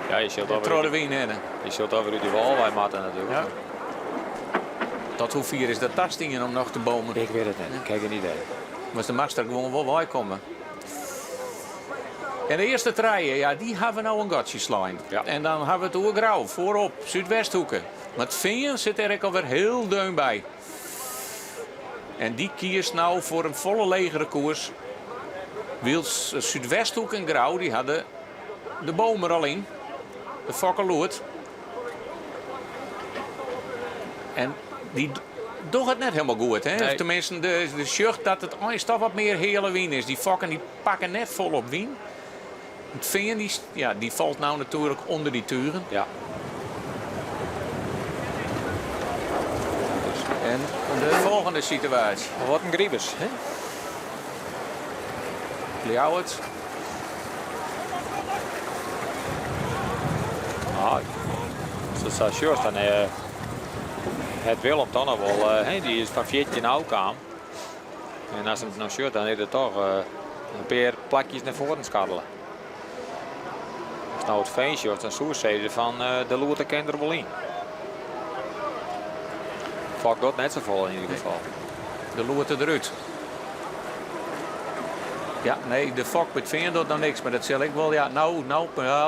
Ja, je zult over die wal bij matten natuurlijk. Ja. Tot hoe vier is dat tastingen om nog te bomen? Ik weet het niet, ik heb geen idee. Maar de mag er gewoon wel bij komen. En de eerste treien, ja, die hebben nou een gotje slaan. Ja. En dan hebben we het oergrauw, voorop, Zuidwesthoeken. Maar het Veen zit er ook alweer heel deun bij. En die kiest nou voor een volle legere koers. Wils Zuidwesthoek en Grauw, die hadden de bomen er al in. De Fokkerloert. En die doet het net helemaal goed. Hè? Nee. Tenminste, de shirt dat het eindstaf wat meer hele wien is. Die Fokken die pakken net vol op wien. Het veen die valt nou natuurlijk onder die turen. Ja. En de volgende situatie. Wat een griebers. Hè? Ljouwert. Als het zo short dan het Willem dan nog wel. Die is van 14 oud aan. En als het nou short dan is het toch een paar plakjes naar voren scharrelen. Als nou het veen short dan zoer ze van de Loerte kent er wel in. Vak dat net zo vol in ieder geval. De Loerte eruit. Ja, nee, de fok met veen doet nou niks, maar dat zal ik wel. Ja, nou,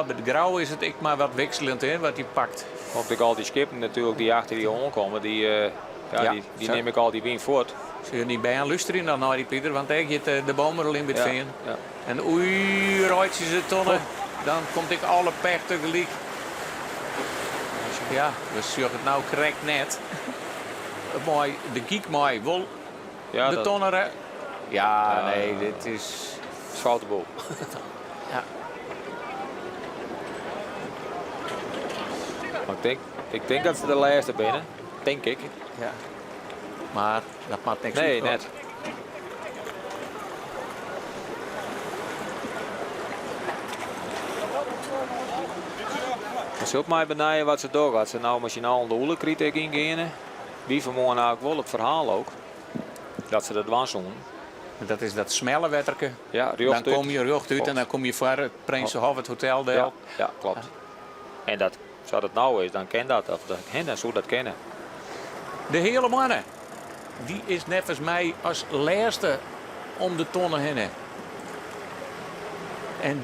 met de grauw is het ik maar wat wisselend hè, wat hij pakt. Ook ik al die skippen natuurlijk die achter die omkomen, die neem ik al die win voort. Zul je niet bij aan luisteren dan naar die Pieter, want hij gaat de boom er al in met veen. Ja. En oei, ruit ze tonnen. Dan komt ik alle pech tegelijk. Ja, dus je het nou correct net. Mooi, de kiek mooi, wel Ja, de tonneren. Ja, nee, dit is... Foute boel. Ja. Maar ik denk dat ze de laatste binnen. Denk ik. Ja. Maar dat maakt niks Nee, uit. net. Ze op mij benijden wat ze doen. Wat ze nou machinaal de oelenkritik ingaan. Wie vermoeden eigenlijk wel het verhaal ook. Dat ze dat doen. Dat is dat smelle wetterke. Ja, dan kom je rug uit en dan kom je voor het Prinsenhof, het hotel. Ja, klopt. En dat, zo dat nou is, dan ken dat. Of dan zou dat kennen. De hele mannen. Die is net als mij als laatste om de tonnen heen. En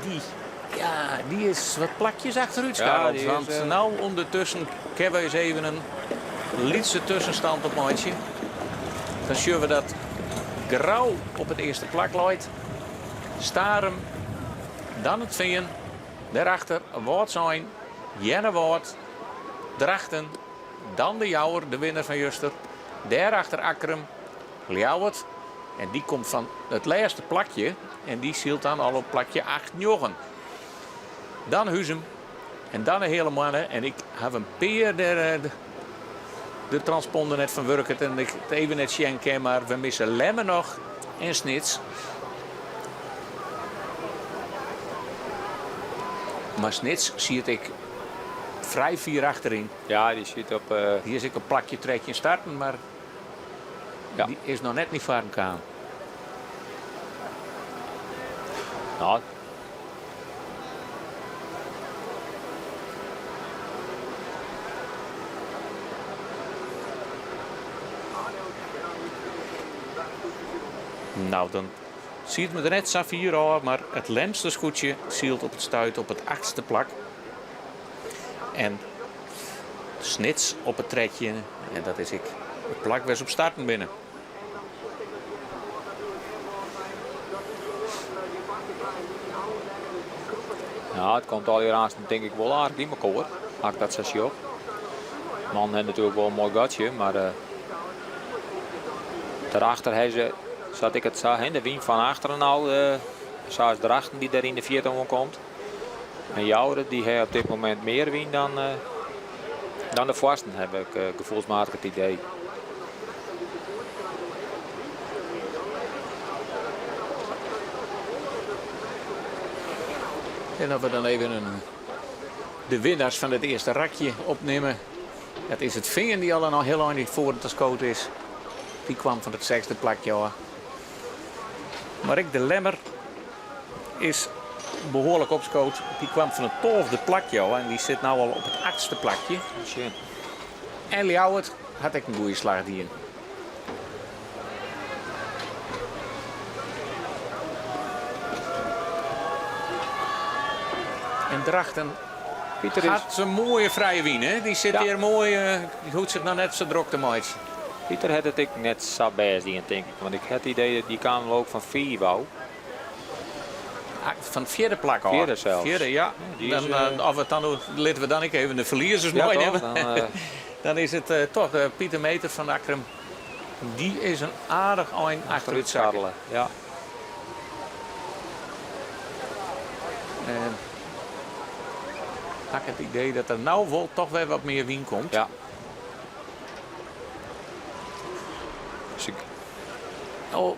die is wat plakjes achteruit scharreld. Want nou ondertussen hebben we eens even een lietse tussenstand op maatje. Dan zien we dat grauw op het eerste plak looit. Starum, dan het veen. Daarachter Woord zijn, Jenne Woord, Drachten, dan de Jouwer, de winnaar van Juster. Daarachter Akkerum, Ljouwert. En die komt van het laatste plakje. En die zielt dan al op plakje 8 Njoggen. Dan Huzem. En dan de hele mannen. En ik heb een peer de transponder net van Wurkert. En ik het even net schenken. Maar we missen Lemmen nog. En Snits. Maar Snits zie ik vrij vier achterin. Ja, die zit op... Hier is ik een plakje trekje starten. Maar die is nog net niet voor elkaar. Nou. Nou, dan ziet me er net Safir al, maar het lemste scootje zielt op het stuit op het 8e plak. En Snits op het trekje. En dat is ik. Het plak was op starten binnen. Ja, het komt al hier aan, denk ik wel aardig in elkaar. Maak dat sessie op. Man heeft natuurlijk wel een mooi gatje, maar daarachter zat ik het zag, de wien van achteren nou, zoals Drachten die daar in de vierde komt. En Jouweren die heeft op dit moment meer wien dan de Forsten, heb ik gevoelsmatig het idee. En dat we dan even de winnaars van het eerste rakje opnemen. Dat is het Veen die al heel lang niet voor het scoot is. Die kwam van het 6e plakje. Hoor. Mark de Lemmer is behoorlijk opscoot. Die kwam van het 12e plakje. Hoor. En die zit nu al op het 8e plakje. En Ljouwert had ik een goede slag die in. En Drachten had een mooie vrije wien. Hè? Die zit hier mooi, die houdt zich nou net zo druk te maken. Pieter had het ik net zo best in, denk ik. Want ik had het idee dat die kan ook van 4 wou. Van het 4e plak al. 4e zelfs. 4e, ja. Dan laten we dan ik even de verliezers mooi nemen. Dan is het toch Pieter Meter van Akkerum. Die is een aardig eind achteruit zakken. Ja. Had ik het idee dat er nou wel toch weer wat meer wien komt. Ja. Oh.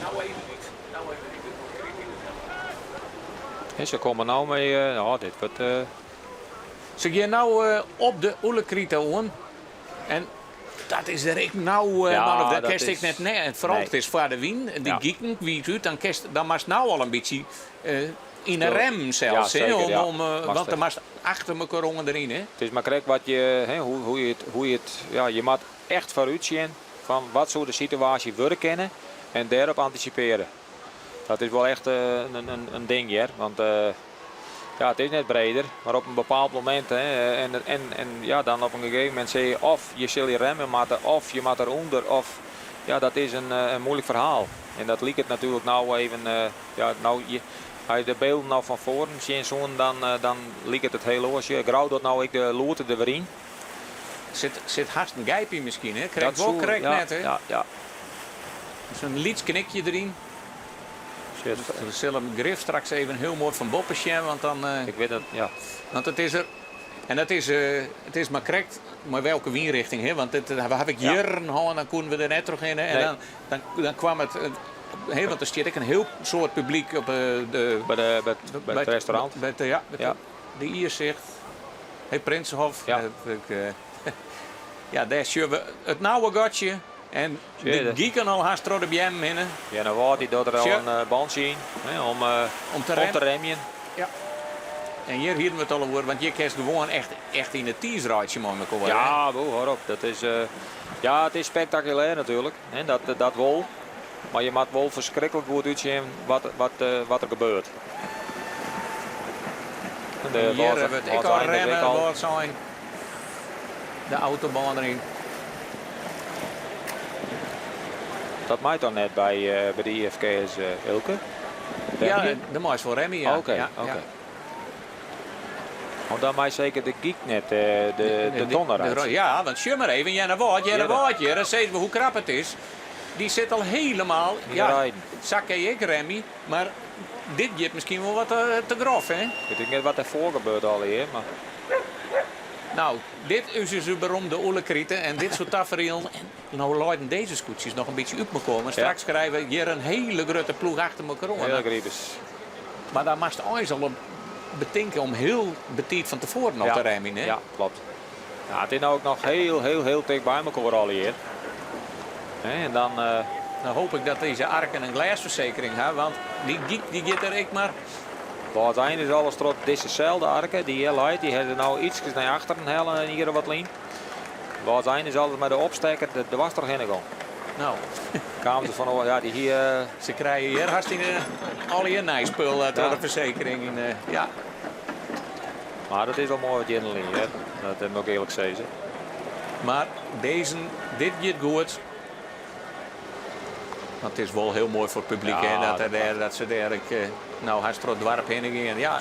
Nou even niet. En ze komen nou mee, dit wordt... Ze gaan nou op de Oelekrieten aan. En dat is er ik nou, Ja, dat dat kerst ik is- net nee. Vooral Nee. het is voor de wien. Die Ja. gieken, wie het uit, dan mag nou al een beetje in een rem zelfs. Ja, hè, zeker, ja. want dan mag achter elkaar onder erin. Hè. Het is maar correct wat je, hè, hoe je het, ja, je moet echt vooruit zien van wat zou de situatie worden kennen en daarop anticiperen. Dat is wel echt een ding hier, want ja, het is net breder, maar op een bepaald moment hè, en ja, dan op een gegeven moment zeg je of je zul je remmen moeten of je moet eronder of ja, dat is een moeilijk verhaal. En dat liep het natuurlijk nou even, ja, nou als je de beelden nou van voren ziet dan liep het heel los. Grauw doet nou ik de loerte er weer in. Zit haast een gijpje misschien, hè? Krijg wel zou- correct ja, net, hè? Ja. Zo'n liedsknikje erin. Shit. We zullen Griff straks even heel mooi van boppen zien, want dan... Ik weet het, ja. Want het is er... En het is maar correct, maar welke wienrichting, hè? Want we heb ik jaren gehad, dan konden we er net terug in. Hè? En dan kwam het... want er zit ook een heel soort publiek op bij het restaurant. De Ierzicht. Hey, Prinsenhof. Ja. Ja, daar zien we het nauwe gatje. En die gieken al haast door de BM in. Ja, nou wordt hij doet er al een band zien hè, om te remmen. Ja. En hier hielden we het al over, want je kerst gewoon echt in het teasraadje met elkaar. Ja, hoor op. Dat is, ja, het is spectaculair natuurlijk. Hè, dat wel. Maar je moet wel verschrikkelijk goed uitzien wat er gebeurt. Hier hebben we het. Ik al rennen, wat zijn. De autobaan erin. Dat maakt dan net bij de IFK's Ilke? Ja, de mooiste voor Remy, ja. Oké. Want dan maakt zeker de geek net de donner uit. Ja, want zie maar even, Jenne Woordje, dan zien we hoe krap het is. Die zit al helemaal, zakken ik Remy, maar dit geeft misschien wel wat te grof, hè? Ik weet niet wat er voor gebeurt al hier, maar... Nou, dit is dus een beroemde Oelekrieten en dit soort tafereel. En nou luiden deze scootjes nog een beetje op me komen. Straks krijgen we hier een hele grote ploeg achter elkaar om. Heel griebes. Maar daar mag je al betinken om heel betiet van tevoren op te remmen, hè? Ja, klopt. Ja, het is nou ook nog heel dik bij elkaar al hier. En dan... Dan hoop ik dat deze Arken een glasverzekering heeft, want die gaat er ik maar... Bij het einde is alles trots dezezelfde Arken, die hier leidt. Die hebben nou iets naar achteren hellen en hier wat lien. Bij het einde is alles met de opsteker, de was er geen gang. Nou. Kwamen ze van, ja, die hier... Ze krijgen hier hartstikke al je nijspul door de verzekering. Ja. Maar dat is wel mooi wat je in de linie, hè. Dat moet ik eerlijk zeggen. Maar dit gaat goed. Want het is wel heel mooi voor het publiek, ja, hè, dat ze daar nou haast door het dorp heen gaan. Ja,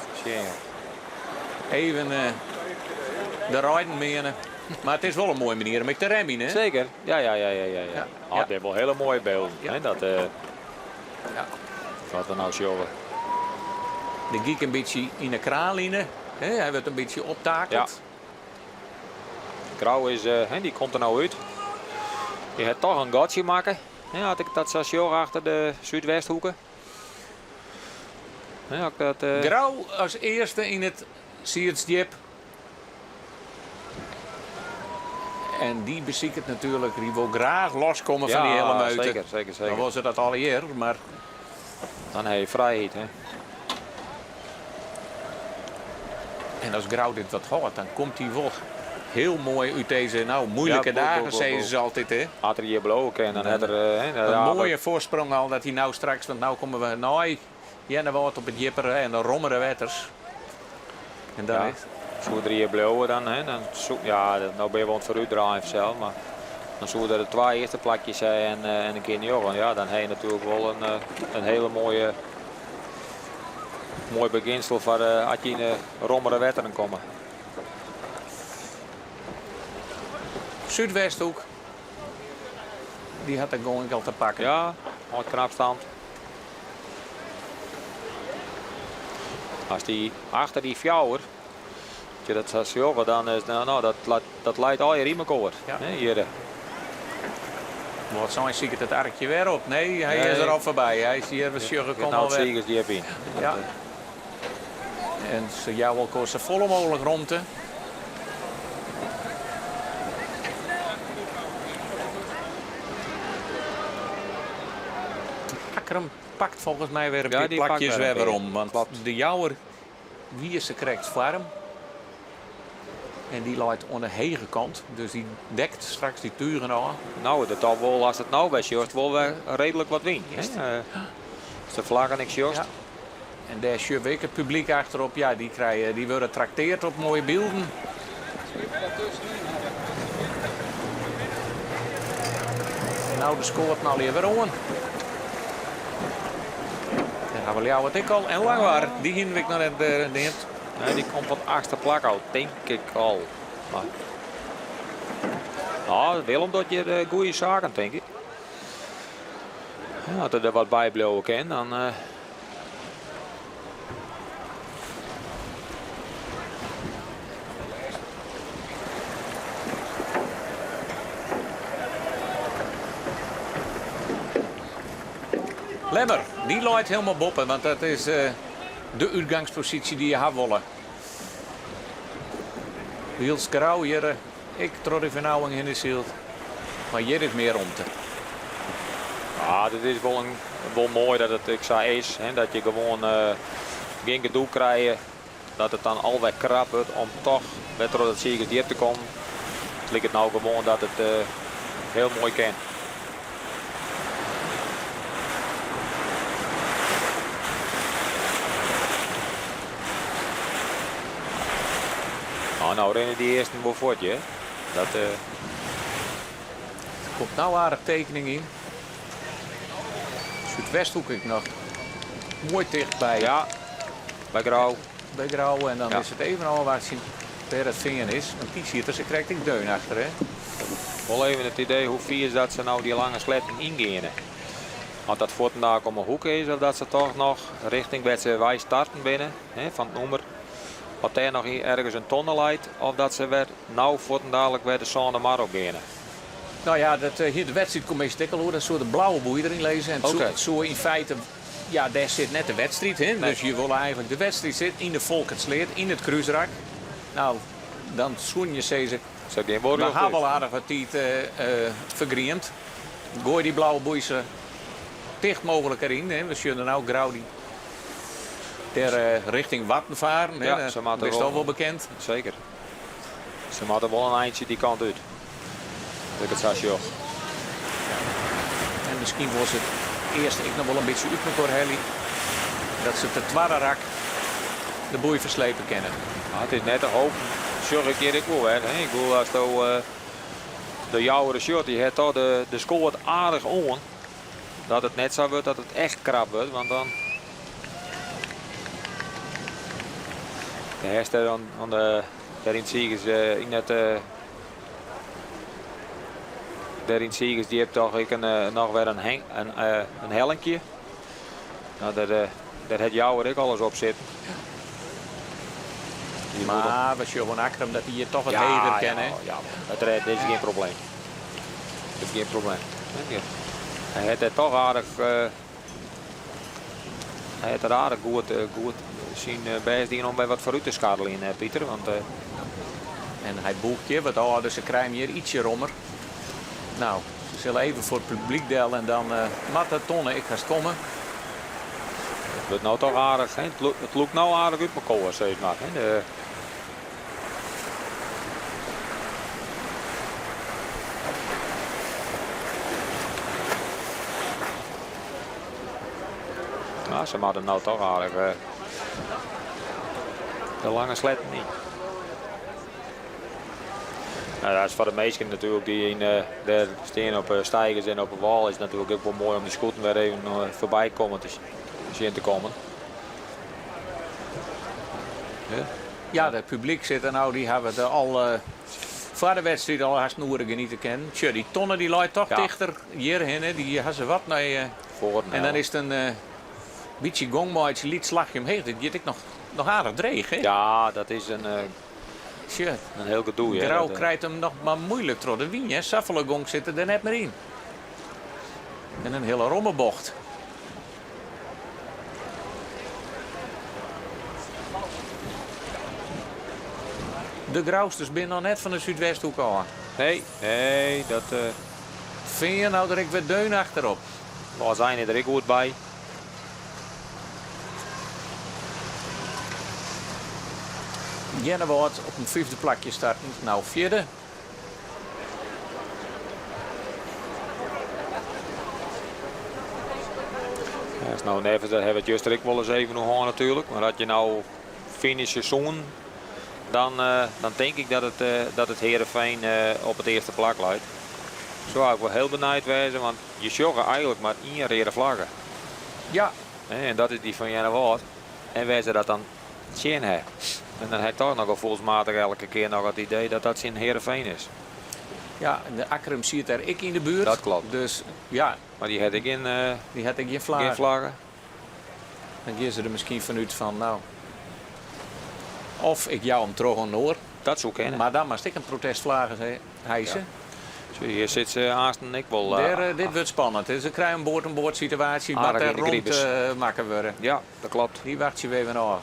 even de rijden menen. Maar het is wel een mooie manier om te remmen, hè? Zeker, ja. Dat is wel hele mooie beelden. Ja. Hè? Dat wat we nou zien. De giek een beetje in de kraaline. Hij wordt een beetje optakeld. Ja. Grauw is, die komt er nou uit. Je gaat toch een gatje maken. Ja, had ik dat station achter de Zuidwesthoeken. Ja, Grauw als eerste in het Siertsdiep. En die beziekt het natuurlijk. Die wil graag loskomen van die hele meute. Zeker. Dan was ze dat al hier, maar... Dan heb je vrijheid, hè. En als Grauw dit wat hoort, dan komt hij wel heel mooi uit deze moeilijke dagen, zeggen ze altijd, hè. Had er hier beloven en dan had er... een mooie voorsprong al dat hij nou straks, want nou komen we nooit Jennewoord op het jipperen en de rommere wetters. En dat is... Zo 3 blauwe dan, hè. Nou ben je wel vooruit draaien zelf, maar dan zou er de 2 eerste plakjes zijn en een keer niet op. Ja, dan heb je natuurlijk wel een hele mooi beginsel voor als je in de rommere wetteren komen. Zuidwesthoek. Die had er gewoon al te pakken. Ja, mooi knap stand. Als die achter die fjouwer, als je dat zou zeggen, dan is dat leidt al je riemen koor. Ja. Hier. Wat zijn ziet het arkje weer op? Nee, hij is er al voorbij. Hij is hier weer gekomen Nou, alweer. Ziegers die heb in. Ja. En ze jou wel kost zo volle mogelijk rondte. Akram pakt volgens mij weer een Ja, paar die plakjes pakt weer weer een om. Want de jouwer, wie is ze correct warm. En die loopt aan de hege kant. Dus die dekt straks die turen aan. Nou, dat al wel, als het nou bij Sjorst wel weer redelijk wat wint. Als de vlaggen niks Sjorst. Ja. En daar is weer het publiek achterop. Ja, die worden trakteerd op mooie beelden. Nou, de scoort nou weer aan. Dan gaan we jou wat ik al. En Langwaard, die ging ik nog net neemt. Nee, die komt van de achtste plak uit, denk ik al. Maar... Nou, Willem doet je goede zaken, denk ik. Ja, als er wat bij blijven kan, dan... Lemmer, die loopt helemaal boppen, want dat is de uitgangspositie die je hebt willen. Wiels Grauw hier, ik trok de vernauwing in de ziel. Maar hier is meer romte. Ja, dit is wel mooi dat het is. Hè, dat je gewoon geen gedoe krijgt. Dat het dan alweer krap wordt om toch met het Ziegers diep te komen. Het lijkt het nou gewoon dat het heel mooi kan. Nou rennen die eerste wel voort, hè. Dat... Er komt nou aardig tekening in. Zuidwesthoek ik nog. Mooi dichtbij. Ja, bij Grauw. Bij Grauw. En dan Ja. is het even al waar het vingen is. Want die ziet er, ze krijgt ik deun achter. Hè? Wel even het idee hoe vies dat ze nou die lange sletten ingaan. Want dat voor vandaag om een hoek is, of dat ze toch nog richting waar ze wij starten binnen, hè, van het nummer. Wat daar nog ergens een tonne leidt, of dat ze weer nou voor dadelijk weer de Sainte Maro gaan. Nou ja, hier de wedstrijdcommissie hoor, dat soort de blauwe boei erin lezen. En Oké. zo in feite, ja, daar zit net de wedstrijd in. Nee. Dus je wil eigenlijk de wedstrijd zitten in de Volkertsleer, in het kruisrak. Nou, dan schoen je ze. Ze geen We woorden of hebben niet? wel aardig wat tijd vergriend. Gooi die blauwe boei zo dicht mogelijk erin. Hè. We zullen nou Grauw die ter richting Watten varen. Ja, hè. ze maken Dat is wel- toch wel bekend. Zeker. Ze moeten wel een eindje die kant uit. Dat ik het zo zie. En misschien was het eerst ik nog wel een beetje uit met Corhelli. Dat ze te twarrak de boei verslepen kennen. Ja, het is net een hoop. Zorg ik hier ook wel. Hè. Ik bedoel, als de jouwere shirt die heeft toch de score aardig on. Dat het net zo wordt dat het echt krap wordt. Want dan... De herster aan de... Daarin Ziegers in het... Daarin Ziegers die heeft toch nog weer een hellinkje. Nou, daar heeft jouwer ook alles op zitten. Maar we zullen Akram dat hij hier toch wat heder kennen. Ja, dat is geen probleem. Dat is geen probleem. Hij heeft het toch aardig. Hij heeft er aardig goed zien best die om bij wat vooruit te schadelen in Pieter. Want, En hij boekt je wat al, dus ze krijgen hier ietsje rommer. Nou, ze zullen even voor het publiek delen en dan Matta Tonnen, ik ga komen. het wordt nou toch aardig. Hè? Het loopt nou aardig uit elkaar, zeg maar. Hè? Ja, ze hadden nou toch aardig de lange sletten niet. Nou, dat is voor de meesten natuurlijk die daar staan op stijgers en op een wal is natuurlijk ook wel mooi om de scouten weer even voorbij komen te zien te komen. Ja, het publiek zit er nou, die hebben het al voor de wedstrijd al haast noeren genieten kennen. Tja, die Tonnen die loopt toch Ja. dichter hierheen, hè. Die hebben ze wat naar Voor en dan is het een beetje gongmaatje, liet slagje omheen. Dit ik nog nog aardig dreig, hè? Ja, dat is een Shit. heel gedoe. Ja, Grauw dat, krijgt hem nog maar moeilijk door de wien. Saffelegong zit er net meer in. En een hele rommelbocht. De Grauwsters binnen nog net van de Zuidwesthoek al. Nee, dat Vind je nou dat ik weer deun achterop? was zijn er ik goed bij. Jennewoord op een 5e plakje starten. Nou, 4e. Ja, is nou even, dat hebben we het juist er ik wel eens even nog aan natuurlijk. Maar dat je nou finish seizoen, dan denk ik dat het Heerenveen op het eerste plak lijkt. Zo zou ik wel heel benieuwd wezen, want je joggen eigenlijk maar 1 rode vlaggen. Ja. En dat is die van Jennewoord. En wij ze dat dan zien hebben. En dan heb ik toch nog gevoelsmatig elke keer nog het idee dat dat in Heerenveen is. Ja, de Akkerum ziet er ik in de buurt. Dat klopt. Dus ja. Maar die had ik in die had ik geen vlaggen. geen vlaggen. Dan gaan ze er misschien vanuit van, nou. Of ik jou hem terug aan Noord. Dat zou kennen. Maar dan moest ik een protestvlagen hijsen. Ja. Zo, hier zit ze haast en ik wel. Dit wordt spannend. Dus ik krijg een boord-on-boord situatie. Aardig Maar er in de rond griepers. maken worden. Ja, dat klopt. Die wacht je weer af.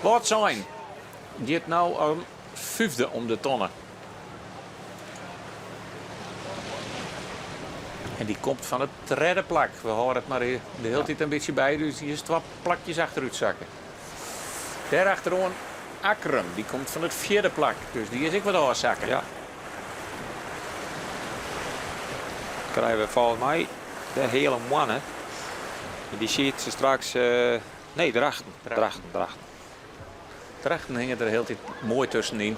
Wat zijn? Dit nou een 5e om de tonnen. En die komt van het 3e plak. We houden het maar de hele tijd een beetje bij. Dus hier is 2 plakjes achteruit zakken. Daarachterom Akkerum. Die komt van het 4e plak. Dus die is ik wat oorzakken. Ja. Krijgen we volgens mij de hele mannen. Die ziet ze straks. Nee, Drachten. Drachten hing er de hele tijd mooi tussenin.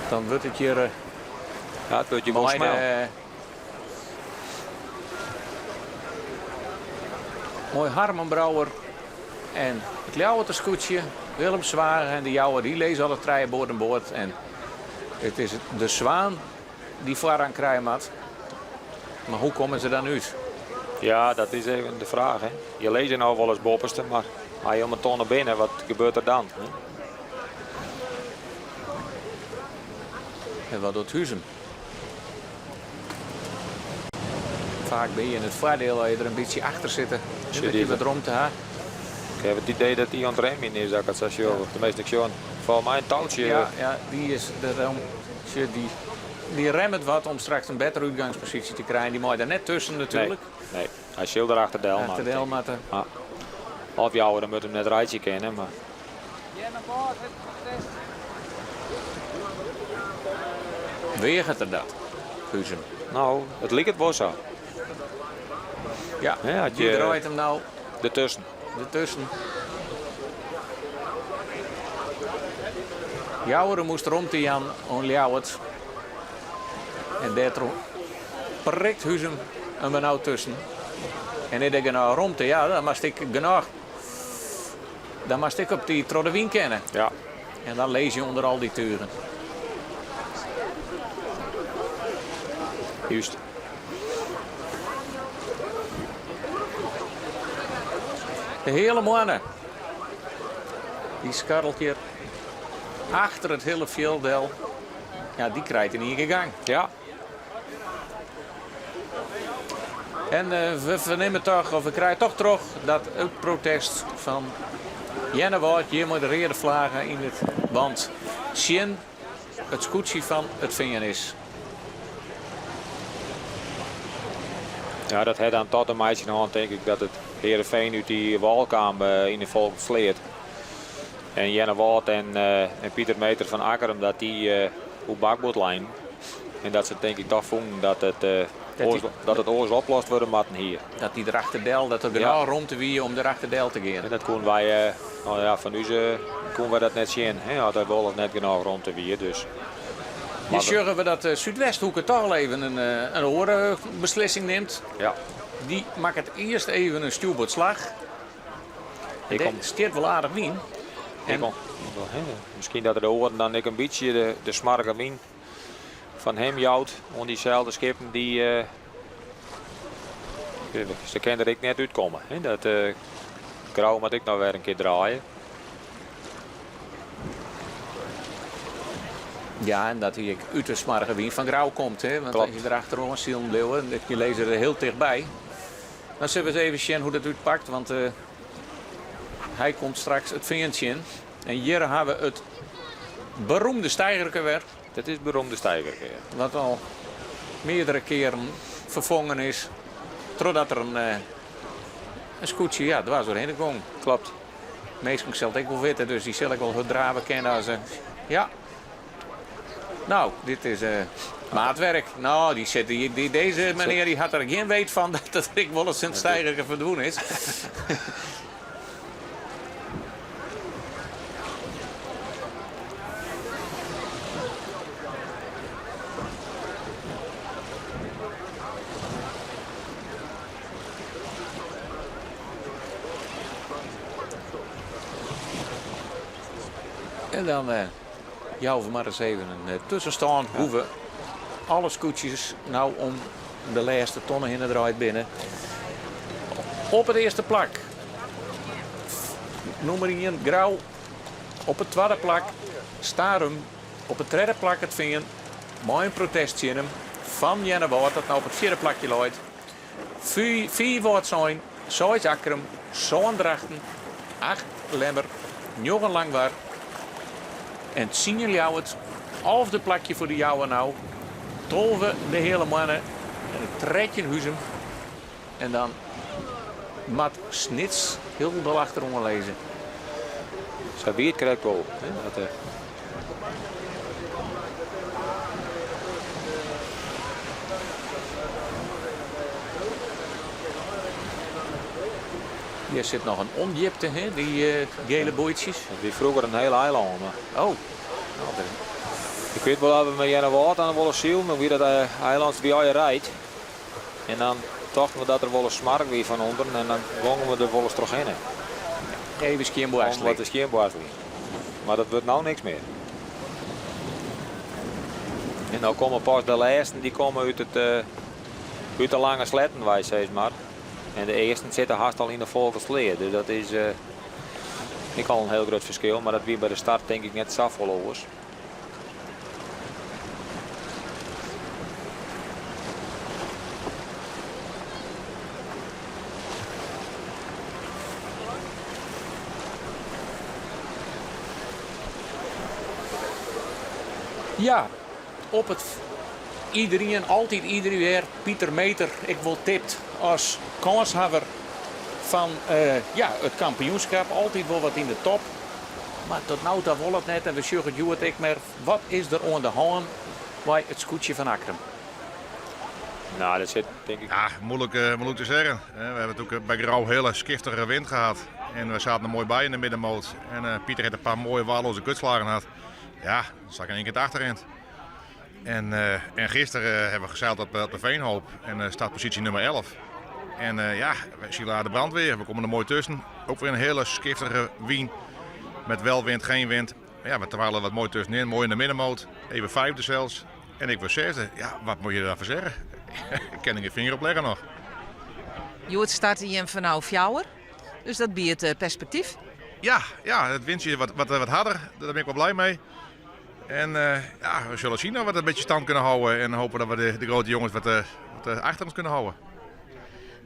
Dan wordt het hier ja, het wordt je wel snel. Mooi Harmenbrouwer en het Ljouwerterscootje, Willem Zwager en de Jouwer, die lezen alle treien boord en boord. En het is de Zwaan die vooraan krijgen had. Maar hoe komen ze dan uit? Ja, dat is even de vraag. Hè. Je leest nou wel eens bopperste, maar als je om een ton naar binnen, wat gebeurt er dan? Hè? En wat doet Huzem? Vaak ben je in het voordeel als je er een beetje achter zit. Dat je wat rond te hebben. Ik heb het idee dat hij aan het remmen is, dat ik het zo zie. Tenminste, ik zie volgens mij een touwtje. Ja, die is die remt wat om straks een betere uitgangspositie te krijgen. Die moet je er net tussen natuurlijk. Nee, hij zit er achter de helm. Achter de helm. Ja. Of jou, dan moet hem net rijtje kennen. Maar... Weegt er dat, Huzem? Nou, het lijkt het wel zo. Ja, je draait hem nou ertussen. Jouwer moest rond te Jan on Ljouwert. En daarom prikt Huzem hem er nou tussen. En ik denk nou rond te, ja, dan moest ik genoeg. Dan moest ik op die Troddewien kennen. Ja. En dan lees je onder al die turen. Juist. De hele mannen. Die scharrelt hier achter het hele velddel. Ja, die krijgt er niet gegaan. Ja. En we vernemen toch, of we krijgen toch terug dat het protest van Jennewoord, je moet de reden vlagen in het band. Sjen, het scootje van het vingen is. Ja, dat had dan tot een meisje nog, denk ik, dat het Heerenveen uit die walkaam in de volk vleert. En Jennewoord en Pieter Meter van Akkerum, dat die op bakbootlijn. En dat ze denk ik toch vonden dat het Dat het oors oplost worden matten hier. Dat die erachterdel, dat er genoeg ruimte wie om erachterdel te gaan. En dat konden wij, van u konden we dat net zien. Ja, dat wil het net genoeg ruimte wie. Dus. Je zorgen we dat Zuidwesthoeken toch al even een horen beslissing neemt. Ja. Die maakt het eerst even een stuurbootslag. Dat steert wel aardig wien. Misschien dat de oren dan een beetje de smarge wien van hem jouwt. Om diezelfde schepen die ze kunnen er net uitkomen. Dat grauw moet ik nou weer een keer draaien. Ja, en dat hij uit de smarge wien van grauw komt. Hè? Want Klopt. als je erachter ziel leeuwen, je leest er heel dichtbij. Dan zullen we eens even zien hoe dat uitpakt. Want hij komt straks het vingetje in. En hier hebben we het beroemde steigerke weer. Dat is het beroemde steigerke. Wat al meerdere keren vervangen is. Totdat er een scootje, ja, dwars doorheen ging. Klopt. Meestal zal ik wel weten, dus die zal ik wel goed draven kennen als ja. Nou, dit is maatwerk. Nou, deze meneer die had er geen weet van dat het ik wel eens een steigerke verdwoen is. En dan jou we maar eens even een tussenstand. Hoeven alle scootjes nou om de laatste tonnen heen draait binnen. Op het eerste plak. Nummer 1 grauw. Op het tweede plak Starum. Op het derde plak het vingen. Mooi protest in hem. Van Jennewoord dat nou op het vierde plakje looit. 4 woord zijn. 6 Akkerum. 7 Drachten. 8 Lemmer. 9 Langwaar. En het zien jou het halfde plakje voor de jouwe nou. Tolven de hele mannen. En het tredje huizen. En dan Mat Snits heel de achterom lezen. Zo wie het krijgt wel. Hier zit nog een onjipte, hè? Die gele bootjes. Die vroeger een hele eiland. Maar. Oh. Ik weet wel dat we met Jennewoord aan de Wolle Ziel, maar wie dat eiland wie je rijdt. En dan dachten we dat er wel een smark weer van onder en dan gongen we er wel eens terug in. Even skierboerstel. Wat is skierboerstel. Maar dat wordt nou niks meer. En nou komen pas de laatsten die komen uit de lange slettenwijs, zeg maar. En de eerste zitten haast al in de volksleer. Dus dat is niet al een heel groot verschil. Maar dat weer bij de start denk ik net zafvolovers. Ja, op het iedereen, altijd iedere weer, Pieter Meter, ik wil tipt als kanshebber van het kampioenschap. Altijd wel wat in de top. Maar tot nu toe wil het net en we zeggen het ik maar. Wat is er aan de hand bij het scootje van Akkerum? Nou, dat zit denk ik... Ja, moeilijk te zeggen. We hebben natuurlijk bij Grauw hele skiftige wind gehad. En we zaten er mooi bij in de middenmoot. En Pieter heeft een paar mooie waardeloze kutslagen gehad. Ja, dan zat ik in één keer het achterin. En gisteren hebben we gezeild op de Veenhoop en staat positie nummer 11. En we zien daar de brandweer, we komen er mooi tussen. Ook weer een hele skiftige wien met wel wind, geen wind. Ja, we terwijl wat mooi tussenin, mooi in de middenmoot. Even vijfde zelfs. En ik was zesde. Ja, wat moet je daarvoor zeggen? Ik kan er geen vinger op leggen nog. Joet staat hier van nou fjouwer, dus dat biedt perspectief. Ja, het windje wat harder, daar ben ik wel blij mee. En we zullen zien of we het een beetje stand kunnen houden. En hopen dat we de grote jongens wat achter ons kunnen houden.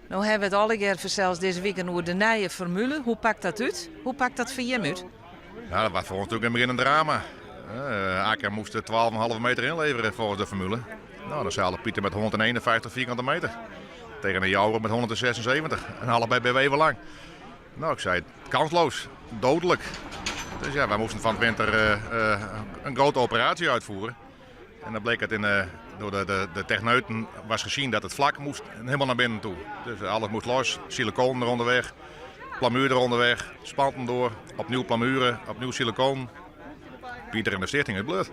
Nou hebben we het alle keer zelfs deze week over de nieuwe formule. Hoe pakt dat uit? Hoe pakt dat voor hem uit? Ja, dat was voor ons natuurlijk in het begin een drama. Aker moest 12,5 meter inleveren volgens de formule. Nou, dan zeilde Pieter met 151 vierkante meter. Tegen een Jouwer met 176. En allebei bij even lang. Nou, ik zei kansloos. Dodelijk. Dus ja, wij moesten van het winter een grote operatie uitvoeren. En dan bleek het Door de techneuten was gezien dat het vlak moest helemaal naar binnen toe. Dus alles moest los, siliconen eronder weg, plamuur eronder weg, spanten door, opnieuw plamuren, opnieuw silicoon. Pieter en de stichting is blut.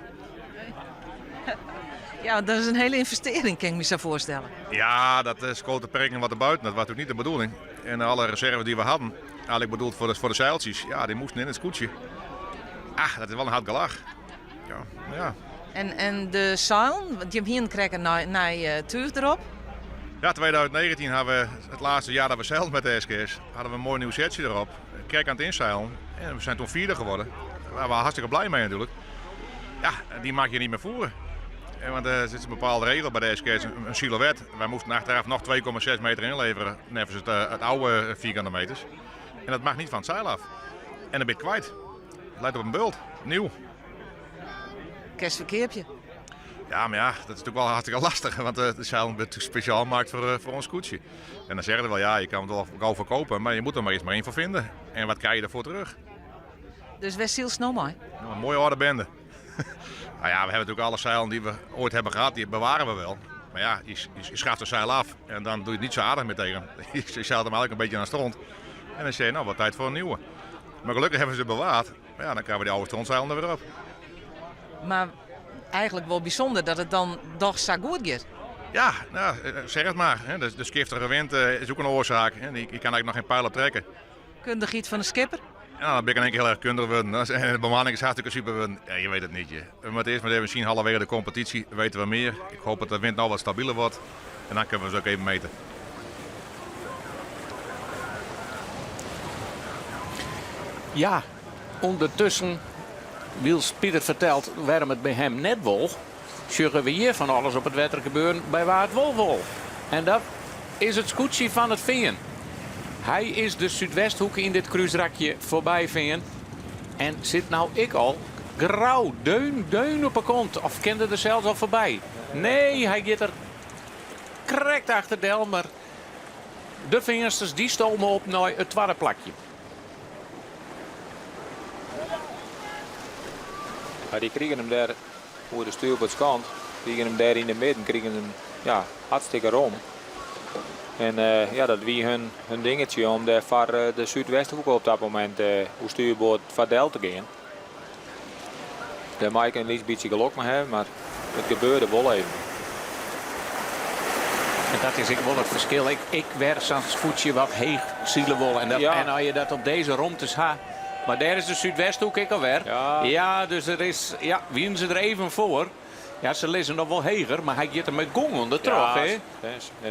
Ja, dat is een hele investering, kan ik me zo voorstellen. Ja, dat is grote beperking wat er buiten. Dat was natuurlijk niet de bedoeling. En alle reserves die we hadden, eigenlijk bedoeld voor de zeiltjes, ja, die moesten in het scootje. Ah, dat is wel een hard gelach. Ja. En de zeilen, die hier krijgen naar tuig erop. Ja, 2019 hadden we het laatste jaar dat we zeilden met de SKS, hadden we een mooi nieuw setje erop. Kijk aan het inzeilen. En we zijn toen vierde geworden. Daar waren we hartstikke blij mee natuurlijk. Ja, die mag je niet meer voeren. Want er zit een bepaalde regel bij de SKS, een silhouet. Wij moesten achteraf nog 2,6 meter inleveren, nevens het oude vierkante meters. En dat mag niet van het zeil af. En dan ben je kwijt. Het lijkt op een bult, nieuw. Kerstverkeerpje. Ja, maar ja, dat is natuurlijk wel hartstikke lastig, want de zeil wordt speciaal gemaakt voor ons koetsje. En dan zeggen ze wel, ja, je kan het wel gauw verkopen, maar je moet er maar iets maar één voor vinden. En wat krijg je ervoor terug? Dus waar ziel snel mee? Nou, een mooie oude bende. Nou ja, we hebben natuurlijk alle zeilen die we ooit hebben gehad, die bewaren we wel. Maar ja, je schaft de zeil af en dan doe je het niet zo aardig meer tegen. Je zeilt hem eigenlijk een beetje naar strand. En dan zeg je, nou, wat tijd voor een nieuwe. Maar gelukkig hebben ze het bewaard. Maar ja, dan krijgen we die oude strondzeilen er weer op. Maar eigenlijk wel bijzonder dat het dan toch zo goed gaat. Ja, nou, zeg het maar. De skiftige wind is ook een oorzaak. Die kan eigenlijk nog geen pijl op trekken. Kundig iets van de skipper? Ja, dan ben ik in één keer heel erg kundig worden. En de bemanning is hartstikke super worden. Ja, je weet het niet. We moeten eerst maar even zien, halverwege de competitie weten we meer. Ik hoop dat de wind nou wat stabieler wordt. En dan kunnen we ze ook even meten. Ja, ondertussen, Wiels Pieter vertelt waarom het bij hem net wol, zorgen we hier van alles op het wetter gebeuren bij waar het wol wol. En dat is het scootje van het Veen. Hij is de Zuidwesthoek in dit kruisrakje voorbij Veen. En zit nou ik al grauw, deun op een kont. Of kende er zelfs al voorbij. Nee, hij gaat er correct achter Del, maar de vingersters die stomen op naar het tweede plakje. Ja, die kregen hem daar voor de stuurboordskant. Kregen hem daar in de midden, kregen hem hartstikke rom. En ja, dat wie hun dingetje om daar voor de Zuidwesthoek op dat moment hoe stuurboord van Del te gaan. Daar mag ik een beetje geluk mee hebben, maar het gebeurde wel even. En dat is wel het verschil. Ik werd zo'n voetje wat heeg zielen willen. En als je dat op deze romtes ha. Maar daar is de Zuidwesthoek ik alweer. Ja, dus er is, ja, wienen ze er even voor. Ja, ze lezen nog wel heger, maar hij gaat er met gong onder terug, hè?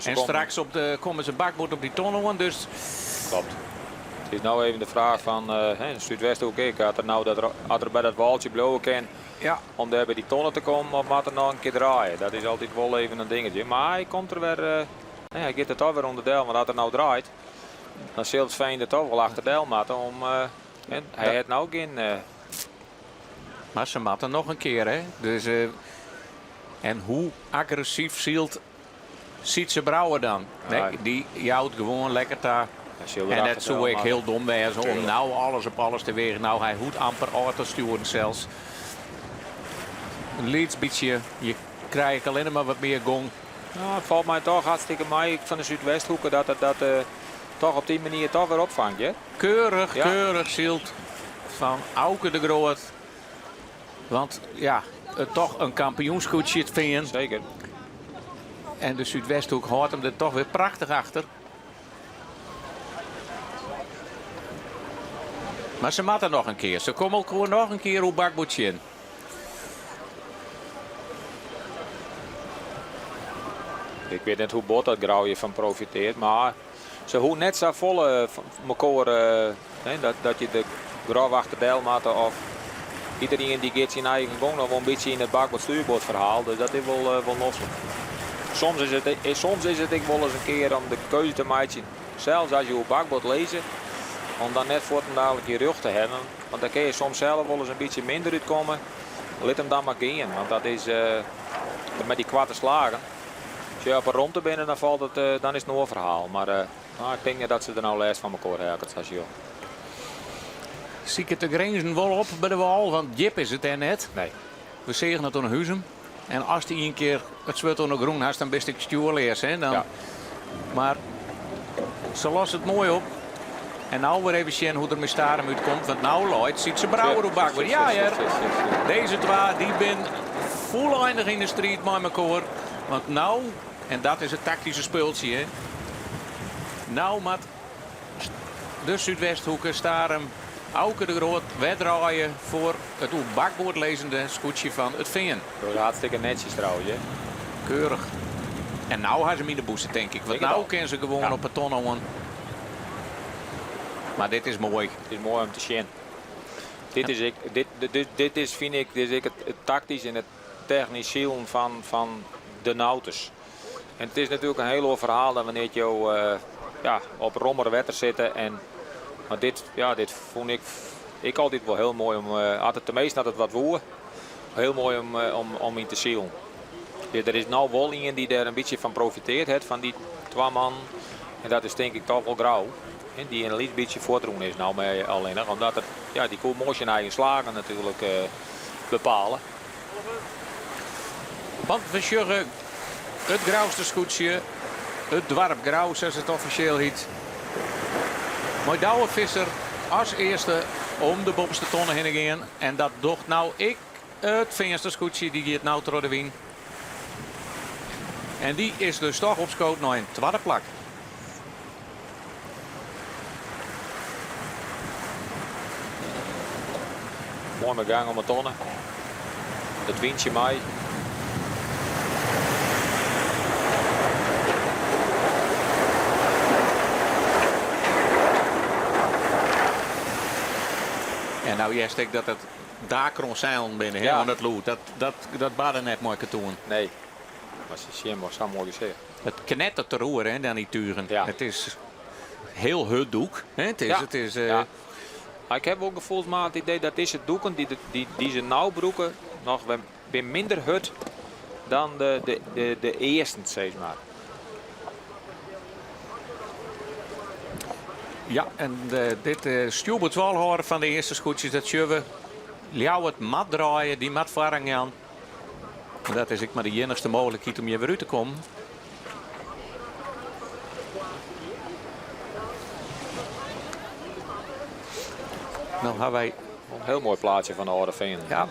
En straks komen ze bakboord op die tonnen, dus... Klopt. Het is nou even de vraag van de Zuidwesthoek. Had er bij dat waaltje blowen kan om daar bij die tonnen te komen, of moet er nog een keer draaien? Dat is altijd wel even een dingetje. Maar hij komt er weer, hij gaat er toch weer onder Del, maar als er nou draait, dan zult het fijn er toch wel achter Del moeten om... hij heeft nou geen... Maar ze matten nog een keer, hè? Dus, en hoe agressief ziet ze Brouwer dan? Nee, die jouwt gewoon lekker daar. En dat zou ik heel dom wezen om nou alles op alles te wegen. Nou, hij hoeft amper auto sturen zelfs. Een lietsbietje, je krijgt alleen maar wat meer gong. Nou, het valt mij toch hartstikke mee van de Zuidwesthoeken dat toch op die manier toch weer opvangt. Hè? Keurig zielt van Auke de Groot. Want ja, toch een kampioenscootje het Veen. Zeker. En de Zuidwesthoek houdt hem er toch weer prachtig achter. Maar ze matten nog een keer. Ze komen ook gewoon nog een keer op bakbootje in. Ik weet niet hoe bot dat Grauwje van profiteert, maar ze hoeven net zo vol elkaar dat je de grauw achter Del maakt of iedereen die gaat zijn eigen gong nog wel een beetje in het bakboord-stuurboord verhaal. Dus dat is wel lastig. Soms is het ik wel eens een keer om de keuze te maken, zelfs als je op bakboord lezen, om dan net voor dadelijk je rug te hebben. Want dan kun je soms zelf wel eens een beetje minder uitkomen. Laat hem dan maar gaan, want dat is met die kwarte slagen. Als je op een rond te binnen, dan dan is het nog een verhaal. Maar ik denk niet dat ze er nou les van elkaar hebben. Zie ik het de grenzen wel op bij de wal, want Jip is het er net. Nee. We zeggen het aan Huizen. En als die een keer het zwart onder groen had, dan best ik stuurleers. Dan... Ja. Maar ze lost het mooi op. En nou weer even zien hoe er met Starem uitkomt. Want nou Lloyd ziet ze Brouwer op bak. Ja, deze twee die ben volledig in de street met elkaar. Want nou, en dat is het tactische speeltje. Hè. Nou met de Zuidwesthoeken Starem. Auke de Groot weddraaien voor het op bakboord lezende scootje van het Veen. Dat was hartstikke netjes trouwens. Hè? Keurig. En nou gaan ze hem in de boesten, denk ik. Want nou kunnen ze gewoon op het ton houden. Maar dit is mooi. Het is mooi om te zien. Dit is, vind ik, het tactisch en het technisch ziel van de Nauters. En het is natuurlijk een heel ander verhaal dan wanneer je op rommere wetter zitten. Maar dit vond ik altijd wel heel mooi om, altijd tenminste dat het wat woe, heel mooi om in te zien. Ja, er is nou wel iemand die daar een beetje van profiteert, het, van die twee man. En dat is denk ik toch wel Grauw. Die een licht beetje voortdoen is nou mee alleen nog. Omdat die kon mooi zijn eigen slagen natuurlijk bepalen. Want we zeggen het Grauwste scootje, het Dwarp Grauw zoals het officieel heet. Maar Douwe Visser als eerste om de bovenste tonnen heen gingen. En dat docht nou ik het Veenste scootje die het nou door de wien. En die is dus toch op schoot naar een tweede plak. Mooi met gang om het tonnen. Het windje mij. En nou juist ik dat het Dakron zeilen binnen, ja. Want het lood. Dat baden net mooi katoen. Nee, maar ze zien maar zo mooi gezegd. Het knettert te roeren dan die turen. Ja. Het is heel het doek. Hè? Het is, Maar ik heb ook gevoelsmaat het idee dat deze doeken die ze nou broeken nog weer minder hut dan de eerste, zeg maar. Ja, en dit Stubert Walhoor van de eerste scootjes, dat zullen we jou het mat draaien, die matvaring aan. En dat is ik maar de enigste mogelijkheid om je weer uit te komen. Nou hebben wij een heel mooi plaatje van de Oude Veen. Ja.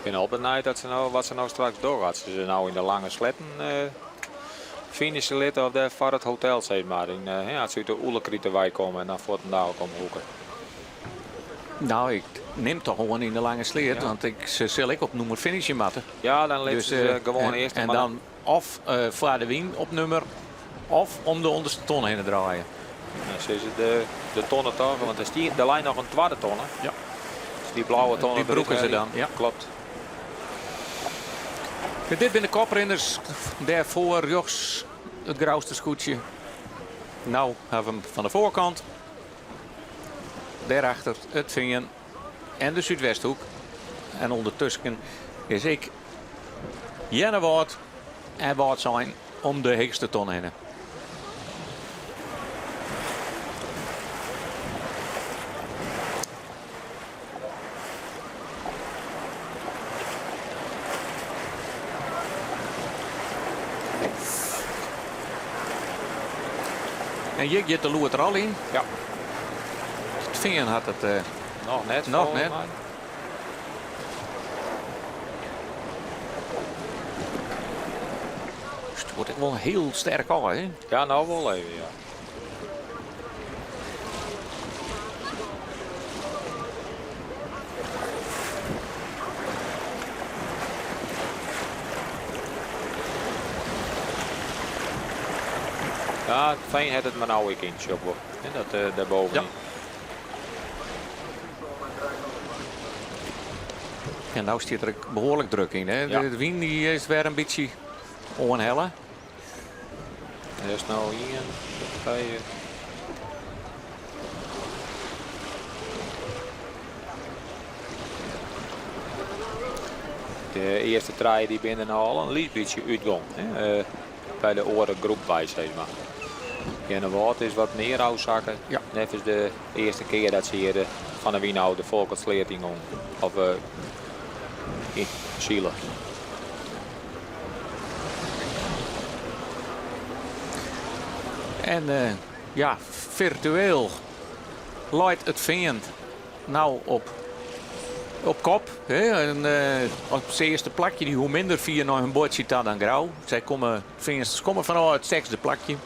Ik ben op benieuwd dat wat ze nou straks doorgaat. Ze nou in de lange sletten finishen lid of de voor het hotel, zeg maar. Als ze uit de Oelekrietenwijk komen en dan voor het Ndaal komen hoeken. Nou, ik neem toch gewoon in de lange sleet, want ze zal ik op nummer finishen matten. Ja, dan leeft ze gewoon eerst. En dan of voor de wien op nummer, of om de onderste ton heen te draaien. Ja, ze is de tonnen toch, want er is de lijn nog een tweede tonnen. Ja. Dus die blauwe tonnen. Die broeken ze dan. Ja, klopt. Dit zijn de koprenners. Daarvoor rechts het Grauwste scootje. Nou hebben we hem van de voorkant. Daarachter het Vingen en de Zuidwesthoek. En ondertussen is ik Jenne Woord en Woord zijn om de heekste ton heen. En je gaat de loer er al in. Ja. Het Vingen had het nog net. Nog net. Het wordt echt wel een heel sterk al, hè? Ja, nou wel even, ja. Ja, fijn had het maar nou ik in shop. Dat daarboven. Ja. En nou zit er behoorlijk druk in. Hè? Ja. De wind die is weer een beetje onhellen. Er is nou hier 2. De eerste trein die binnen al een licht beetje uitgang. Bij de oren groep bij, zeg maar. Jennevoort is wat meer oudzakken. Ja. Net is de eerste keer dat ze hier van de Wienoude volksleerting om. Of in Chile. En ja, virtueel leidt het Veen nou op kop. Hè? En, op het eerste plakje, die hoe minder via naar hun bord zit dan Grauw. Veens komen vanuit het 6e plakje.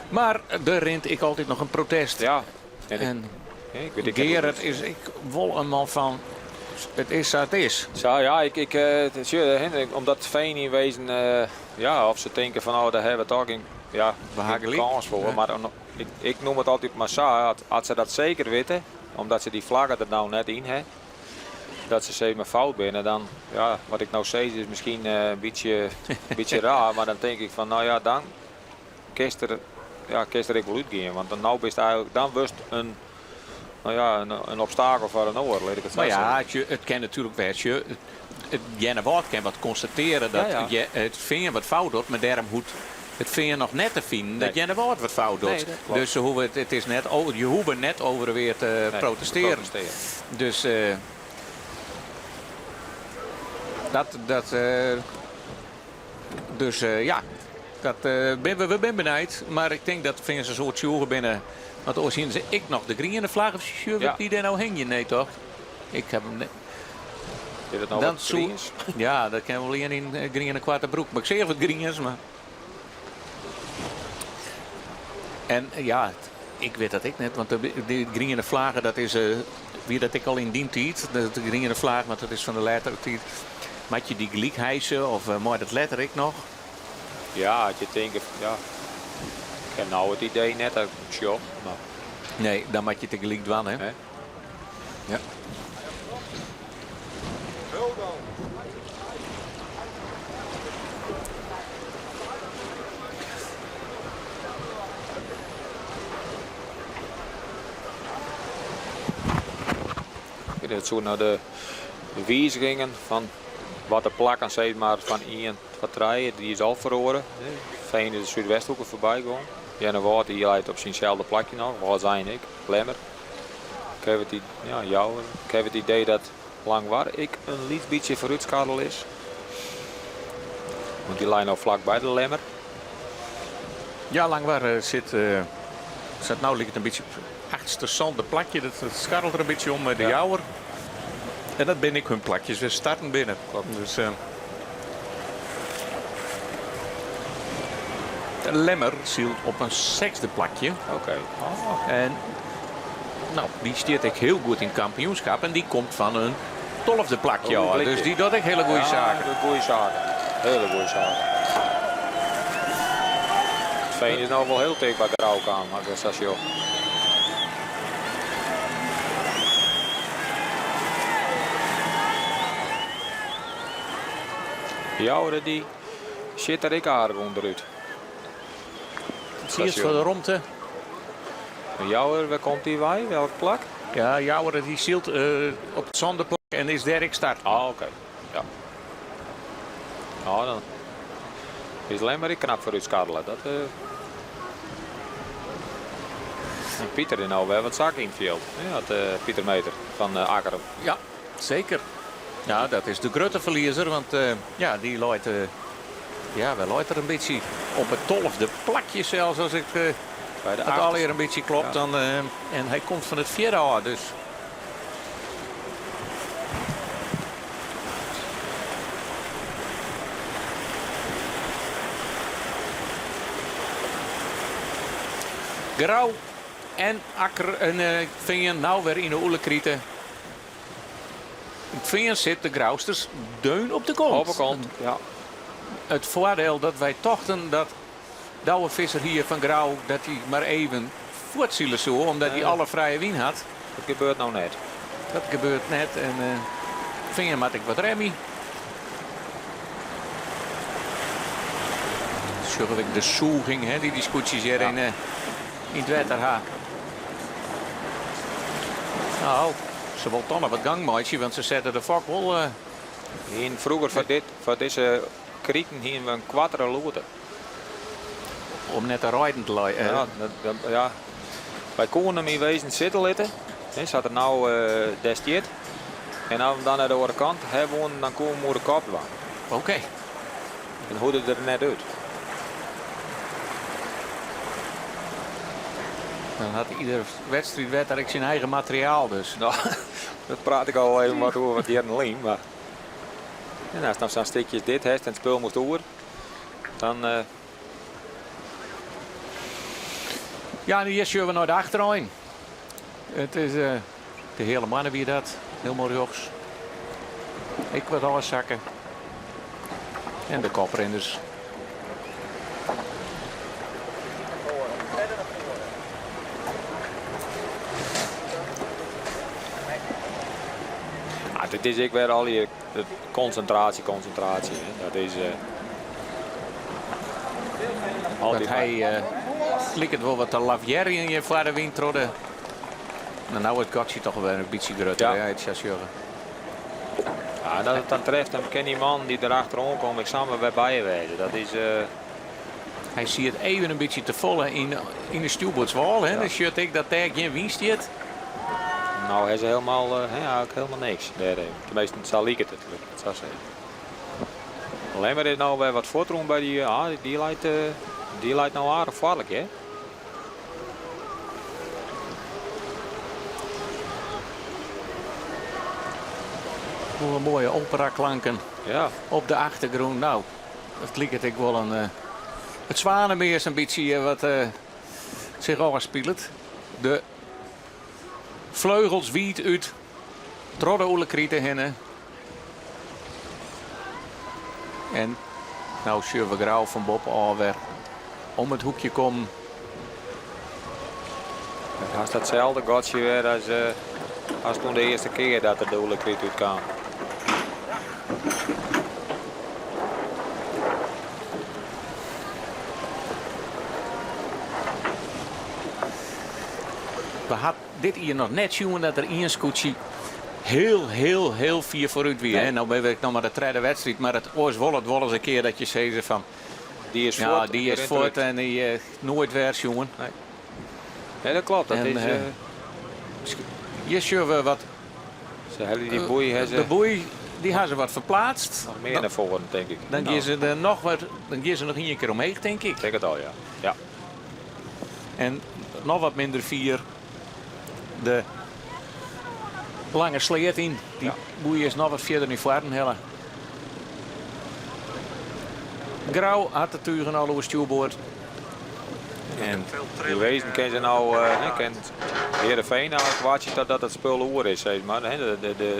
Maar er rint ik altijd nog een protest. Ja. En Gerard is ik wel een man van. Het is wat het is. Zo, ja, omdat Veen in wezen, ja, of ze denken van oh, daar hebben we toch een kans voor. Ja. Maar ik noem het altijd maar zo, als ze dat zeker weten, omdat ze die vlaggen er nou net in hebben, dat ze zeg maar fout binnen, dan, ja, wat ik nou zeg is misschien een beetje raar, maar dan denk ik van nou ja, dan kist er ik wel uitgaan, want dan nou best eigenlijk, dan wist een obstakel voor een oor, laat ik het zo zeggen. Maar ja, het kan natuurlijk wel. Het Jennevoort kan wat constateren dat het Veen wat fout doet, maar daarom moet het Veen nog net te vinden dat Jennevoort wat fout doet. Nee, dus je hoeft net over weer te protesteren. Dus we ben benieuwd, maar ik denk dat Veen een soort jongen binnen. Want als zien ze ik nog de groene vlag of die daar nou hang je? Nee toch? Ik heb hem. Is het nou dan zo? Ja, dat kan wel in groene kwarte broek. Maar ik zeg of het groen is, maar. En ja, ik weet dat ik net, want de groene vlaggen, dat is wie dat ik al in dien tijd, de groene vlag, want dat is van de later tijd. Maak je die gelijk hijsen of mooi dat letter ik nog? Ja, had je denken, ja. Ik heb nou het idee net dat ik shop, maar. Nee, dan maak je te gelijk doen, hè? Ja. Het zo naar de wijzigingen van wat de plakken zeg maar van 1 tot 3, die is al verloren. Veen is de Zuidwesthoeken voorbij gewoon. Jennevoort die leidt op zijnzelfde plakje nog, waar zijn ik, Lemmer. Ik heb het idee dat Langwaar ik een licht beetje vooruitschadel is. Want die lijn nou vlak bij de Lemmer. Ja, Langwaar zit nou ligt het een beetje achterste zand plakje. Dat scharrelt er een beetje om de jouwer. En dat ben ik hun plakjes. We starten binnen. Dus, de Lemmer zielt op een 6e plakje. Oké. En nou, die steert ik heel goed in het kampioenschap. En die komt van een 12e plakje. Dus die doet ik hele goede zaken. Goede zaken. Hele goede zaken. Het Veen is nou wel heel dik bij Grauw aan, maar dat is zo. Jouwer die zit er ik aardig onderuit. Zie je het voor de romte? Jouwer, waar komt die bij? Welke plak? Ja, Jouwer die zielt op het zondeplak en is Derek start. Ah, oké. Ja. Nou, dan is Lemmer ik knap voor u skadelen. Dat, En Pieter die nou wel wat zaken inviel. Ja, Pieter Meter van Akkeren. Ja, zeker. Ja, dat is de grote verliezer, want ja, die leidt wel leidt er een beetje op het 12e plakje zelfs, als ik bij de het alweer een beetje klopt. Ja. Dan, en hij komt van het 4e, dus. Grauw en Akker en Veen nou weer in de oelekrieten. Het Veen zit de Grauwsters deun op de kont. Op de kont, ja. Het voordeel dat wij tochten dat Douwe Visser hier van Grauw, dat hij maar even voortzielen zo, omdat hij alle vrije wien had. Dat gebeurt nou net. Dat gebeurt net en Veen had ik wat remmy. Zorg ik de zoeging, hè, die discussies hier in het water ha. Nou, ze wil toch nog wat gang, maatje, want ze zetten de vak wel Vroeger voor deze krieken hier we een kwartere loten. Om net te rijden te lijden. Ja. Wij konden hem in wezen zitten litten. Ze zat er nou destiert. En als we dan naar de andere kant hebben, dan komen we de kop aan. Oké. En hoe het er net uit. Dan had iedere wedstrijd werd zijn eigen materiaal dus. Nou, dat praat ik al even wat over wat hier en alleen. Maar en als dan zo'n stukjes dit heeft en het spul moet door, dan. Ja, nu zullen we naar de achterlijn. Het is de hele mannen wie dat. Heel mooi jochs. Ik wat alles zakken. En de koprenners. Het is ik weer al je concentratie. Hè. Dat is altijd. Hij lijkt het wel wat te lavier in je vader wind rodden. Nou het gokje toch wel een beetje groter. Ja, het chasseur. Ja, dat het dan treft, dan ken die man die erachterom komt, ik samen weer bij je wezen. Dat is. Hij ziet het even een beetje te volle in de stuurboordswal. Hè? Ja. Dan shirt ik dat daar geen winst heeft. Nou, hij is helemaal niks. Tenminste, het zal lieken natuurlijk. Dat zou zeggen. Alleen maar is nou weer wat voortroen bij die lijkt nou aardig gevaarlijk, hè? Hoe een mooie opera-klanken op de achtergrond. Nou, dat lijkt het wel een. Het Zwanenmeer is een beetje wat zich afspeelt. De vleugels wiet uit. Trodden oelekrieten hennen. En nou zullen we grauw van Bob alweer om het hoekje komen. Het is datzelfde gotje weer als toen de eerste keer dat er de oelekriet uit kwam. We hadden dit hier nog net zien dat er in scootje heel vier vooruit weer. Nee. Nou ben ik nog maar de tweede wedstrijd, maar het oors wel eens een keer dat je zegt van die is voort, die is voort en die nooit weer jongen. Nee. Ja, dat klopt. Dat en, is. Je zullen we wat. Ze hebben die boei. De boei die hebben ze wat verplaatst. Nog meer naar voren, denk ik. Dan gaan ze er nog wat. Dan gaan ze nog een keer omheen, denk ik. Ik denk het al, ja. En nog wat minder vier. De lange sleet in. Die boei is nog wat verder in voren hellen. Grauw had de tuigen al over stuurboord. En die wezen kan ze nou Heerenveen nou kwartje dat het spul oer is, zeg maar.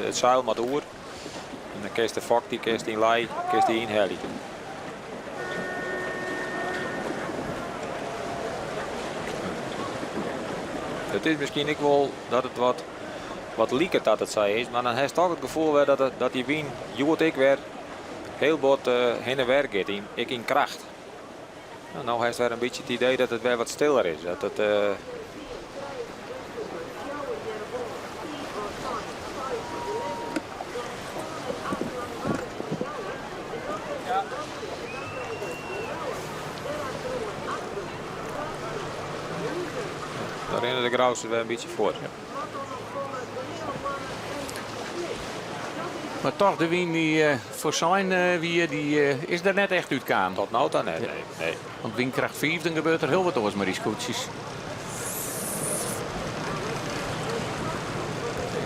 Het zeil met oer. En dan kerst de vak, die kerst in lei, kerst die inhellen. Het is misschien ik wel dat het wat liekert dat het zij is, maar dan heeft toch het gevoel weer dat die wien joert ik weer heel wat heen en weer gaat in kracht. Nou heeft weer een beetje het idee dat het weer wat stiller is. Dat het, daar rennen de Grauws weer een beetje voor. Ja. Maar toch, de wien die voor zijn die is er net echt uitgekomen. Tot nou dan net, nee. Want wien krijgt 5, dan gebeurt er heel wat oors met die scootjes.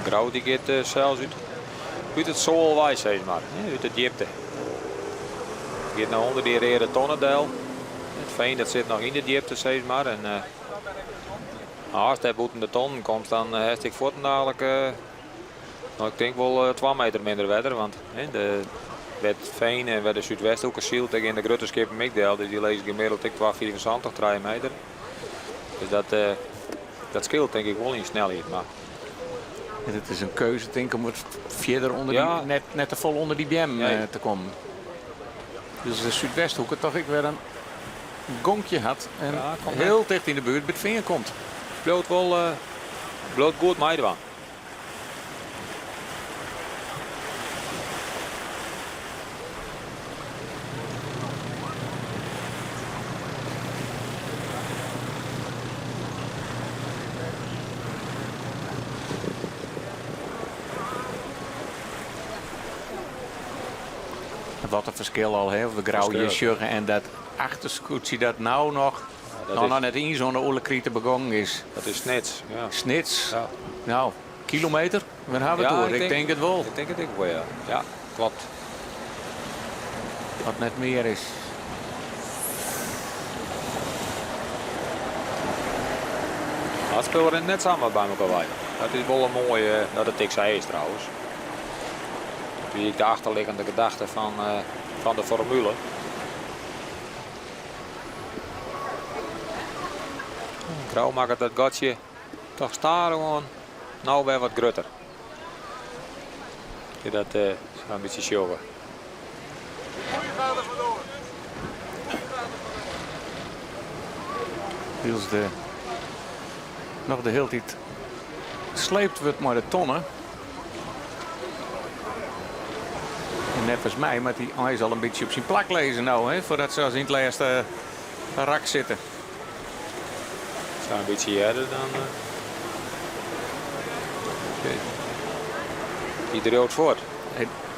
Grauw die gaat zelfs uit het zoolwijs, zeg maar. Uit het diepte. Die gaat naar onder die rere tonnendeel. Het veen dat zit nog in de diepte, zeg maar. En als hij boeten de ton komt, dan heeft hij voort dadelijk. Nou, ik denk wel 2 meter minder wetter, want het veen en de Zuidwesthoek ziel tegen de grote schip Mikdel, dus die lees ik gemiddeld 2,74, 3 meter. Dus dat scheelt denk ik wel in snelheid. Maar het is een keuze denk ik om het verder onder net te vol onder die BM te komen. Dus de Zuidwesthoek toch ik weer een gonkje had en heel dicht in de buurt bij het vinger komt. Bloot wel goed meidewaan. Wat een verschil al, hè? We grauwen sjuggen en dat achterscootje dat nou nog net in zo'n oorlogkrieten begonnen is. Dat is snits. Ja. Snits. Ja. Nou, kilometer, we hebben het door. Ik denk het wel. Ik denk het ook wel, ja. Ja, klopt. Wat net meer is. Dat spelen we net samen bij elkaar bij. Dat is wel een mooie, dat het XA is trouwens. Wie ik de achterliggende gedachte van de formule. Grauw maakt dat gatje toch staan gewoon. Nou weer wat grutter. Dat een beetje sjoggen. Niels nog de hele tijd sleept wordt maar de tonnen. En net als mij, maar hij is al een beetje op zijn plak lezen nou, hè, voordat ze als in het laatste rak zitten. Zo een beetje harder dan. Die dreeuwt voort.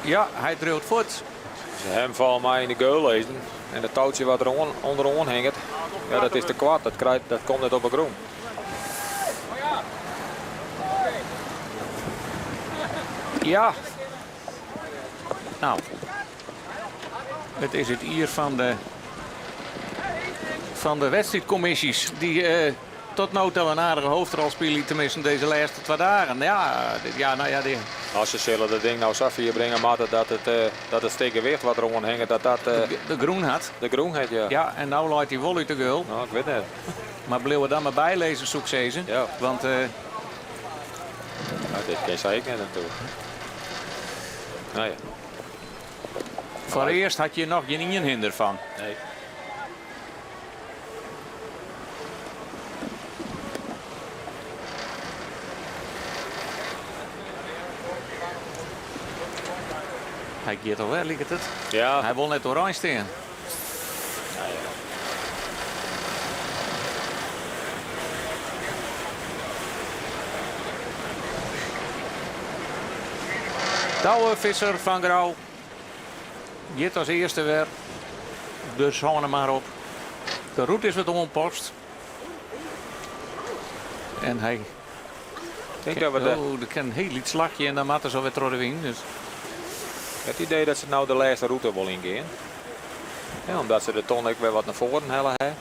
Ja, hij dreeuwt voort. Hem valt mij in de geul lezen. En het touwtje wat er onderaan hangt, ja, dat is te kwad. Dat komt net op een groen. Ja. Nou. Het is het hier van de wedstrijdcommissies die tot nu toe een aardige hoofdrol spelen, tenminste in deze laatste 2 dagen. Als ze zullen dat ding nou Safia brengen, maar dat het stekenwicht wat er om hangt, dat de groen had. De groen had, ja. Ja, en nou laat hij wel uit de geul. Nou, ik weet het. Maar blijven we dan maar bijlezen, succes. Ja. Want nou, dit kan je zeker natuurlijk. Nou ja. Voor eerst had je nog geen hinder van. Nee. Hij gaat al wel, lijkt het. Ja. Hij wil net oranje staan. Ja, Douwe Visser van Grauw. Jit als eerste weer. Dus hou er maar op. De route is wat onpost. En hij... er kan een heel iets slagje en dan maakt er zo weer door de wind. Dus. Het idee dat ze nou de laatste route wil ingaan. Ja, omdat ze de ton ook weer wat naar voren hellen hebben.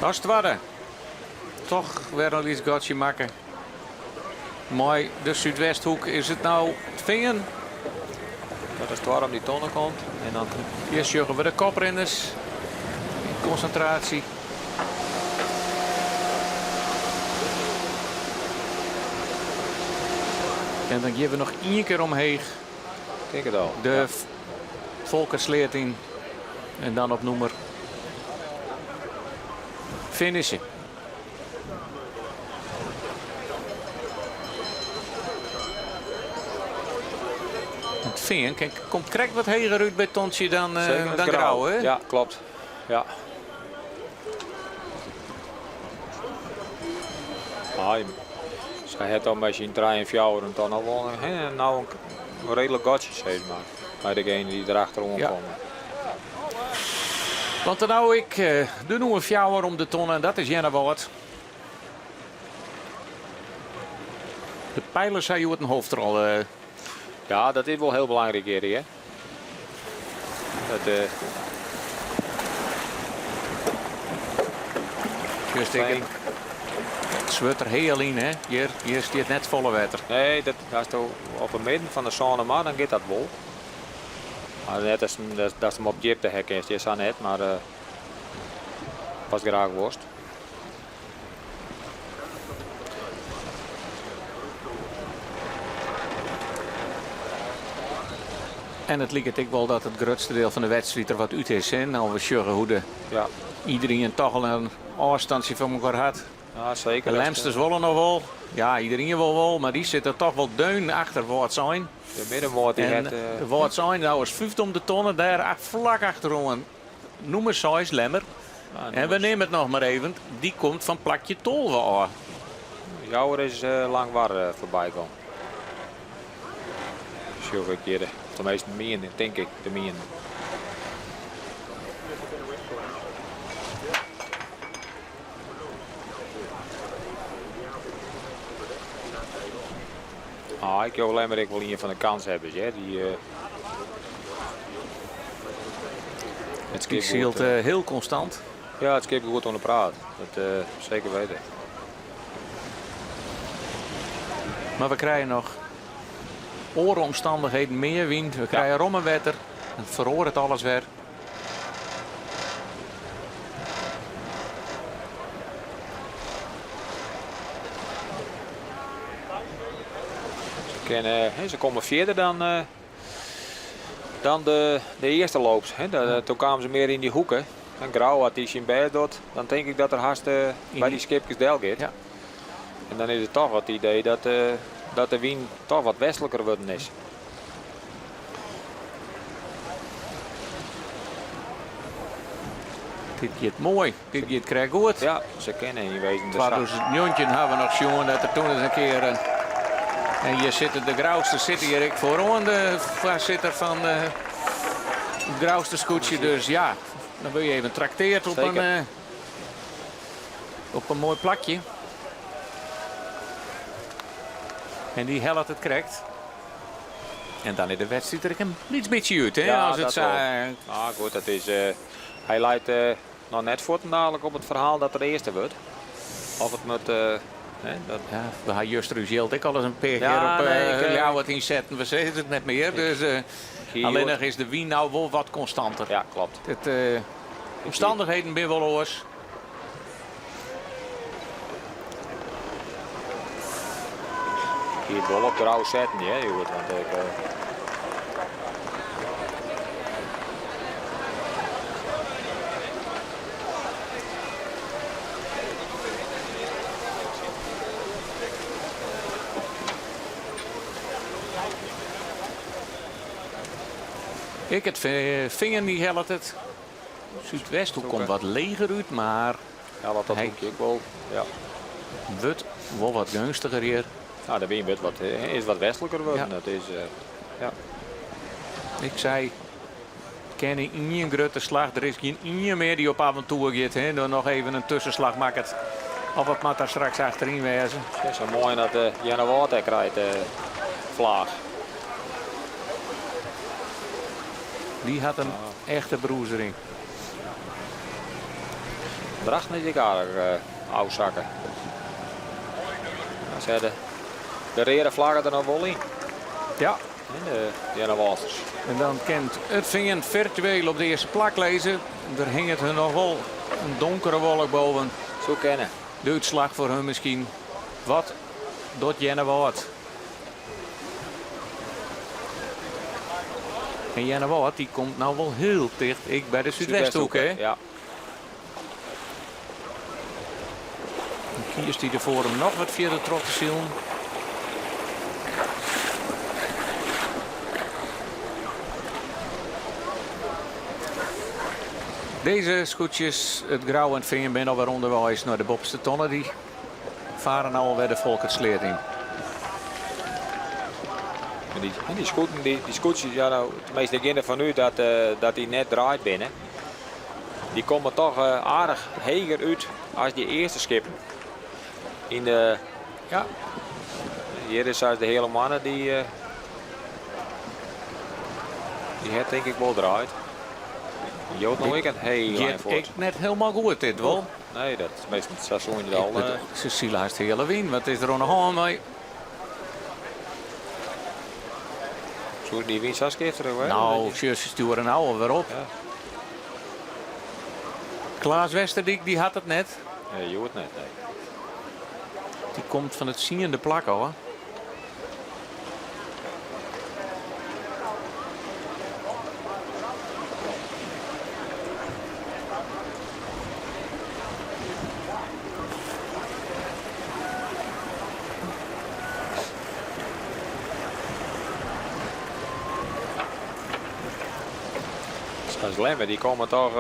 Als het ware. Toch weer een iets gatje maken. Mooi, de Zuidwesthoek is het nou Veen. Dat is het waarom die tonnen komt. En dan eerst juggen we de koprenners. Concentratie. En dan geven we nog 1 keer omheen. Denk het al. De Volkersleerting. En dan op nummer finishen. Het Veen komt correct wat hoger uit bij Tontje dan Grauw, hè? Ja, klopt. Ja. Ze heeft al met je 3 en 4 en dan al wel een redelijk gatje, zeg maar. Bij degene die erachterom komen. Want dan nou ik de nieuwe fjouwer om de ton en dat is Jennewoord. De pijlers zijn je een hoofdrol. Ja, dat is wel heel belangrijk hier, hè. Dus het zwart er heel in, hè. Hier staat net volle water. Nee, dat is toch op het midden van de zone, maar dan gaat dat wel. Maar net als dat ze hem op Jip te hekken is, die is aan net, maar pas graag worst. En het lijkt ik wel dat het grootste deel van de wedstrijd er wat uit is. Hè? Nou, we sjuggen hoe iedereen toch al een afstandje van elkaar had. Ja, zeker. De Lemsters willen nog wel. Ja, iedereen wil wel, maar die zit er toch wel deun achter wat zijn. De middenmoot die En het... wat zijn nou is 5 om de tonnen, daar vlak achterom. Noem maar 6 lemmer. En we nemen het nog maar even. Die komt van plakje Tolwe af. Jouwer is lang waar voorbij komen. Zo een keer. Tenminste, meer, denk ik. De meer. Ik wil alleen maar wel een van de kansen hebben. Die Die scheelt heel constant. Ja, het skip goed onder praat. Dat zeker weten. Maar we krijgen nog ooromstandigheden, meer wind. We krijgen rommenwetter. Het verhoort alles weer. Ze komen verder dan de eerste loops. Toen kwamen ze meer in die hoeken. En Grauw had die zijn best doet. Dan denk ik dat er haast bij die skipjes deel gaat. Ja. En dan is het toch wat het idee dat de wind toch wat westelijker worden is. Dit gaat mooi. Dit gaat krijg goed. Ja, ze kennen in wezen. Dus Jontje hebben we nog zien dat er toen eens een keer... en hier zitten de Grauwste zitten hier ik vooraan, de voorzitter van het Grauwste scootje. Dus ja, dan wil je even trakteerd op een mooi plakje. En die helpt het correct. En dan is de wedstrijd er een beetje uit. Hè, ja, als het goed, dat is, hij leidt nog net voor dadelijk op het verhaal dat er de eerste wordt. Of het moet... dat... Ja, we gaan juist ruzield ik al eens een paar keer op jou wat inzetten. We zeggen het net meer. Dus alleen nog is de wien nou wel wat constanter. Ja, klopt. Omstandigheden ben wel oors. Hier wel op Grauw zetten, ja, je wordt, want ik... Ik het vinger niet helpt het. Zuidwesthoek komt wat leger uit, maar ja, wat dat hoekje ik wel. Ja. Wordt wel wat gunstiger hier. Nou, de wind is wat westelijker worden. Ja. Dat is, ja. Ik zei, ken ik niet een grote slag. Er is geen meer die op avontuur gaat. Hè. Door nog even een tussenslag maken. Of wat moet daar straks achterin wezen. Het is zo mooi dat Janne Water krijgt. Vlaag. Die had een echte broezering. Dracht niet ik aardig oudzakken. De reden vlaggen er nog wel in. Ja. De Janne Waters. En dan kent het vinger virtueel op de eerste plak lezen. Er hing het er nog wel een donkere wolk boven. Zo kennen. De uitslag voor hun misschien. Wat doet Janne Wout? En Janne Wout die komt nou wel heel dicht bij de Zuidwesthoek. Hè? Ja. Dan kiest hij ervoor hem nog wat verder terug te zien. Deze scootjes, het Grauw en het Vingen, ben alweer onderwijs naar de bovenste tonnen. Die varen nou alweer de Volkertsleer in. Die scootjes, ja, nou, tenminste ik ging ervan uit dat die net draait binnen. Die komen toch aardig heger uit als die eerste skippen. In de, ja. Hier is de hele mannen die het denk ik wel draait. Jood nog ik een heel lijn voort. Ik net helemaal goed dit wel. Nee, dat is meestal het seizoen al. Cecilia heeft de hele win. Wat is er aan de hand mee? Zo die win zes keer terug. Nou, ze sturen nou alweer op. Ja. Klaas Westerdijk die had het net. Nee, je hoort net. Nee. Die komt van het ziende plak hoor. Als Lemmer, die komen toch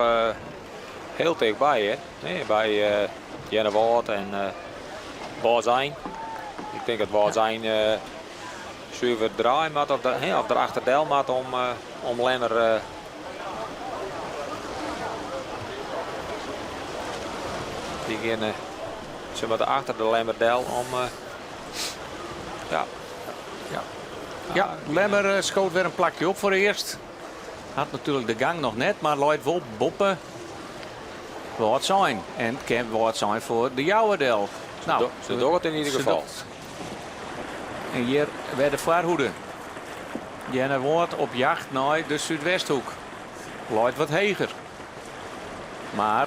heel dichtbij. Hè? Nee, bij Jennewoord en Waalzijn. Ik denk dat Waalzijn zuiver draaien moet of erachter del moet om Lemmer die gaan ze moeten achter de Lemmerdel om Ja, Lemmer schoot weer een plakje op voor eerst. Had natuurlijk de gang nog net, maar Lloyd wil boppen wat zijn. En kan wat zijn voor de Jouwerdel. Nou, ze doen het in ieder geval. En hier werd de voorhoede. Jenne wordt op jacht naar de Zuidwesthoek. Lloyd wat heger. Maar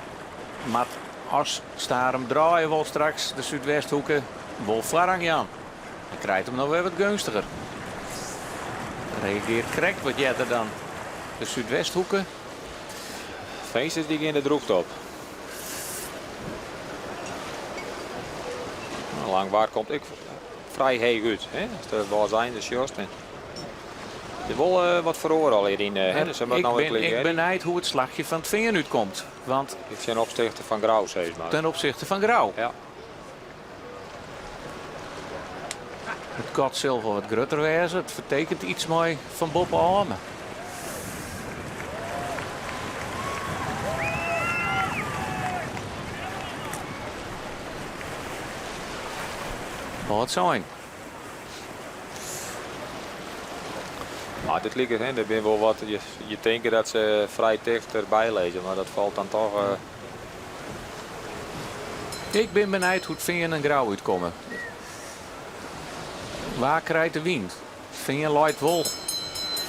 als Starum draaien wil straks de Zuidwesthoeken, wil Varang Jan. Dan krijgt hem nog weer wat gunstiger. Reageert correct wat jetter dan de Zuidwesthoeken. Feestjes die in de droegt op. Langwaard komt ik vrij heel goed. Hè? Als de Waalzijn de Sjost. Er wil wat verhoor al hierin. Dus ik ben benijd hoe het slagje van het vinger nu komt. Want ik ten opzichte van Grauw, zeg maar. Ten opzichte van Grauw. Ja. Het kot zilver wat grutter wezen. Het vertekent iets mooi van Bob Alme. Wat zijn? Maar dit ligt het, hè. Er ben wel wat. Je denkt dat ze vrij dicht erbij lezen, maar dat valt dan toch. Ik ben benieuwd hoe het vinger en Grauw uitkomen. Waar krijgt de wind? Vinger Lloyd wel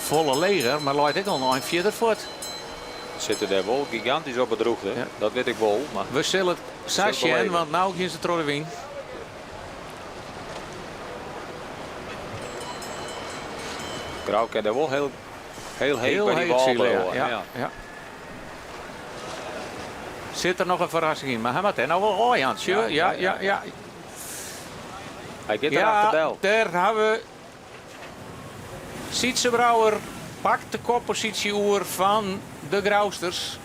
volle leger, maar Lloyd ik al nog een vierde voet. Zitten daar wel gigantisch op het droogte. Ja. Dat weet ik wel. Maar we zullen het sasje, want nou gaan ze door de wind. Grauw kan er wel heel bij die bal. Ja. Zit er nog een verrassing in, maar hij maakt er nou wel Jans. Ja. Hij gaat erachter del. Daar hebben we Sietse Brouwer pakt de koppositie oer van de Grauwsters.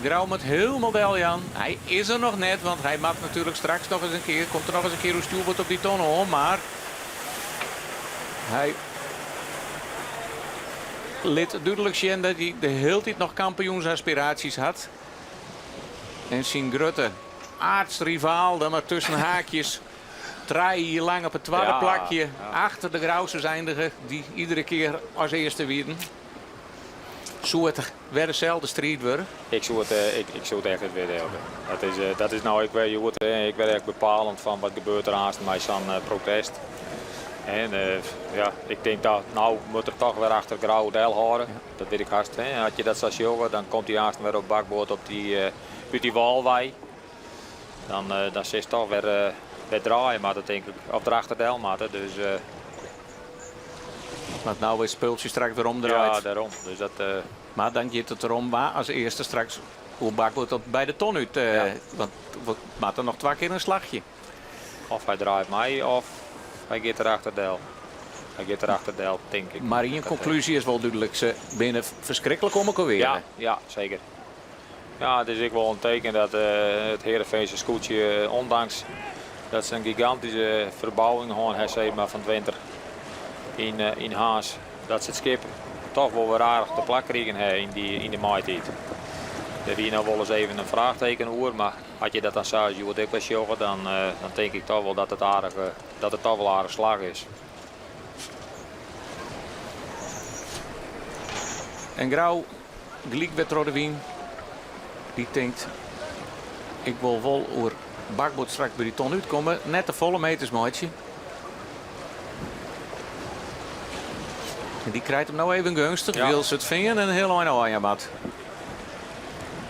Grauw met helemaal Deljan. Hij is er nog net, want hij maakt natuurlijk straks nog eens een keer. Komt er nog eens een keer hoe stuurt op die tonnen, maar hij liet duidelijk zien dat hij de hele tijd nog kampioensaspiraties had. En zien Grutte, aartsrivaal, dan maar tussen haakjes. 3 hier lang op het tweede plakje achter de Grauwsters eindigen, die iedere keer als eerste wieden. Zou het weer dezelfde strijd worden? Ik zou het echt weer hebben. Dat is nou, ik weet echt bepalend van wat gebeurt er haast mij zo'n protest. En ik denk dat nou moet er toch weer achter Grauw Del houden. Ja. Dat weet ik haast. Hè. Had je dat zoals jongen, dan komt hij haast weer op bakboord op uit die Waalwei. Dan zit toch weer draaien, maar dat denk ik. Of erachter Del maar. Dus. Want nou weer speeltje straks weer omdraait. Ja, daarom. Dus dat. Maar dan gaat het erom waar als eerste straks hoe bakboord op bij de ton uit. Want we maken nog 2 keer een slagje. Of hij draait mij of hij gaat erachter Del. Hij gaat erachter Del, denk ik. Maar in conclusie is wel duidelijk, ze binnen verschrikkelijk om elkaar weer. Ja, zeker. Ja, het is ook wel een teken dat het Heerenveense scootje, ondanks dat ze een gigantische verbouwing gewoon hebben maar van Twinter in Haas, dat ze het schip toch wel weer aardig te plak kregen in de maaitijd. Er is nou wel eens even een vraagteken over, maar had je dat dan zo je ik was joggen, dan denk ik toch wel dat het toch wel aardig slag is. En Grauw, gelijk met Rodewien, die denkt, ik wil wel over bakboord straks bij die ton uitkomen, net de volle meters maatje. En die krijgt hem nou even gunstig, wil ze het vinger en heel lang aan je mat.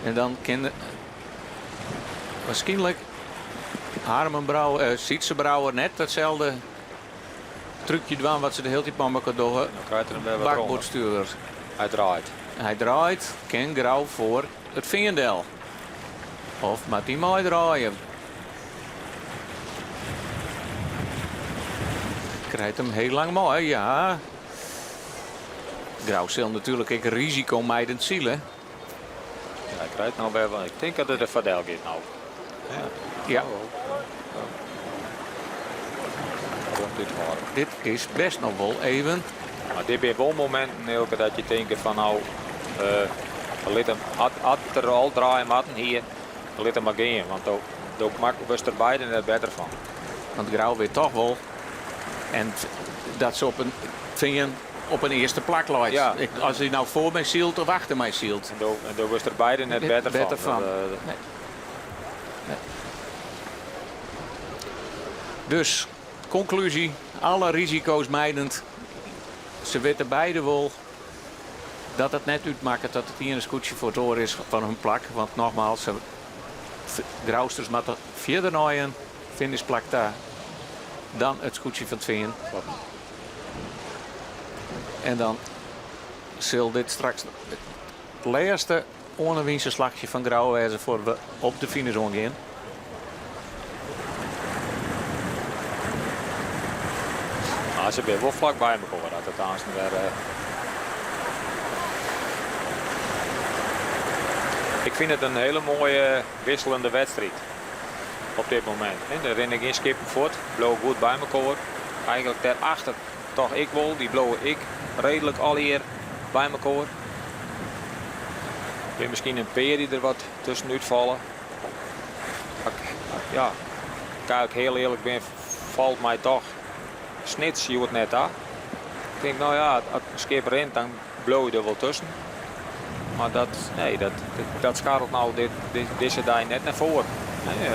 En dan kan waarschijnlijk Sietse Brouwer net hetzelfde trucje doen wat ze de hele tijd met elkaar doen. Bakboordstuurder. Hij draait, kan Grauw voor het vingerdel. Of moet hij mooi draaien. Krijgt hem heel lang mooi, ja. Grauw zal natuurlijk ook risicomijdend zielen. Ja, hij krijgt nou wel. Ik denk dat het de Verdel gaat nou. Ja. Rond dit horen. Dit is best nog wel even. Maar dit zijn wel momenten Elke, dat je denkt van nou, had er al draaien matten hier, laat hem maar gaan. Want ook was er beide net beter van. Want Grauw weet toch wel. En dat ze op een eerste plak lijkt. Ja. Als hij nou voor mij zielt of achter mij zielt. En daar was er beide net beter van. Nee. Nee. Dus, conclusie, alle risico's mijdend. Ze weten beide wel dat het net uitmaakt dat het hier een scootje voor het oor is van hun plak. Want nogmaals, Grauwsters met de vierde naaien, finishplak daar. Dan het scootje van het veen. En dan zal dit straks het laatste onwinse slagje van Grauw wezen voor we op de finish gaan. Maar ze zijn wel vlak bij elkaar. Dat het aanstaan weer. Ik vind het een hele mooie wisselende wedstrijd. Op dit moment. De renning in skippen voort. Blow goed bij elkaar. Eigenlijk daarachter toch ik wel. Die blowen ik redelijk al hier bij elkaar. Weer misschien een peer die er wat tussenuit vallen. Ja, kijk heel eerlijk ben, valt mij toch snits je het net aan. Ik denk nou ja, als een skip rent dan blow je er wel tussen. Maar dat scharrelt nou deze dag net naar voren. Nee,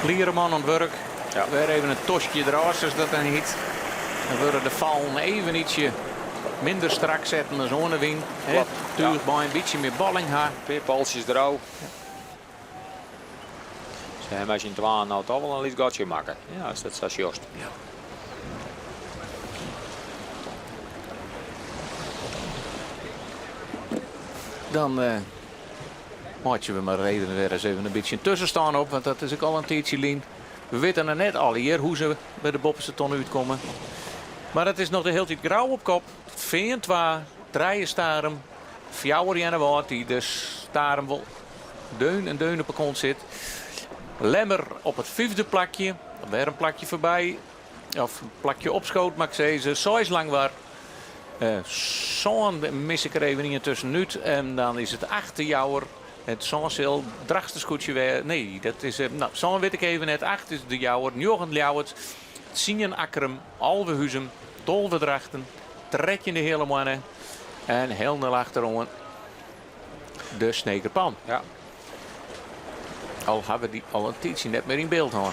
Liereman aan het werk. Ja. Weer even een tosje eruit als dat dan niet. Dan worden de vallen even ietsje minder strak zetten dan zo'n win. Tuurlijk bij een beetje meer balling haar. Twee palsjes erouw. Ja. Ze hebben als je in twaalf nou toch wel een licht gatje maken. Ja, dat is juist. Ja. Dan maatje we maar even weer eens even een beetje tussen staan op, want dat is ook al een tijdje lien. We weten er net al hier hoe ze bij de Boppense ton uitkomen. Maar het is nog de hele tijd Grauw op kop. 4-2, 3 staren, 4 Januari die dus staren wel deun op de kont zit. Lemmer op het 5e plakje, weer een plakje voorbij. Of een plakje op schoot, maar ik zei ze, zo is lang waar. Zo'n mis ik er even in tussenuit. En dan is het achter jouwer. Het Zonsil, drachtste scootje weer. Nee, dat is. Nou, zo'n weet ik even net. Achter is de jouwer. Njogend Ljouwert. Sien Akkerum. Alvehuzem. Tolverdrachten. Tredje de hele mannen. En heel naar achterom. De Snekerpan. Ja. Al hebben we die al een tijdje net meer in beeld hoor.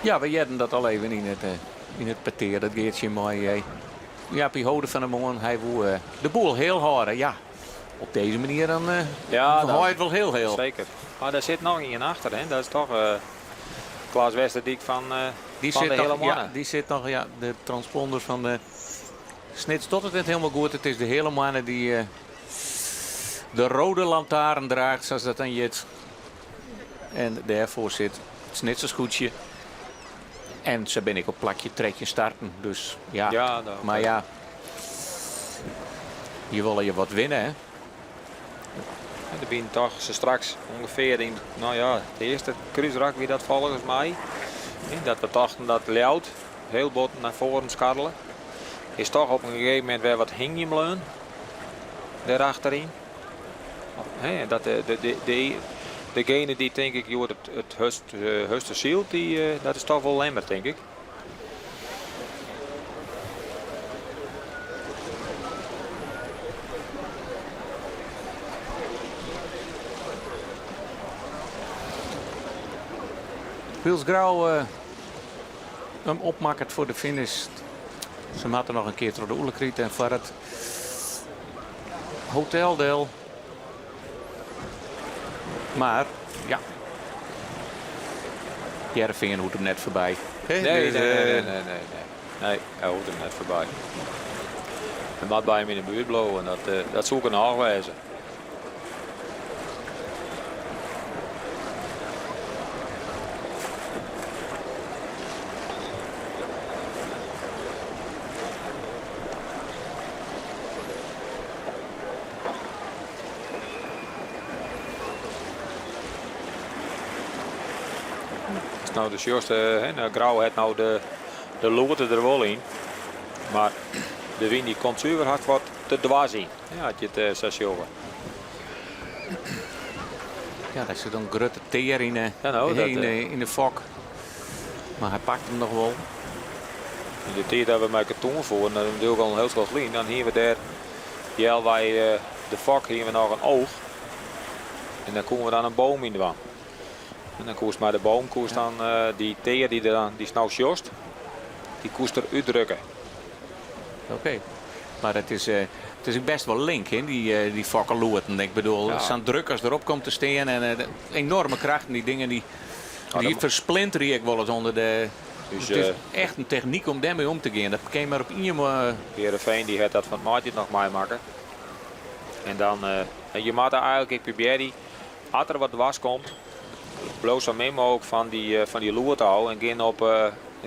Ja, we hadden dat al even in het peteer, dat geertje mooi. Ja, hij houden van hem man, hij wil de boel heel houden. Ja, op deze manier dan hoor het wel heel. Zeker. Maar daar zit nog een achter, hè? Dat is toch Klaas Westerdijk van de hele mannen. Ja, die zit nog, ja, de transponder van de Snits tot het net helemaal goed. Het is de hele mannen die de rode lantaarn draagt, zoals dat dan jet. En daarvoor zit het Snitsers goedje. En ze ben ik op plakje tredje starten. Dus ja, maar ja. Hier willen je wat winnen, hè. Er zijn toch ze straks ongeveer in, nou ja, de eerste cruiserak wie dat volgens mij. Dat we dachten dat Ljout heel bot naar voren scharrelen. Is toch op een gegeven moment weer wat hingje daarachterin. Dat degene die denk ik het höchste zielt, dat is toch wel Lemmer, denk ik. Wils Grauw hem opmaakt voor de finish. Ze hadden nog een keer door de Oelekriet en voor het hoteldeel. Maar ja, Heerenveen hoeft hem net voorbij. Nee, hij hoort hem net voorbij. Hij moet bij hem in de buurt blowen en dat zou kunnen aanwijzen. Nou, dus juist, Grauw heeft nou de loten er wel in. Maar de wind die komt zuiver hard wat te dwars in. Ja, had je het station. Ja, daar zit een grote teer in, in de fok. Maar hij pakt hem nog wel. In de tijd hebben we met karton voor en dan doe ik al een heel groot lien. Dan hier we daar, ja, wij de fok hier we nog een oog. En dan komen we dan een boom in de wand. En dan koest maar de boom, koest dan die teer die is nou juist, die koest er uitdrukken. Oké. Maar het is best wel link, hè, die fokkerloerten. Ik bedoel, Ja. zo'n druk als erop komt te staan en enorme krachten, die dingen die versplinteren ik wel eens onder de... Dus, het is echt een techniek om daarmee om te gaan. Dat kan je maar op iemand... Heerenveen die heeft dat van het maatje nog mee maken. En dan, je moet er eigenlijk, ik probeer die, als er wat dwars komt, bloos zo min mogelijk van die loer te houden en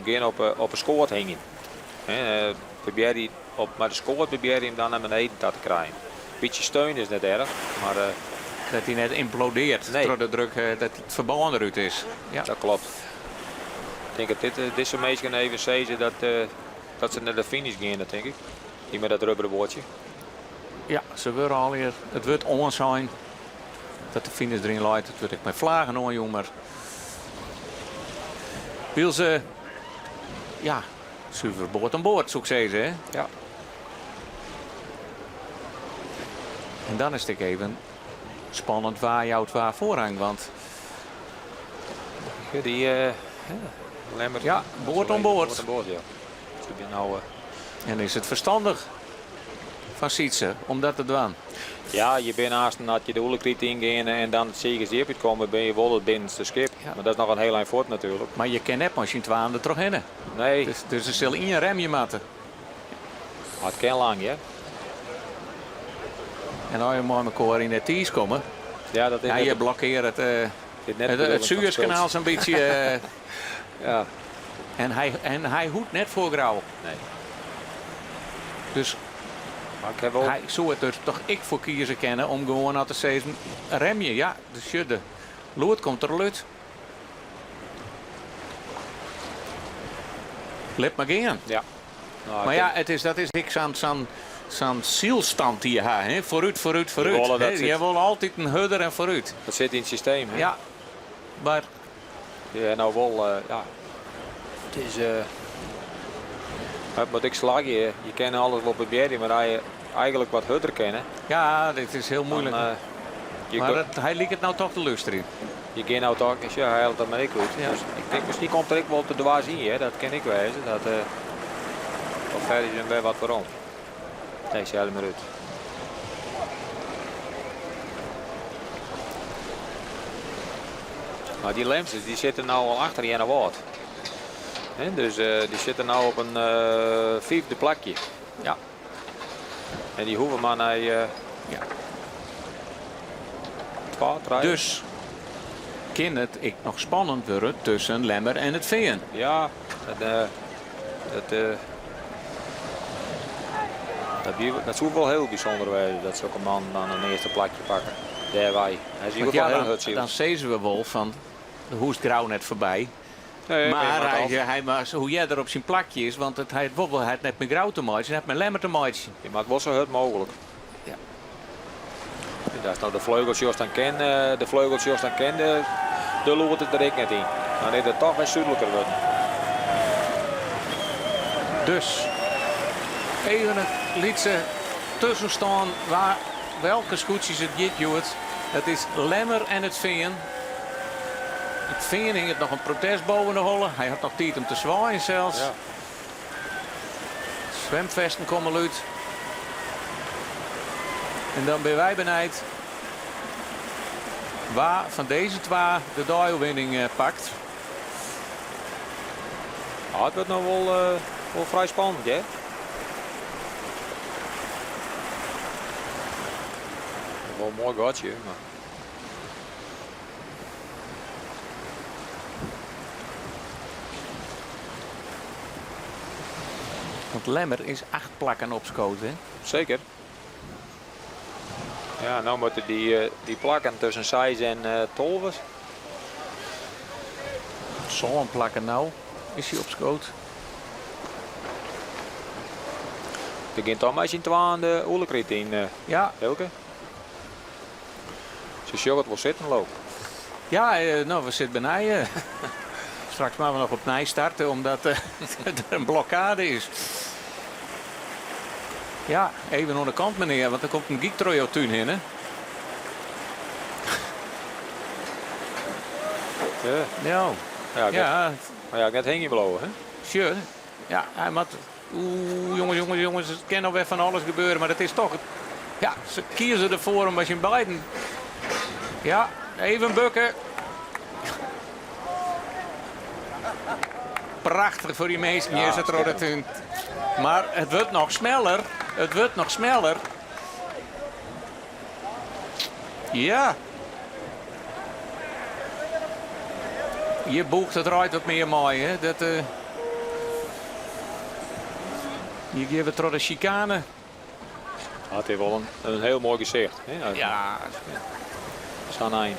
gaan op een scoort hangen. Probeer die met de scoort probeer je hem dan naar beneden te krijgen. Een beetje steun is net erg, maar... dat hij net implodeert door de druk, dat het verband eruit is. Ja. Dat klopt. Ik denk dat dit soort mensen even zeggen dat ze naar de finish gaan, dat denk ik. Die met dat rubberen woordje. Ja, ze willen al hier. Het wordt on zijn dat de finish erin leidt. Het wordt ik met vlagen on, jongen. Maar wil ze, ja, zuiver boord aan boord, zou ik zeggen. Hè? Ja. En dan is het even spannend waar jouw waar voorrang, want die Lemmer. Ja, boord aan boord. Boord aan boord, ja. Nou, en is het verstandig van Sietse om dat te doen? ja, je bent haast dat je de oelekriet ingaan en dan het zeker komen, ben je wel het binnenste schip. Ja. Maar dat is nog een heel eind voort natuurlijk. Maar je kan net als je in 12 er toch heen. Nee. Dus er zal in je remje matten. Maar het kan lang, ja. En als je maar met elkaar in het Ties komen, ja, dat is je blokkeert het Suezkanaal zo'n beetje. Ja. En hij hoeft net voor Grauw. Nee. Dus maar ik heb wel... hij zou het er toch ik voor kiezen kennen om gewoon aan te zeggen, remje, ja, dus de lood komt er uit. Let maar gaan. Ja. Nou, maar ja, dat is ik zo'n zielstand die je hebt, vooruit. Je wil altijd een hudder en vooruit. Dat zit in het systeem, hè? Ja, maar... Ja, nou wel, ja. Het is... wat ik slag je kent alles wel proberen, maar hij eigenlijk wat hudder kennen. Ja, dit is heel moeilijk. Dan, maar hij liet het nou toch de lust erin. Je kan nou toch, ja, hij had dat mee goed. Ja. Dus ik denk misschien komt er ook wel te dwars in, hè? Dat ken ik wijzen. Dat of verder is hem weer wat waarom. Nee, ze helemaal uit. Maar die Lemsers die zitten nou al achter Jenne Woord. Dus die zitten nou op een vijfde plekje. Ja. En die hoeven maar naar ja. 12. Dus kan het nog spannend worden tussen Lemmer en het Veen. Ja, dat zou wel heel bijzonder zijn dat zulke man dan een eerste plekje pakken. Daar wij. Hij ziet wel heel goed. Dan zezen we wel van de hoest Grauw net voorbij. Nee, maar hoe jij er op zijn plakje is, want hij heeft net met Grauw te maken, hij heeft met Lemmer te maken. Je maakt wel zo hard mogelijk. Ja. En daar is nou de vleugeltjes dan kennen, de loert het er ik net in. Dan is het toch weer zuidelijker worden. Dus even het liet ze tussen staan welke scootjes het dit doet. Het is Lemmer en het Veen. Het Veen hing het nog een protest boven de hollen. Hij had nog tijd om te zwaaien zelfs. Ja. Zwemvesten komen uit. En dan ben wij benijd waar van deze twee de duilwinning pakt. Ja, het wordt nog wel vrij spannend, hè? Wel een mooi gatje, maar... Want Lemmer is 8 plakken op schoot, hè? Zeker. Ja, nou moeten die plakken tussen Sijs en Tolvers. Zo'n plakken nou is hij op schoot. Er begint toch maar eens in 2 aan de oerlijkriet in, Ja. Elke. Ze zullen het wel zitten lopen. Ja, nou, we zitten beneden. Straks maar we nog op nij starten, omdat er een blokkade is. Ja, even aan de kant meneer, want er komt een Geektrojo-tuin in, hè? Ja. Ja. Ja, maar ja, ik net heen beloven, hè? Sure. Ja, hij moet... Oeh, jongens, het kan nog weer van alles gebeuren, maar het is toch... Ja, ze kiezen ervoor om als je beiden... Ja, even bukken. Prachtig voor die meesten. Hier is het rode tuin. Maar het wordt nog sneller. Het wordt nog sneller. Ja. Je boegt het eruit wat meer mooi, hè? Dat, je geeft het door de chicane. Ja, het heeft wel een heel mooi gezicht. Hè? Ja. Sanijn.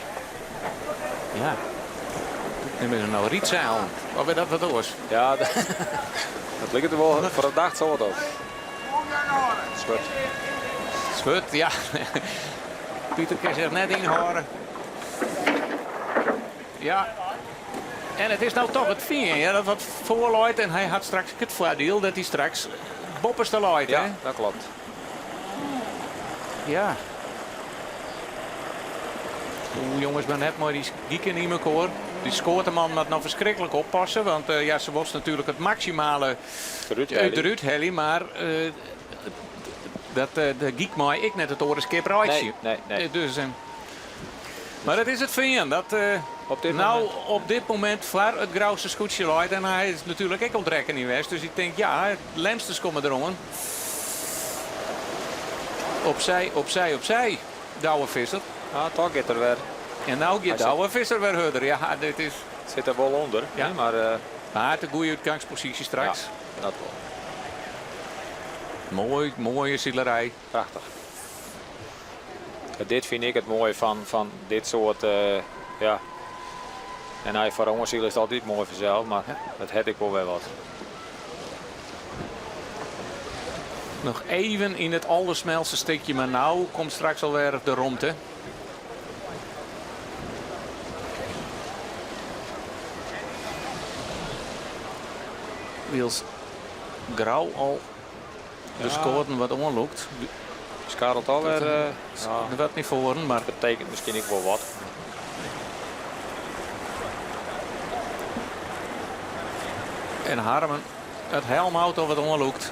Ja. En met een nou rietzeil. Of weer dat wat was? Ja, dat ligt er wel verdacht zo wat op. Zwart. Zwart, ja. Pieter kan zich net inhouden. Ja. En het is nou toch het vier, ja, dat wat voorluidt. En hij had straks het voordeel dat hij straks boppers te luidt. Ja, hè? dat klopt. Ja. Oeh, jongens, maar net maar die gieken niet meer hoor. Die scoort de man moet nou verschrikkelijk oppassen. Want ja, ze was natuurlijk het maximale uit de Ruud-Helly. Maar de geek maai ik net het orenskip rijtje. Nee. Dus, maar dat is het van dat op dit moment voor het grauwste scootje luidt. En hij is natuurlijk ook ontrekken in West. Dus ik denk ja, Lemsters komen erom. Opzij. Douwe Visser. Ja, toch gaat er weer. En nou gaat Douwe Visser weer verder. Ja, dit is... Zit er wel onder. Ja. Hè, maar het een goede uitgangspositie straks. Ja, dat wel. Mooie zielerij. Prachtig. Dit vind ik het mooie van dit soort, ja. En hij voor Ongeziel is het altijd mooi vanzelf, maar dat heb ik wel weer wat. Nog even in het allersmelste stukje, maar nou komt straks alweer de romte. Wils Grauw al de scoren wat onlukt. Scharrelt alweer. Dat werd niet voor, maar dat betekent misschien ook wel wat. En Harmen het helmauto wat onlukt.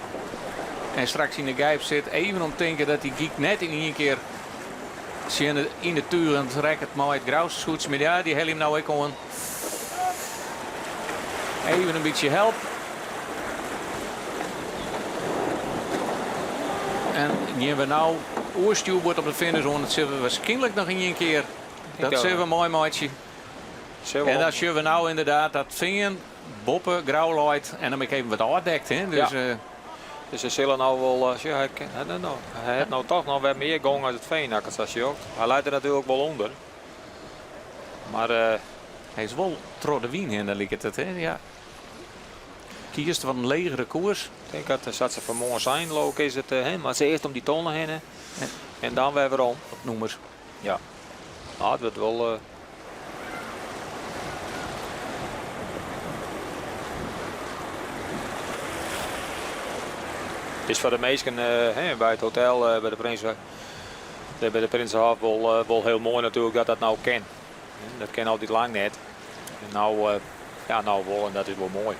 En straks in de gijp zit even om te denken dat die geek net in één keer in de tuur en het rekt het mooi het grauwste schoets. Maar ja, die hel hem nou ook gewoon. Even een beetje help. En nu hebben we nou oorstuw wordt op de finishzone. Dat zullen we waarschijnlijk nog in één keer. Dat zullen we mooi maatje. En dat zullen we nou inderdaad dat vingen, boppen, grauwluid en dan heb ik even wat uitdekt. Hè? Dus, ja. Dus ze zullen nou wel, hij heeft nou toch nog weer meer gong als het veenakkers als je ook. Hij leidt er natuurlijk wel onder. Maar hij is wel tro de wien in, dan lijkt het. Hè? Ja. Kiest van een legere koers. Ik denk dat ze vanmorgen zijn, look is het, maar ze eerst om die tonnen heen en dan weer om. Op noemers. Ja, nou, het wordt wel. Het is voor de meesten bij het hotel, bij de Prinsenhof wel heel mooi natuurlijk dat dat nou kan. Dat kan altijd lang net. En nou wel en dat is wel mooi.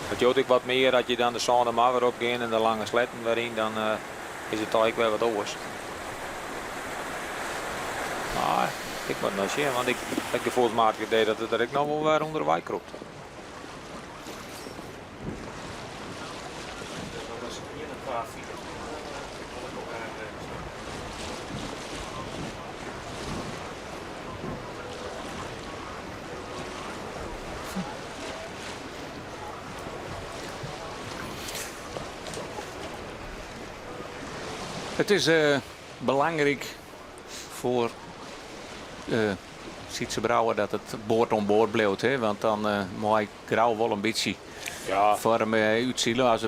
Het jolt ook wat meer dat je dan de zon maar weer opgaat en de lange sletten weer in, dan is het toch weer wat anders. Maar ik moet nou zien, want ik heb volgens mij deed dat het er ook nog wel weer onder de wijk kropt. Het is belangrijk voor Sietse Brouwer dat het boord om boord blijft. Hè? Want dan moet Grauw wel een beetje vorm uitzielen als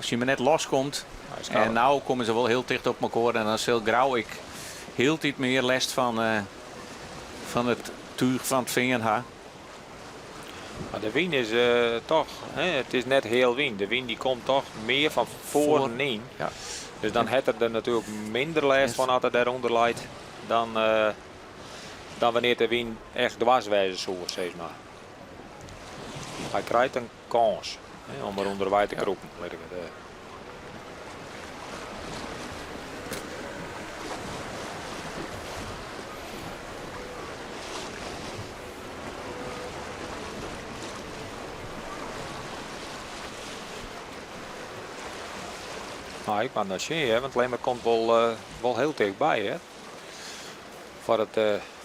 je maar net loskomt. En nou komen ze wel heel dicht op elkaar en dan zal Grauw ik heel iets meer last van het tuig van het vingerhaar. Maar de wind is toch, het is net heel wind. De wind die komt toch meer van voren. Ja. Dus dan heeft er natuurlijk minder last van als het daaronder leidt dan wanneer de wind echt dwarswijze zo, zeg maar. Hij krijgt een kans om eronder bij te kropen. Nou, ik ben dat zien, hè, want Lemmer komt wel heel dichtbij, hè,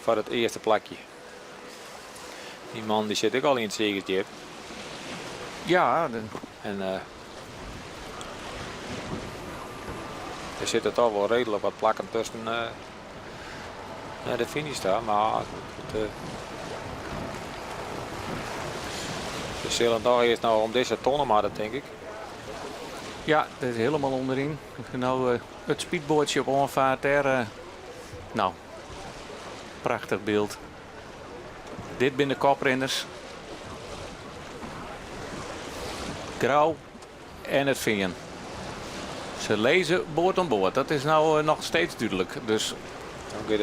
voor het eerste plekje. Die man die zit ook al in het zegersdiep. Ja. En er zitten toch wel redelijk wat plakken tussen de finish daar, maar ze zullen toch eerst nou om deze tonnen maar, denk ik. Ja, dat is helemaal onderin. Nou, het speedbootje op onvaart daar. Nou, prachtig beeld. Dit binnen de koprenners. Grauw en het Veen. Ze lezen boord om boord. Dat is nou nog steeds duidelijk. Dus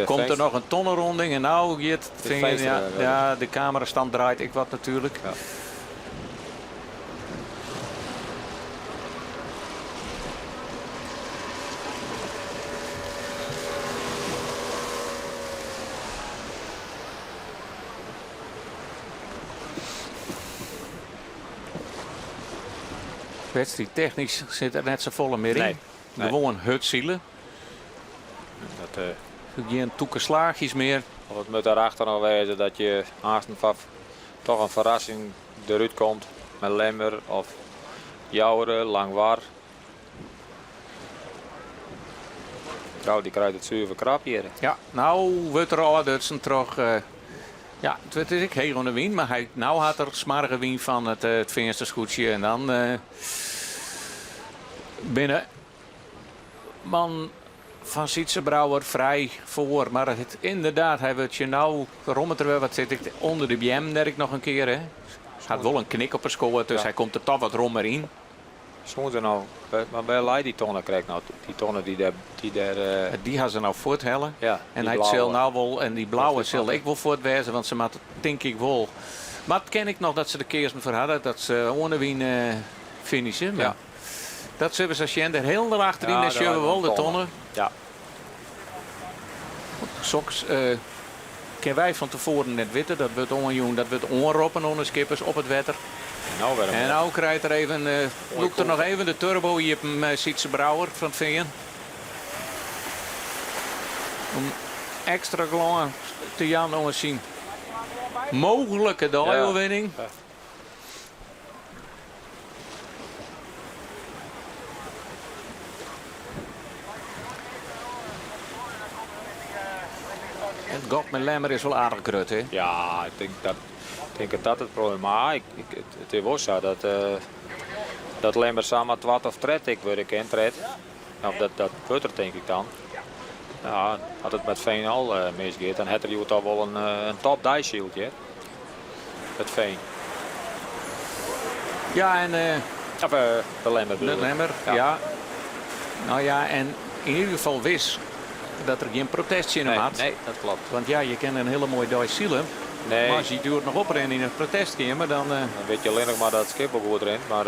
komt er nog een tonnenronding en nou gaat het Veen. Ja, de camerastand draait ik wat natuurlijk. Ja. Wedstrijd technisch zit er net zo volle meer in. Nee. Gewoon hutzielen. Geen toekenslaagjes meer. Of het moet daarachter nog wezen dat je haast toch een verrassing eruit komt. Met Lemmer of Jouweren, Langwaar. Trouw die krijgt het zuiver krap hier. Ja, nou wordt er al Dutsen terug. Ja, het is ik heel aan de wien, maar nou had er smarige wien van het venstersgoedje en dan binnen man van Sietse Brouwer vrij voor, maar het inderdaad hij wordt je nou rommelt er weer wat zit ik onder de BM denk nog een keer hè. Gaat wel een knik op een score, dus hij komt er toch wat rommer in. Soms nou, maar bij Leid die tonnen krijgt nou die tonnen die gaan ze nou voorthellen. Ja, en hij zal nou wel en die blauwe zal ik wel voortwezen, want ze maakt denk ik wel. Maar het ken ik nog dat ze de keers voor hadden dat ze onderwien finishen. Ja. Dat zullen ze als je er heel erachterin en zullen wel de tonnen. Ja. Soks kennen wij van tevoren net weten dat wordt onjoen, dat wordt onroppen onder skippers op het wetter. En nou krijgt er even, loekt er nog even de turbo hier op Sietse Brouwer van het Veen. Om extra lang te Jan om te zien. Mogelijke overwinning. Ja. Het gat met Lemmer is wel aardig grut, hè? Ja, ik denk dat het probleem is. Maar het is wel zo dat Lemmer samen wat of tred ik word gekend red. Of dat wordt er denk ik dan. Ja, had het met Veen al misgeet, dan had er toch wel een top die shieldje. Het Veen. Ja, en of de Lemmer. De Lemmer, ja. Nou ja, en in ieder geval wist dat er geen protestje in hem had. Nee, dat klopt. Want ja, je kent een hele mooie die zielen. Nee. Maar als je duurt nog oprennen in een protestkamer, dan weet je alleen nog maar dat het skip ook goed rent. Maar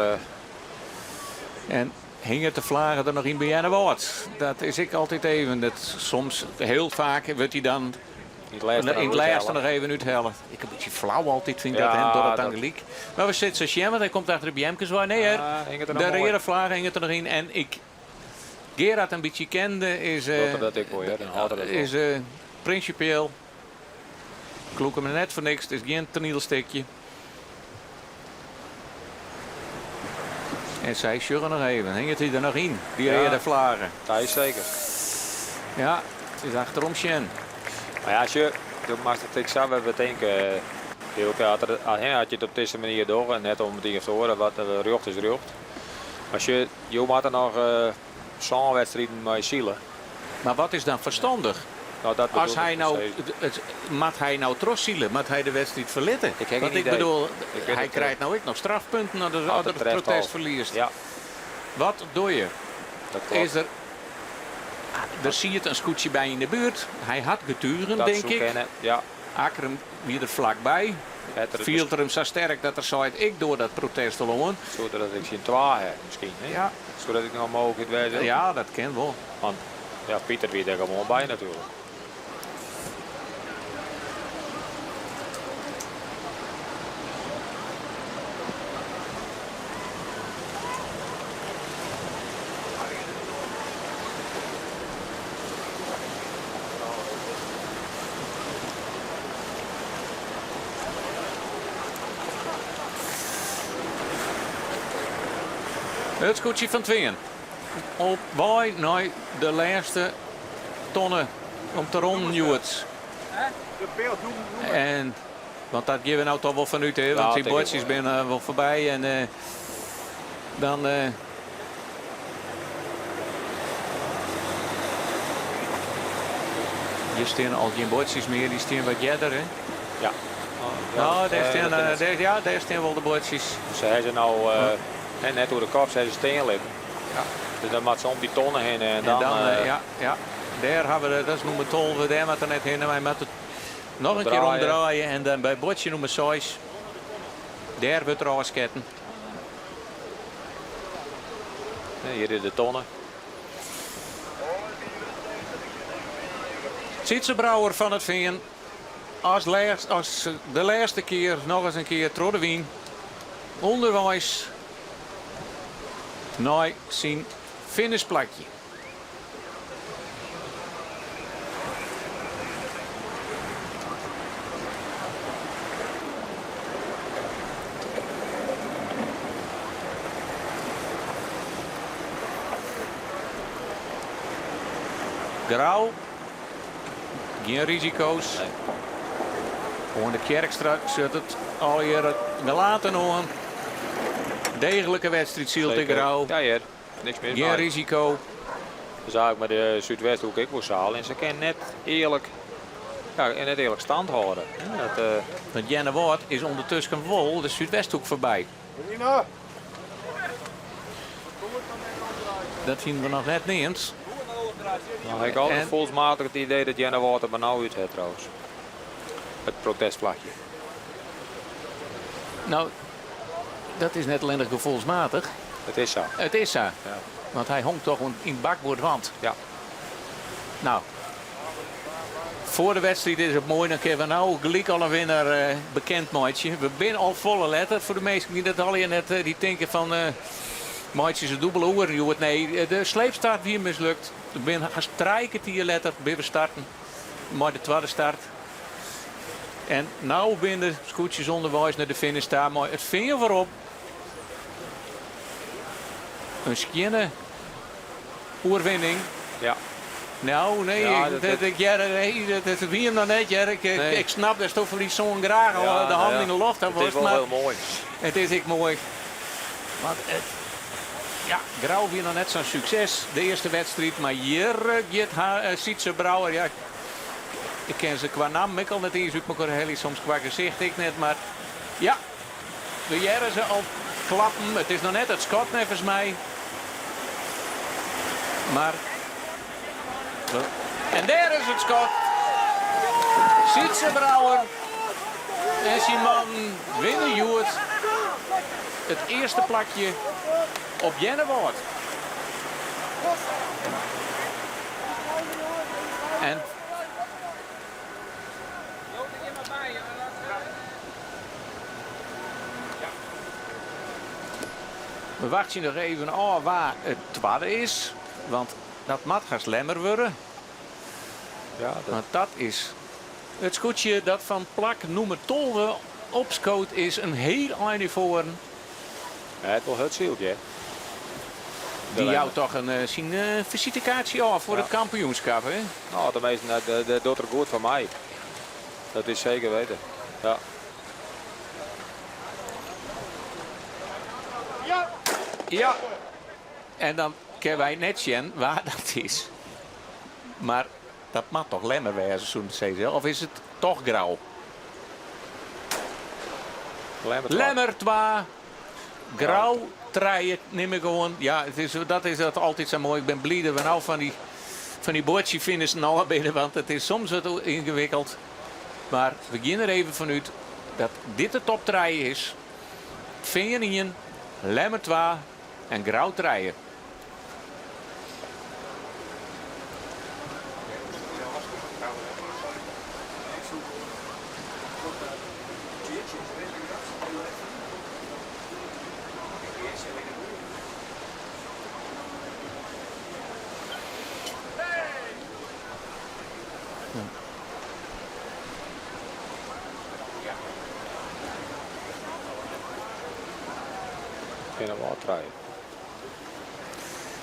en hing het te vlagen er nog in bij Janne Woord. Dat is ik altijd even. Dat soms, heel vaak, wordt hij dan in het laatste nog even uithellen. Ik een beetje flauw altijd, vind ik dat, door het Angeliek. Maar we zitten zo want hij komt achter de BM'kes waar. Nee, de rere vlagen hing het er nog in. En ik Gerard een beetje kende is principieel. Kloek hem net voor niks. Het is geen toneelstukje. En zij sjuggen nog even. Hangt hij er nog in? Die reden vlagen. Dat is zeker. Ja, het is achterom Sjen. Maar ja, als je, dan mag het ik zelf even denken. Had je het op deze manier door en net om dingen te horen, wat rucht is rucht. Als je had er nog zo'n wedstrijden met zielen. Maar wat is dan verstandig? Nou, dat als hij nou, mag hij nou trotszielen, mag hij de wedstrijd verlitten? Want ik bedoel, hij krijgt nou ook nog strafpunten als het protest verliest. Ja. Wat doe je? Dat klopt. Is er zie je het een scootje bij in de buurt. Hij had geturen, denk ik. Ja. Akkerem weer er vlakbij. Viel er hem zo sterk dat er zei ik door dat protest al. Zodat ik zien twa heb misschien. Hè? Ja. Zodat ik nog mogelijk weet. Ja, dat kan wel. Want ja, Pieter weer er gewoon bij natuurlijk. Het scootje van Twingen. Op wij naar de laatste tonnen om te ronden. En want dat geven we nou toch wel vanuit, hè? Want die bordjes zijn wel voorbij en dan. Hier staan al geen bordjes meer, die staan wat jadder, hè? Ja. Nou, daar staan wel de bordjes. Ze zijn nou net door de kop zijn ze steenlip. Ja. Dus dan moet ze om die tonnen heen en dan. Ja. Daar hebben we, dat is nummer 12, daar moet er net heen. Wij moeten nog een keer omdraaien en dan bij bordje nummer 6. Daar wordt er afsketten. Hier is de tonnen. Sietse Brouwer van het Veen. Als de laatste keer nog eens een keer Troddewien. Onderwijs. Naar zijn finishplakje. Grauw. Geen risico's. Nee. Gewoon de Kerkstra zit het al hier gelaten aan. Degelijke wedstrijd ziel tegen Grauw. Ja, hier. Niks meer. Geen risico. Dus eigenlijk met de Zuidwesthoek ik moest halen. En ze kan net eerlijk, net eerlijk stand houden. Want Jenne Woord is ondertussen vol de Zuidwesthoek voorbij. Dat zien we nog net niet eens. Nou, ik heb altijd volsmatig het idee dat Jenne Woord er maar nou uit heeft trouwens. Het protestvlagje. Nou, dat is net alleen gevoelsmatig. Het is zo. Het is zo. Ja. Want hij hongt toch in het bakboordwand. Ja. Nou. Voor de wedstrijd is het mooi. Dan kunnen we nou gelijk al een winnaar bekend maatje. We zijn al volle letter. Voor de meesten die dat al hier net die denken van maatje is een dubbele oer. Nee, de sleepstart weer mislukt. We zijn gestrijkend hier letter. We starten. Maar de tweede start. En nou binnen de scootjes onderwijs naar de finish staan. Maar het vinger voorop. Een schienne oerwinning. Ja. Nou, nee, ja, dat is hier nog net. Ik snap dat toch verlies zo'n graag al de hand in de lucht. Het is wel heel mooi. Het is ik mooi. Want Grauw weer nog net zo'n succes. De eerste wedstrijd, maar hier Sietse Brouwer. Ja, ik ken ze qua naam Mikkel net eens uit elkaar heel soms qua gezicht ik net, maar ja, de jaren ze al klappen. Het is nog net het schot nevens mij. Maar en daar is het schot. Sietse Brouwer en Simon winnen Joert het eerste plakje op Jenne Woord. En we wachten nog even af waar het tweede is. Want dat mag gaan slemmer worden. Ja, want dat is het scootje dat van plak nummer 12 opscoot is een heel einde voor. Ja, het wel het zieltje. Die jou toch een visitekaartje af voor het kampioenschap, hè? Nou, de meesten, dat doet er goed van mij. Dat is zeker weten. Ja. Ja. En dan kunnen wij net zien waar dat is. Maar dat mag toch lemmer wezen, zo'n CZL? Of is het toch grauw? Lemmer 2. Grauw 3, neem ik gewoon. Ja, dat is dat altijd zo mooi. Ik ben blij dat we nou van die boordje finish nou binnen, want het is soms wat ingewikkeld. Maar we gaan er even vanuit dat dit de top 3 is. Vingerien, lemmer 2 en grauw 3.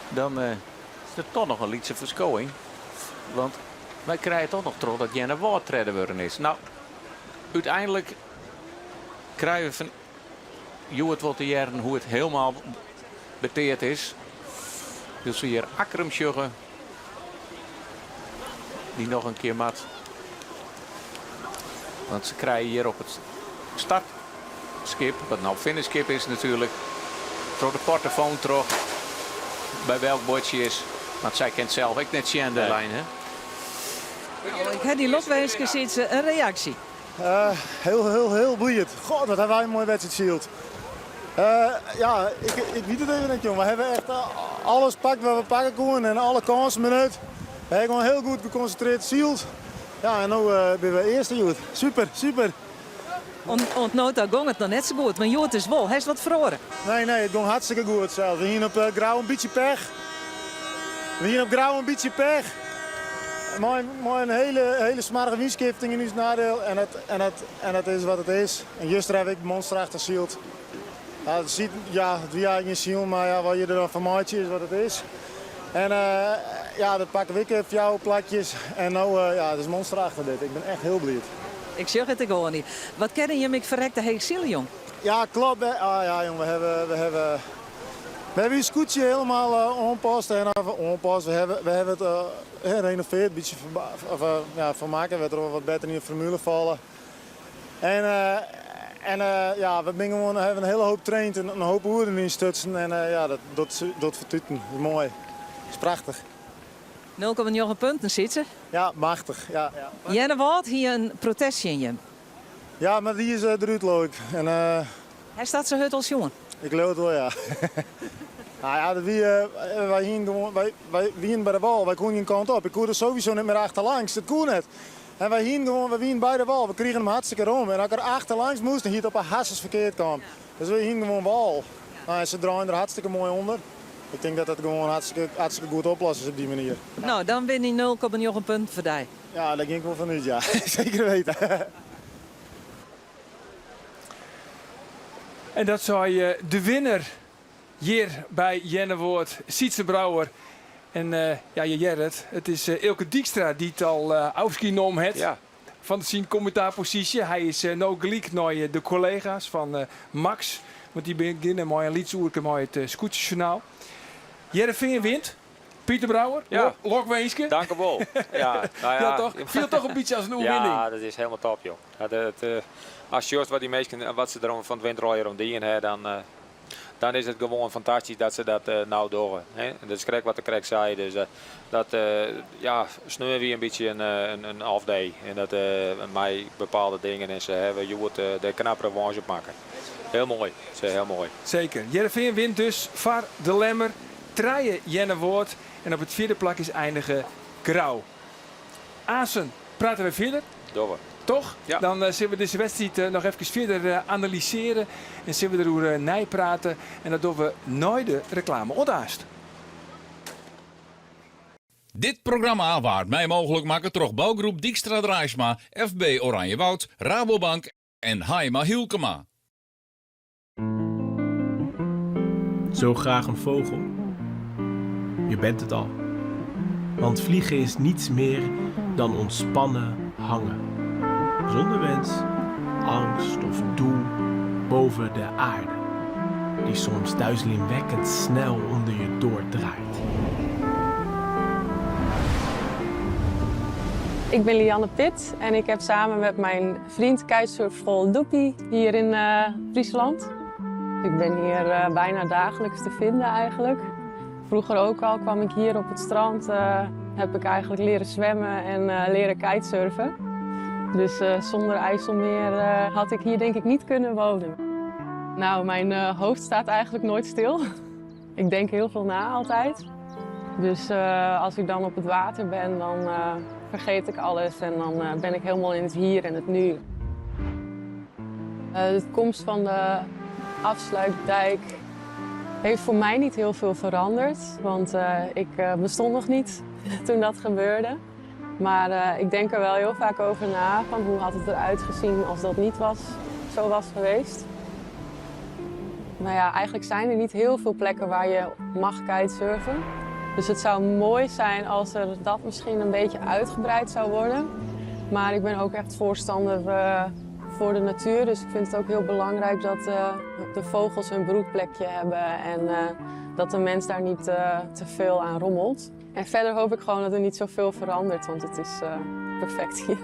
Dan is er toch nog een lietse verschoning. Want wij krijgen toch nog terug dat Jenne Woord treden worden is. Nou, uiteindelijk krijgen we van Joert wat de jaren hoe het helemaal beteerd is. Dus we hier Akkerum sjuggen. Die nog een keer mat. Want ze krijgen hier op het startskip, wat nou finishskip is natuurlijk. Door de portofoon terug. Bij welk bordje is. Want zij kent zelf ook net zien de lijn, hè? Ik heb die lotweeskens iets een reactie. Heel boeiend. God, wat hebben wij een mooie wedstrijd gespeeld. Ja, ik weet het even niet, jongen. We hebben echt alles pakt wat we pakken konden en alle kansen benut. We hebben gewoon heel goed geconcentreerd gespeeld. Ja, en nu ben we eerste, Joet. Super, super. Ontnota ging het nog net zo goed, maar Joet is wel. Hij is wat verloren. Nee, het ging hartstikke goed zelfs. We gingen op grauw een beetje pech. Maar een hele smarige winskifting in ons nadeel. En dat is wat het is. En juster heb ik monsterachtig gespeeld. Ja, het ziet, ja, het wie eigenlijk niet zien, maar ja, wat je er dan van maatje is wat het is. En ja, dat pakken we even jouw plakjes. En nou, ja, het is monsterachtig dit. Ik ben echt heel blij. Ik zeg het gewoon niet. Wat ken je met verrekte heeksiel, jong? Ja, klopt. Hè. Ah ja, jong, we hebben je scootje helemaal onpast en onpast. We hebben het gerenoveerd, een beetje van maken. We hebben er wat beter in de formule vallen. En ja, we hebben een hele hoop getraind en een hoop hoeren in stutsen. En ja, dat vertuten. Mooi. Dat is prachtig. 0,9 punten zitten. Ja, machtig. Ja. Jenne Woord hier een protestje in je. Ja, maar die is eruit leuk. En, hij staat zo hut als jongen. Ik geloof het wel, ja. Nou ja, wij hingen bij de wal. Wij konden geen kant op. Ik kon er sowieso niet meer achterlangs. Dat kon net. En wij hingen bij de wal. We kregen hem hartstikke om. En als ik er achterlangs moest, dan hier op een hasses verkeerd kwam. Dus we hingen gewoon wal. Nou, ze draaien er hartstikke mooi onder. Ik denk dat dat gewoon hartstikke goed oplossen is op die manier. Nou, dan win je 0,9 punten voor die. Ja, dat ging ik wel vanuit, ja. Zeker weten. En dat zou de winnaar hier bij Jenne Woord, Sietse Brouwer. En ja, je Gerrit, het is Ilke Dijkstra die het al afgenomen heeft. Ja. Van de zien commentaarpositie. Hij is nou gelijk naar de collega's van Max. Want die beginnen mooi een liedsoerke mooi het scootjesjournaal. Jereveen wint. Pieter Brouwer, ja. Lokweeske. Dank u wel. Ja, nou ja. Ja, toch? Viel toch een beetje als een overwinning. Ja, dat is helemaal top, joh. Ja, als je hoort wat die mensen, wat ze er van het windrooien om die dan is het gewoon fantastisch dat ze dat nou doen. Hè? En dat is correct wat de correct zei. Dus ja, sneur weer een beetje een off-day. En dat mij bepaalde dingen en ze hebben je moet de knappe revanche op maken. Heel mooi, heel mooi. Zeker. Jereveen wint dus van de Lemmer. Treien Jenne Woord. En op het vierde plak is eindigen Grauw. Assen, praten we verder? Doen we. Toch? Ja. Dan zullen we deze wedstrijd nog even verder analyseren. En zullen we erover nijpraten. En dat doen we nooit de reclame ontaast. Dit programma waard mij mogelijk maken door bouwgroep Dijkstra Draaisma, FB Oranjewoud, Rabobank en Haima Hielkema. Zo graag een vogel. Je bent het al. Want vliegen is niets meer dan ontspannen hangen. Zonder wens, angst of doel boven de aarde. Die soms duizelingwekkend snel onder je doordraait. Ik ben Lianne Pit en ik heb samen met mijn vriend kitesurfschool Doepie hier in Friesland. Ik ben hier bijna dagelijks te vinden eigenlijk. Vroeger ook al kwam ik hier op het strand, heb ik eigenlijk leren zwemmen en leren kitesurfen. Dus zonder IJsselmeer had ik hier denk ik niet kunnen wonen. Nou, mijn hoofd staat eigenlijk nooit stil. Ik denk heel veel na altijd. Dus als ik dan op het water ben, dan vergeet ik alles en dan ben ik helemaal in het hier en het nu. De komst van de afsluitdijk heeft voor mij niet heel veel veranderd, want ik bestond nog niet toen dat gebeurde. Maar ik denk er wel heel vaak over na van hoe had het eruit gezien als dat niet zo was geweest. Nou ja, eigenlijk zijn er niet heel veel plekken waar je mag kitesurfen. Dus het zou mooi zijn als er dat misschien een beetje uitgebreid zou worden. Maar ik ben ook echt voorstander voor de natuur. Dus ik vind het ook heel belangrijk dat de vogels hun broedplekje hebben en dat de mens daar niet te veel aan rommelt. En verder hoop ik gewoon dat er niet zoveel verandert, want het is perfect hier.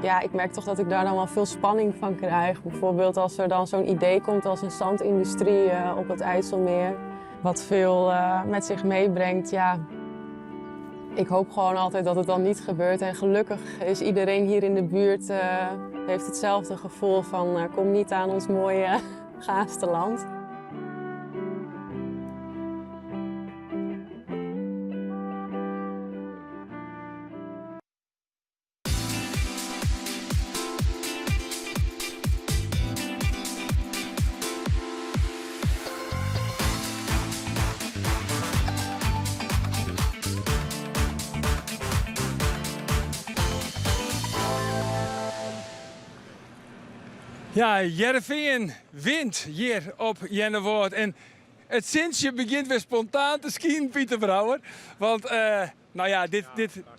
Ja, ik merk toch dat ik daar dan wel veel spanning van krijg. Bijvoorbeeld als er dan zo'n idee komt als een zandindustrie op het IJsselmeer. Wat veel met zich meebrengt, ja. Ik hoop gewoon altijd dat het dan niet gebeurt. En gelukkig is iedereen hier in de buurt, heeft hetzelfde gevoel van kom niet aan ons mooie Gaasterland. Ja, Heerenveen wint hier op Jennewoord. En het zinsje begint weer spontaan te skiën, Pieter Brouwer. Want, nou ja,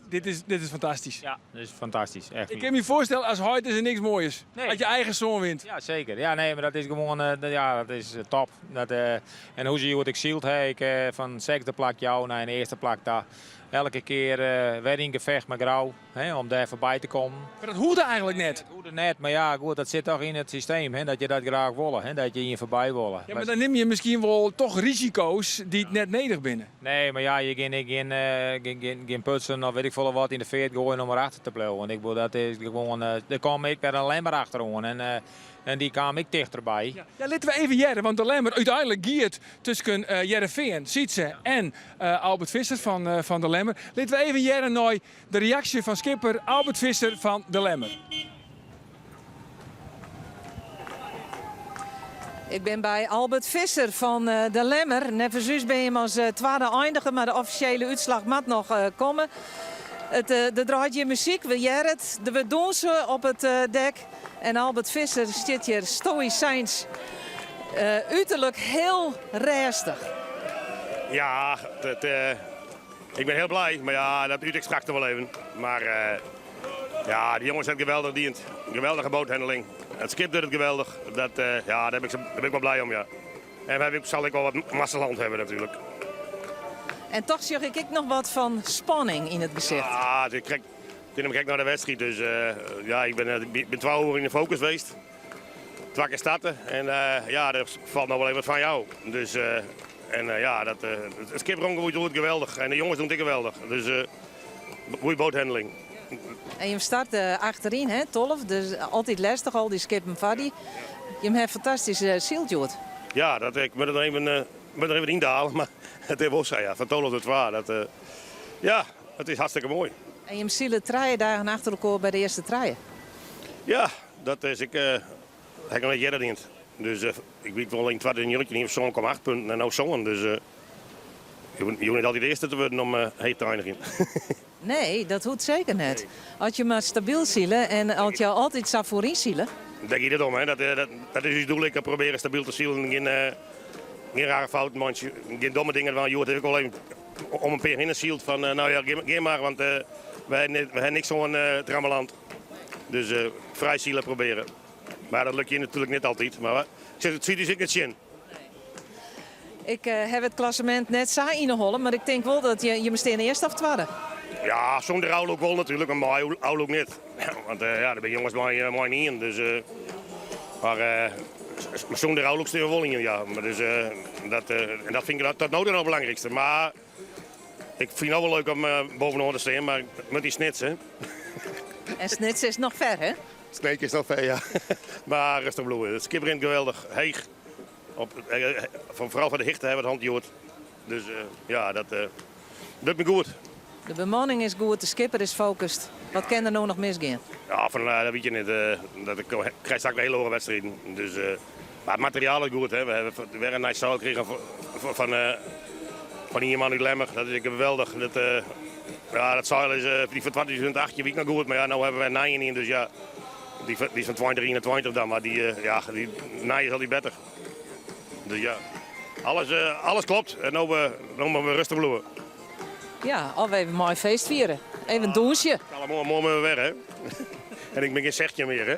dit is fantastisch. Ja, dit is fantastisch. Echt. Ik kan me voorstellen, als heute is er niks moois. Nee. Als je eigen zoon wint. Ja, zeker. Ja, nee, maar dat is gewoon dat is, top. En hoe zie je wat ik zielt, van de zesde plak jou naar de eerste plak daar. Elke keer weer in gevecht met Grauw, om daar voorbij te komen. Maar dat hoorde eigenlijk net. Dat hoorde net, maar ja, goed, dat zit toch in het systeem, dat je dat graag wil, dat je hier voorbij wil. Ja, maar dan neem je misschien wel toch risico's die het net nodig binnen. Nee, maar ja, je geen putsen of weet ik veel wat in de veert gooien om erachter te blijven. Ik bedoel, dat is gewoon, daar kwam ik er alleen maar achterom en die kwam ik dichterbij. Ja, laten we even jaren, want de Lemmer uiteindelijk giert tussen Heerenveen, Sietse en Albert Visser van de Lemmer. Laten we even jaren naar de reactie van skipper Albert Visser van de Lemmer. Ik ben bij Albert Visser van de Lemmer. Net ben je als tweede eindiger, maar de officiële uitslag moet nog komen. Er draait je muziek, we jaren het, we dansen op het dek. En Albert Visser zit hier stoïcijns, uiterlijk heel rustig. Ja, ik ben heel blij, maar ja, dat duurt ik straks nog wel even. Maar ja, die jongens hebben geweldig diend. Geweldige boothandeling. Het skip doet het geweldig. Daar ben ik wel blij om, ja. En zal ik wel wat massaland hebben natuurlijk. En toch zeg ik nog wat van spanning in het gezicht. Ja, ik kijk naar de wedstrijd. Dus ja, ik ben 12 uur in de focus geweest. 2 keer starten. En ja, er valt nog wel even wat van jou. Dus ja, het skiprongen doet het geweldig. En de jongens doen het geweldig. Dus goede boothandeling. En je start achterin, hè, 12. Dus altijd lastig, al die skippen vaddy. Je hebt fantastische zieltjoet. Ja, ik moet er even indalen. Maar het is wel zo, ja. Van 12 tot 12. Ja, het is hartstikke mooi. En je hebt 3 dagen achter elkaar bij de eerste treien. Ja, dat is ik heb nog net jaren dient. Dus ik weet wel in het tweede jurtje niet of zo'n 8 punten en nou zo'n. Dus je hoeft niet altijd de eerste te worden om heet te eindigen. Nee, dat hoeft zeker net. Nee. Als je maar stabiel zielen en als je altijd zo voorin zielen. Denk je dat om, hè? Dat is het doel. Ik proberen stabiel te zielen geen rare fouten, mandje, geen domme dingen. Want Joert heeft ook wel even om een peer in zielt van nou ja, geef maar, want we hebben niks zo'n trammeland. Dus vrij zielen proberen. Maar dat lukt je natuurlijk niet altijd. Maar het ziet dus ik niet zien. Ik heb het klassement net zo ingeholpen, maar ik denk wel dat je meteen eerst of tweede. Ja, zonder oude ook wel natuurlijk, maar oude ook niet. Want ja, daar ben jongens maar niet in. Dus, maar zonder oude sturen wel in, ja. Maar dus, en dat vind ik dat nou het belangrijkste. Maar ik vind het wel leuk om bovenaan te staan, maar met die snitsen. En snitsen is nog ver, hè? Sneken is nog ver, ja. Maar rustig bloeien. Het skipper in geweldig, heeg. Vooral van de hichten hebben we het handjoord. Dus ja, dat lukt me goed. De bemanning is goed, de skipper is gefocust. Wat kan er nou nog misgaan? Ja, dat weet je niet. Ik krijg straks een hele hoge wedstrijden. Dus, maar het materiaal is goed. Hè. We hebben weer een nice zaal gekregen van iemand uit Lemmer. Dat is geweldig. Dat zaal is die van 2008 week nog goed. Maar ja, nu hebben we een naaien in. Dus ja, die is van 2021 dan. Maar die naaien is al die beter. Dus ja, alles klopt. En nu moeten we rustig bloeien. Ja, of even een mooi feest vieren. Even een douche. Allemaal mooi weer, hè. En ik ben geen zegtje meer, hè.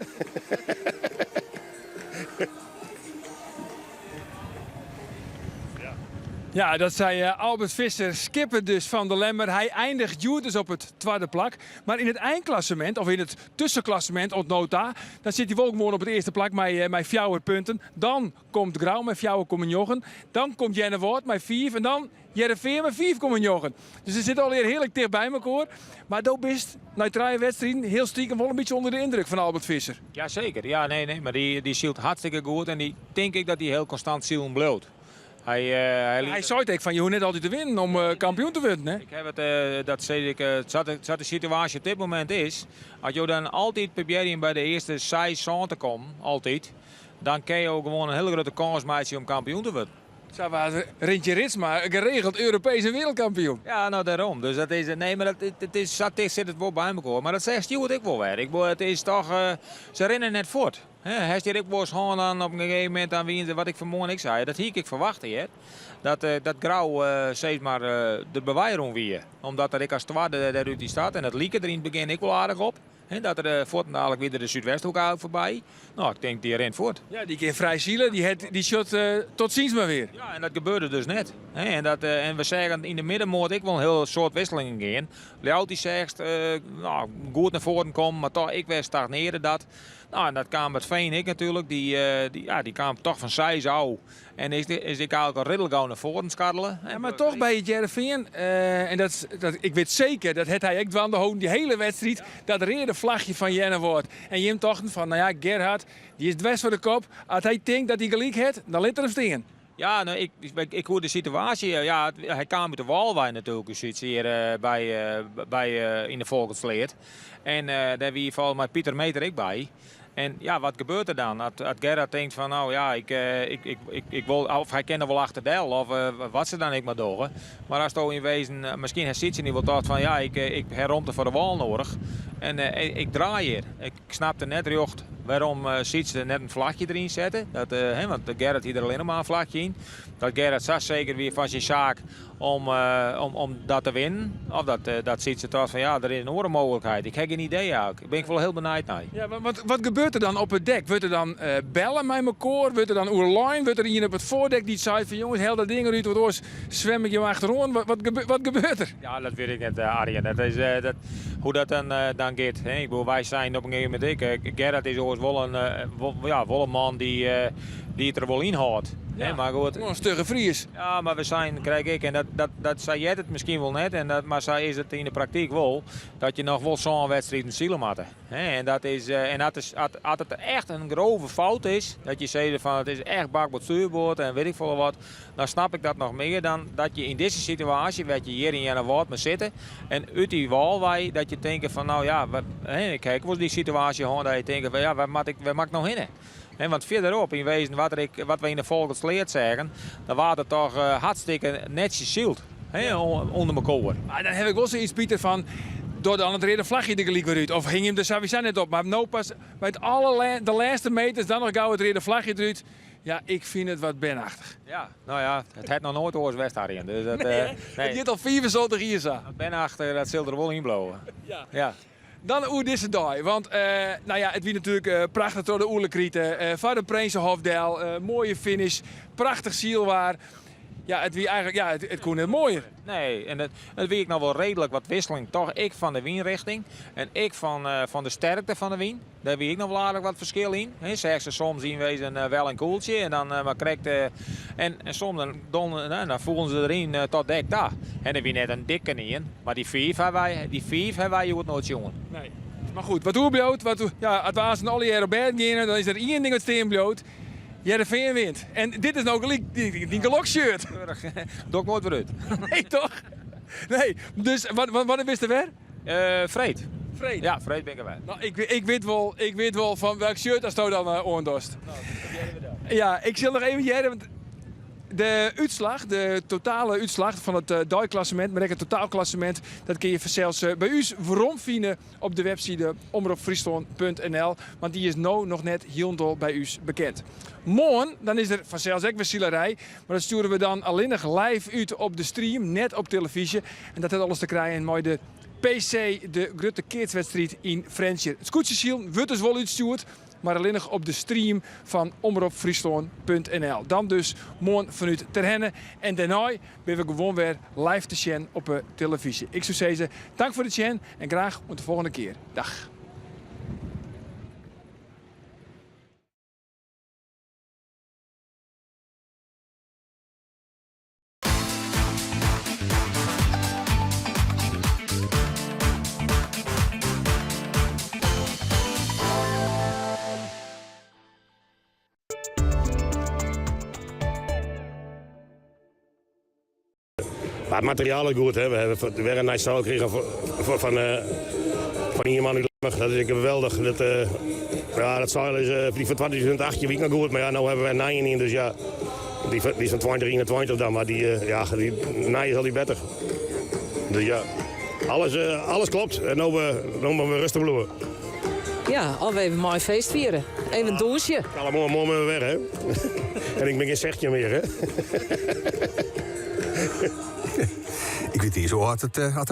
Ja, dat zei Albert Visser, skipper dus van de Lemmer. Hij eindigt dus op het tweede plak. Maar in het eindklassement, of in het tussenklassement, ontnota, dan zit hij wel gewoon op het eerste plak met 4 punten. Dan komt Grauw met 4,9. Dan komt Jennevoort met 5. En dan Jereveen met 4,9. Dus ze zitten alweer heerlijk dicht bij elkaar. Maar dat is na 3 wedstrijden heel stiekem wel een beetje onder de indruk van Albert Visser. Jazeker, ja, nee. Maar die zielt hartstikke goed. En die denk ik dat hij heel constant zielen bloot. Hij zei het ook van je hoeft net altijd te winnen om kampioen te worden. Hè? Ik heb het, dat zei ik, zat de situatie op dit moment is. Als je dan altijd probeert bij de eerste 6 te komen, altijd, dan kan je ook gewoon een hele grote kans maken om kampioen te worden. Zo was Rintje Ritsma, geregeld Europees en wereldkampioen. Ja, nou daarom. Dus dat is, nee, maar zit het wel bij elkaar. Maar dat zegt Stuart ik wel weer. Het is toch, ze rennen net voort. Hij is ook wel eens dan op een gegeven moment aan wie, wat ik vanmorgen ik zei, dat hier ik verwachtte. Hè? Dat Grauw steeds maar de bewijring weer. Omdat ik als tweede eruit die staat en dat liep er in het begin ik wel aardig op. En dat er voort dadelijk weer de Zuidwesthoek uit voorbij. Nou, ik denk die rent voort. Ja, die keer vrij zielen, die shot tot ziens maar weer. Ja, en dat gebeurde dus net. En we zeggen in de middenmoot ik wil een heel soort wisselingen gaan. Leout die zegt, goed naar voren komen, maar toch ik weer stagneren dat. Nou, en dat kwam met Veen ik natuurlijk. Die kwam toch van 6 ouw. En is ik eigenlijk al redelijk gauw naar voren skarrelen. Ja, maar toch bij het Jereveen, en ik weet zeker dat hij echt aan de hoofd die hele wedstrijd, dat rede vlagje van Jenne wordt. En je hem toch van, nou ja, Gerhard, die is dwars voor de kop. Als hij denkt dat hij gelijk heeft, dan ligt er hem steen. Ja, nou, ik hoor de situatie. Ja, hij kwam met de Walwij natuurlijk hier in de Volksleed. En daar wie val met Pieter Meter ik bij. En ja, wat gebeurt er dan? Als Gerhard denkt van nou ja, ik wil, of hij kent er wel achter Del of wat ze dan ik maar door. Maar als het in wezen, misschien ziet ze niet wel tot van ja, ik heromte voor de wal nodig. En ik draai hier. Ik snapte net recht waarom ziet ze net een vlagje erin zetten. Want Gerhard hier er alleen maar een vlagje in. Dat Gerhard zag zeker weer van zijn zaak om dat te winnen. Of dat ziet ze toch van ja, er is een andere mogelijkheid. Ik heb geen idee ook. Ik ben wel heel benieuwd naar. Ja, wat gebeurt er dan op het dek? Wordt er dan bellen met elkaar? Wordt er dan oerlijn? Wordt er iemand op het voordek die zei van jongens, heel dat ding eruit, want anders zwem ik je achterom. Wat gebeurt er? Ja, dat weet ik niet, Arjen. Dat is, hoe dat dan gaat. Hè? Ik bedoel, wij zijn op een gegeven moment Gerhard is wel een man die het er wel in houdt. Ja, nee, maar goed. Een stugge Fries. Ja, maar we zijn, krijg ik, en dat zei jij het misschien wel net, maar zij is het in de praktijk wel, dat je nog wel zo'n wedstrijd moet zielen moeten. En dat is, als het echt een grove fout is, dat je zegt van het is echt bakboord stuurboord en weet ik veel wat, dan snap ik dat nog meer dan dat je in deze situatie, waar je hier in Jennevoort moet zitten, en uit die walwij, dat je denkt van nou ja, kijk, was die situatie gewoon dat je denkt van ja, waar mag ik nou heen? Want verderop in wezen wat we in de Volksleed zeggen, dan was het toch hartstikke netjes zield onder elkaar. Maar dan heb ik wel zoiets, Pieter, van door dan het reden vlagje er gelijk weer uit. Of ging hem de sowieso net op. Maar nou pas met de laatste meters dan nog gauw het reden vlagje eruit. Ja, ik vind het wat benachtig. Ja, nou ja, het had nog nooit oors West daarin. Dus dat, Nee, het zit al 74 hier zo. Benachtig, dat zult er wel in blowen. Ja. Dan hoe deze dag. Want nou ja, het wie natuurlijk prachtig door de oerlekrieten. Van de Prinsenhofdel. Mooie finish. Prachtig zielwaar. Ja, het wie eigenlijk, ja, het kon net mooier. Nee, en het wie ik nog wel redelijk wat wisseling. Toch ik van de wienrichting en ik van de sterkte van de wien. Daar wie ik nog wel aardig wat verschil in. Zeg ze soms in wezen wel een koeltje en dan maar krijgt en soms dan voelen ze erin tot dek daar. En dan wie net een dikke in, maar die vijf hebben wij je nooit jongen. Nee. Maar goed, wat bloot, ja, als we aan alle jaren op bed gaan, dan is er één ding wat steen bloot. Jereveen wint. En dit is nou gelijk die galokshirt. Dok nooit weer uit. Nee, toch? Nee. Dus wat is er weer? Vreed. Vreed? Ja, Vreed ben ik erbij. Nou, ik weet wel van welk shirt als dan oordost. Ja, ik zal nog even jaren, want de uitslag, de totale uitslag van het DAI-klassement, maar ook het totaalklassement, dat kun je zelfs bij u rondvinden op de website omroepfriesland.nl, want die is nou nog net helemaal bij u bekend. Morgen dan is er vanzelfs ook weer zielerij, maar dat sturen we dan alleen nog live uit op de stream, net op televisie. En dat heeft alles te krijgen met de PC, de Grutte Keertswedstrijd in Frenchje. Het scootjesiel wordt dus wel uitgestuurd, maar alleen nog op de stream van omroepfriesland.nl. Dan dus morgen vanuit Terhenne. En daarna ben we gewoon weer live te zien op de televisie. Ik zou zeggen, dank voor het zien en graag tot de volgende keer. Dag. Maar het materiaal is goed. Hè. We hebben weer een nice stal gekregen van iemand in Lemmer. Dat is geweldig. Dat zeil is die van 2008 week nog goed. Maar ja, nu hebben we een naaien in. Dus ja, die is van 2021 dan. Maar die naaien is al die beter. Dus ja, alles klopt. En nu moeten we rustig bloeien. Ja, al even een mooi feest vieren. Even een douche. Allemaal mooi weer, hè. En ik ben geen zegtje meer, hè. Ik weet niet zo hard het werkt.